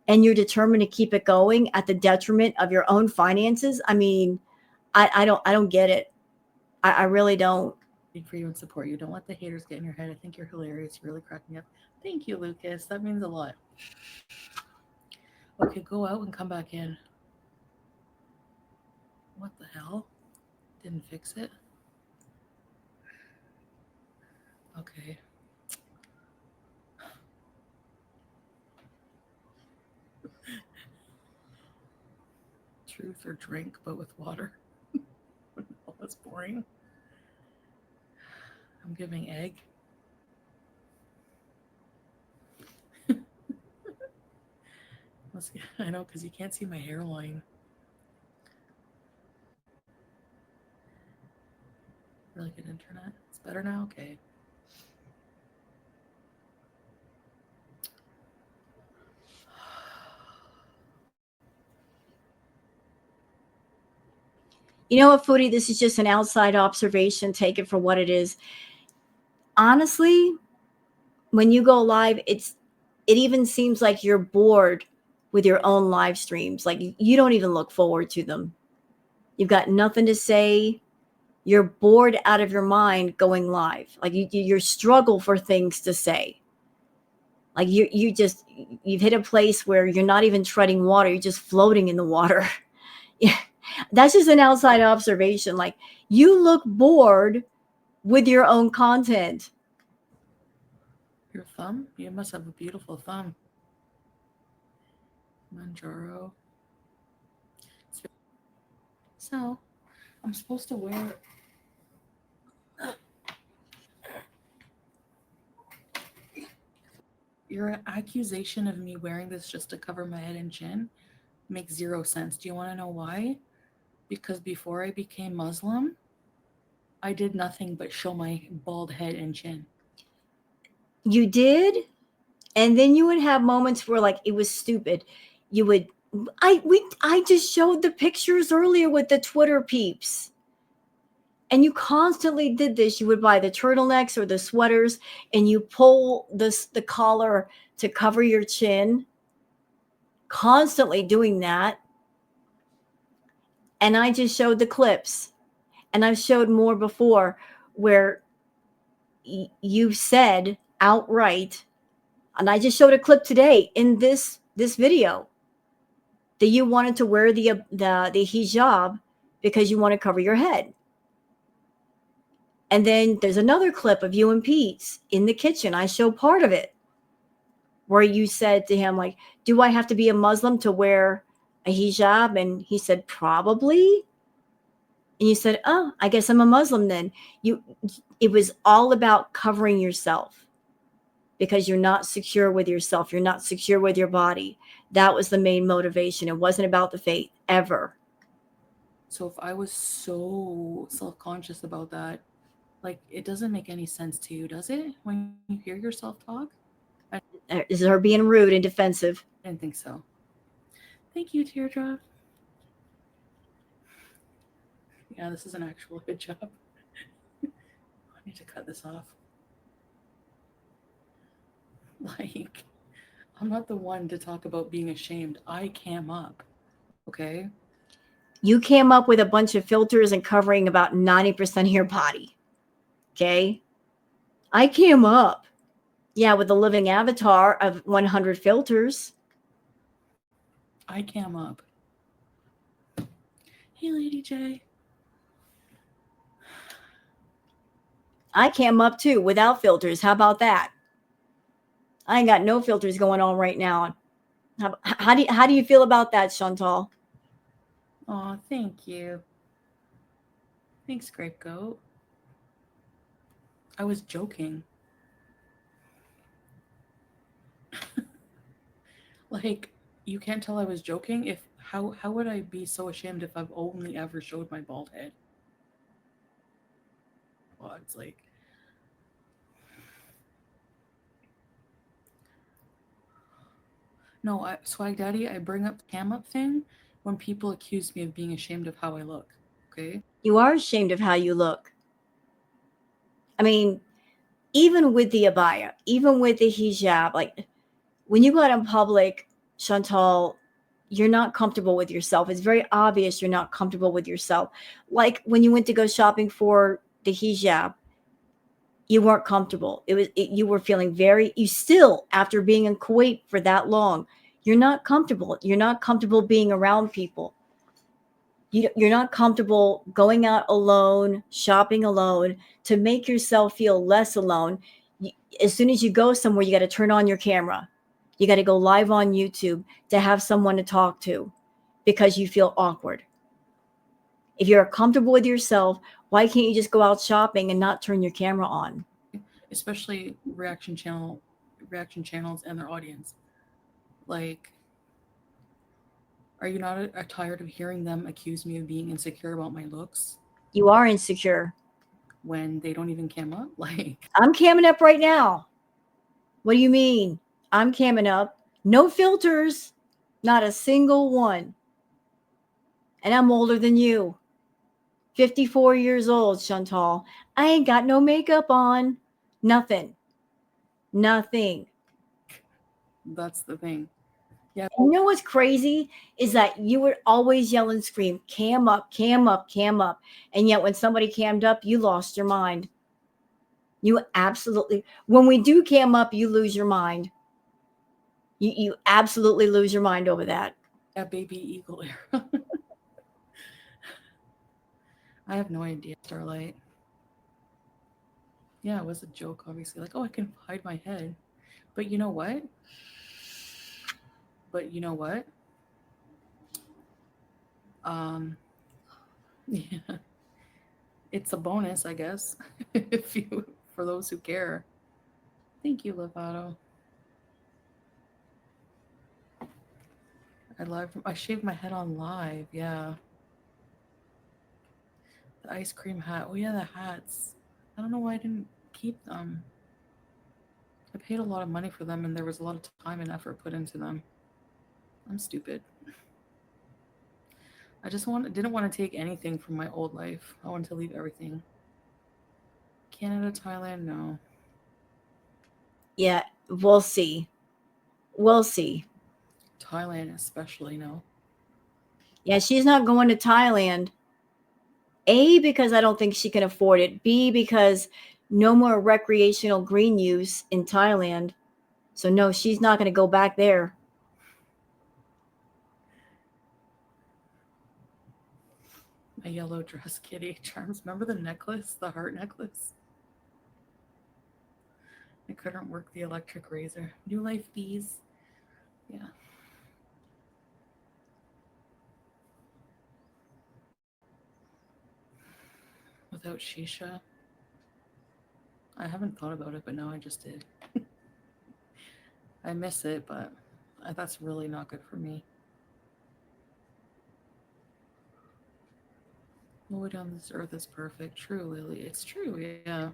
And you're determined to keep it going at the detriment of your own finances. I mean, I don't get it. I really don't. For you and support you. Don't let the haters get in your head. I think you're hilarious. You're really cracking me up. Thank you, Lucas. That means a lot. Okay, go out and come back in. What the hell? Didn't fix it? Okay. Truth or drink, but with water. Oh, that's boring. I'm giving egg. I know, because you can't see my hairline. Really good internet. It's better now? Okay. You know what, Foodie? This is just an outside observation. Take it for what it is. Honestly, when you go live, it even seems like you're bored with your own live streams. Like you don't even look forward to them. You've got nothing to say. You're bored out of your mind going live. Like you struggle for things to say. Like you've hit a place where you're not even treading water. You're just floating in the water. Yeah. That's just an outside observation. Like you look bored with your own content. Your thumb? You must have a beautiful thumb. Manjaro. So, I'm supposed to wear... Your accusation of me wearing this just to cover my head and chin makes zero sense. Do you want to know why? Because before I became Muslim, I did nothing but show my bald head and chin. You did? And then you would have moments where like it was stupid. You would I just showed the pictures earlier with the Twitter peeps. And you constantly did this. You would buy the turtlenecks or the sweaters and you pull the collar to cover your chin. Constantly doing that. And I just showed the clips. And I've showed more before where you said outright, and I just showed a clip today in this video, that you wanted to wear the hijab because you want to cover your head. And then there's another clip of you and Pete's in the kitchen. I show part of it where you said to him, like, do I have to be a Muslim to wear a hijab? And he said, probably. And you said, oh, I guess I'm a Muslim then. It was all about covering yourself because you're not secure with yourself. You're not secure with your body. That was the main motivation. It wasn't about the faith ever. So if I was so self-conscious about that, like, it doesn't make any sense to you, does it? When you hear yourself talk? Is her being rude and defensive? I didn't think so. Thank you, Teardrop. Yeah, this is an actual hijab. I need to cut this off. Like, I'm not the one to talk about being ashamed. I cam up, okay? You came up with a bunch of filters and covering about 90% of your body. Okay? I came up. Yeah, with a living avatar of 100 filters. I cam up. Hey, Lady J. I came up too without filters. How about that? I ain't got no filters going on right now. How do you feel about that, Chantal? Aw, thank you. Thanks, Grape Goat. I was joking. Like, you can't tell I was joking. If how would I be so ashamed if I've only ever showed my bald head? Well, it's like, no, Swag Daddy, I bring up the cam up thing when people accuse me of being ashamed of how I look. Okay. You are ashamed of how you look. I mean, even with the abaya, even with the hijab, like when you go out in public, Chantal, you're not comfortable with yourself. It's very obvious you're not comfortable with yourself. Like when you went to go shopping for the hijab, you weren't comfortable. You were feeling you still, after being in Kuwait for that long, you're not comfortable. You're not comfortable being around people. You're not comfortable going out alone, shopping alone. To make yourself feel less alone, as soon as you go somewhere, you got to turn on your camera. You got to go live on YouTube to have someone to talk to because you feel awkward. If you're comfortable with yourself, why can't you just go out shopping and not turn your camera on? Especially reaction channels and their audience. Like, are you not tired of hearing them accuse me of being insecure about my looks You are insecure. when they don't even cam up? Like, I'm camming up right now. What do you mean? I'm camming up. No filters. Not a single one. And I'm older than you. 54 years old, Chantal. I ain't got no makeup on. Nothing. Nothing. that's the thing. Yeah. And you know what's crazy is that you would always yell and scream, cam up, cam up, cam up. And yet when somebody cammed up, you lost your mind. You absolutely, when we do cam up, you lose your mind. You absolutely lose your mind over that. That baby eagle era. I have no idea, Starlight. Yeah, it was a joke, obviously. Like, oh, I can hide my head. But you know what? Yeah. It's a bonus, I guess. For those who care. Thank you, Lovato. I shaved my head on live, yeah. The ice cream hat. Oh yeah, the hats. I don't know why I didn't keep them. I paid a lot of money for them and there was a lot of time and effort put into them. I'm stupid. I just didn't want to take anything from my old life. I wanted to leave everything. Canada, Thailand, no. Yeah, we'll see. We'll see. Thailand especially, no. Yeah, she's not going to Thailand. A, because I don't think she can afford it. B, because no more recreational green use in Thailand. So no, she's not going to go back there. My yellow dress, Kitty Charms. Remember the necklace? The heart necklace? I couldn't work the electric razor. New Life Bees. Yeah. Without shisha. I haven't thought about it, but now I just did. I miss it, but that's really not good for me. No way on this earth is perfect. True, Lily. It's true, yeah.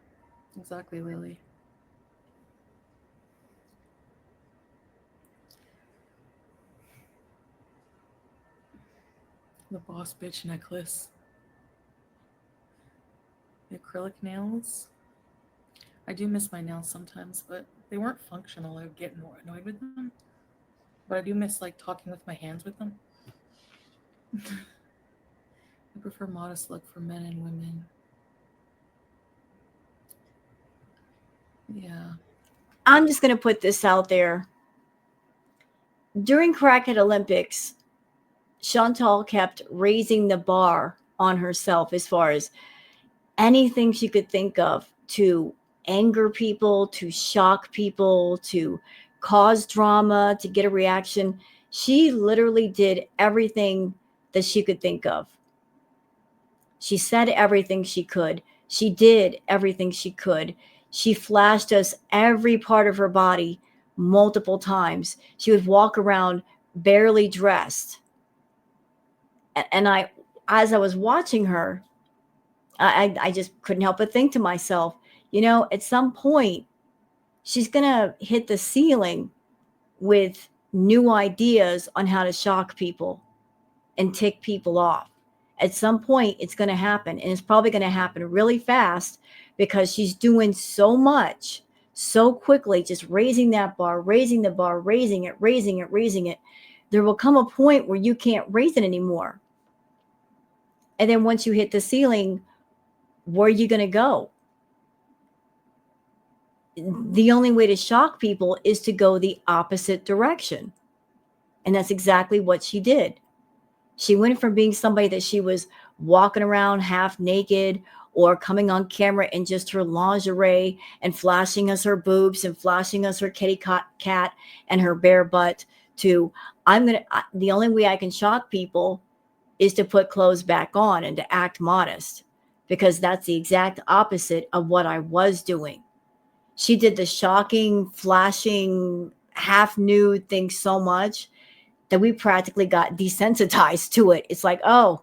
Exactly, Lily. The boss bitch necklace. The acrylic nails. I do miss my nails sometimes, but they weren't functional. I would get annoyed with them. But I do miss like talking with my hands with them. I prefer modest look for men and women. Yeah. I'm just going to put this out there. During Crackhead Olympics, Chantal kept raising the bar on herself as far as anything she could think of to anger people, to shock people, to cause drama, to get a reaction. She literally did everything that she could think of. She said everything she could. She did everything she could. She flashed us every part of her body multiple times. She would walk around barely dressed. And as I was watching her, I just couldn't help but think to myself, at some point, she's going to hit the ceiling with new ideas on how to shock people and tick people off. At some point, it's going to happen, and it's probably going to happen really fast because she's doing so much so quickly, just raising that bar, raising the bar, raising it, raising it, raising it. There will come a point where you can't raise it anymore. And then once you hit the ceiling, where are you going to go? The only way to shock people is to go the opposite direction. And that's exactly what she did. She went from being somebody that she was walking around half naked or coming on camera in just her lingerie and flashing us her boobs and flashing us her kitty cat and her bare butt to the only way I can shock people is to put clothes back on and to act modest, because that's the exact opposite of what I was doing. She did the shocking, flashing, half nude thing so much that we practically got desensitized to it. It's like, oh,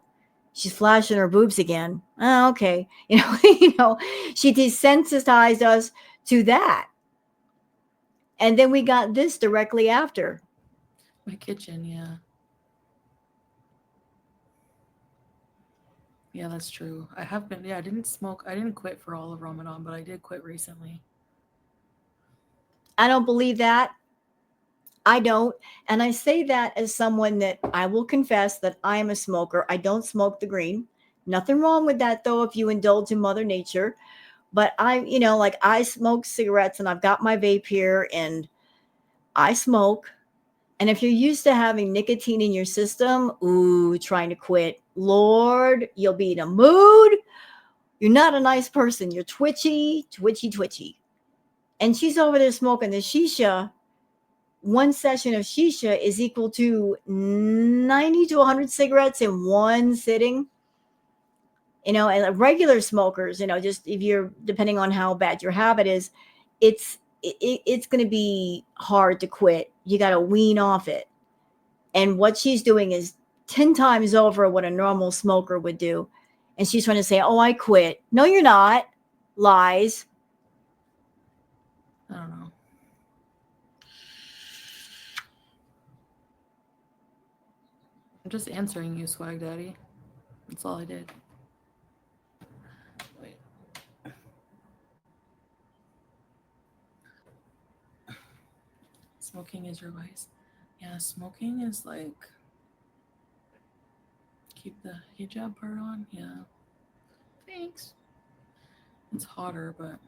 she's flashing her boobs again. Oh, okay. She desensitized us to that. And then we got this directly after. My kitchen, yeah. Yeah, that's true. I have been, I didn't smoke. I didn't quit for all of Ramadan, but I did quit recently. I don't believe that. I don't. And I say that as someone that I will confess that I am a smoker. I don't smoke the green. Nothing wrong with that, though, if you indulge in Mother Nature. But I smoke cigarettes and I've got my vape here and I smoke. And if you're used to having nicotine in your system, trying to quit, Lord, you'll be in a mood. You're not a nice person. You're twitchy, twitchy, twitchy. And she's over there smoking the shisha. One session of shisha is equal to 90 to 100 cigarettes in one sitting. And regular smokers, just if you're, depending on how bad your habit is, it's going to be hard to quit. You got to wean off it. And what she's doing is 10 times over what a normal smoker would do. And she's trying to say, oh, I quit. No, you're not. Lies. I don't know. I'm just answering you, Swag Daddy. That's all I did. Wait. Smoking is your vice. Yeah, smoking is like, keep the hijab part on. Yeah. Thanks. It's hotter, but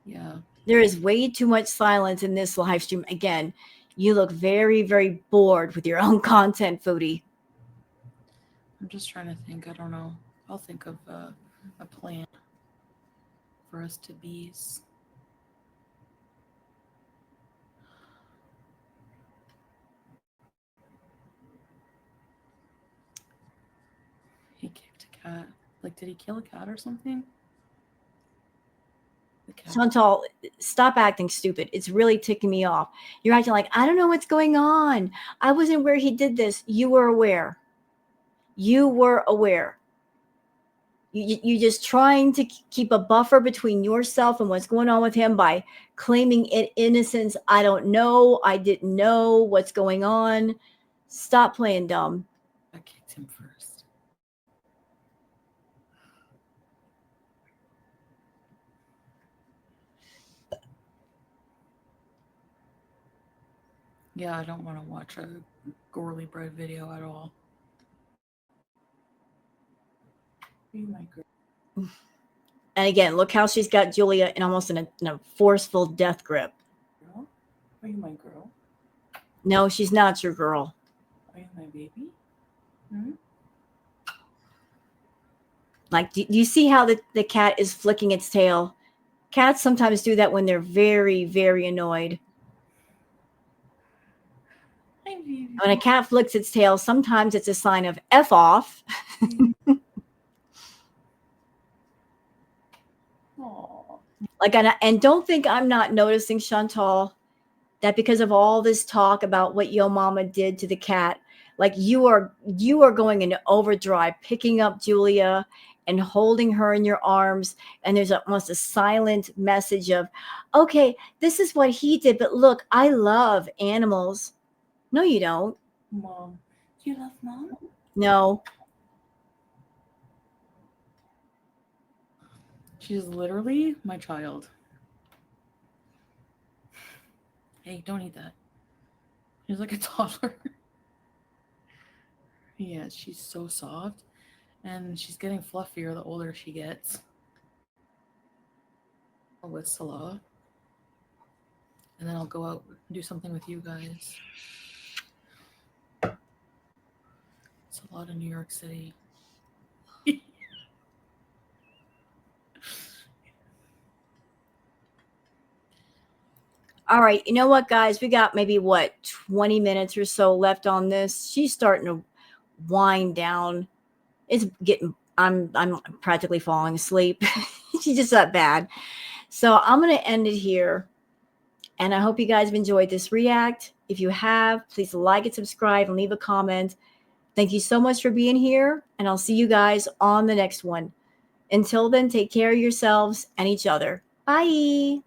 yeah. There is way too much silence in this live stream. Again, you look very, very bored with your own content, Foodie. I'm just trying to think. I don't know. I'll think of a plan for us to be. He kicked a cat. Like, did he kill a cat or something? Chantal, stop acting stupid. It's really ticking me off. You're acting like, I don't know what's going on. I wasn't aware he did this. You were aware. You were aware. You're just trying to keep a buffer between yourself and what's going on with him by claiming innocence. I don't know. I didn't know what's going on. Stop playing dumb. I kicked him first. Yeah, I don't want to watch a Gorley Bread video at all. Be my girl. And again, look how she's got Julia in almost in a forceful death grip. Girl? Are you my girl? No, she's not your girl. Are you my baby? Hmm? Like, do you see how the cat is flicking its tail? Cats sometimes do that when they're very, very annoyed. When a cat flicks its tail, sometimes it's a sign of F off. Like, and don't think I'm not noticing, Chantal, that because of all this talk about what Yo Mama did to the cat, like you are going into overdrive, picking up Julia and holding her in your arms. And there's almost a silent message of, okay, this is what he did, but look, I love animals. No, you don't. Mom. You love mom? No. She's literally my child. Hey, don't eat that. She's like a toddler. Yeah, she's so soft. And she's getting fluffier the older she gets. With Salah. And then I'll go out and do something with you guys. It's a lot of New York City. All right, you know what, guys? We got maybe 20 minutes or so left on this. She's starting to wind down. It's getting. I'm practically falling asleep. She's just that bad. So I'm gonna end it here, and I hope you guys have enjoyed this react. If you have, please like and subscribe and leave a comment. Thank you so much for being here, and I'll see you guys on the next one. Until then, take care of yourselves and each other. Bye.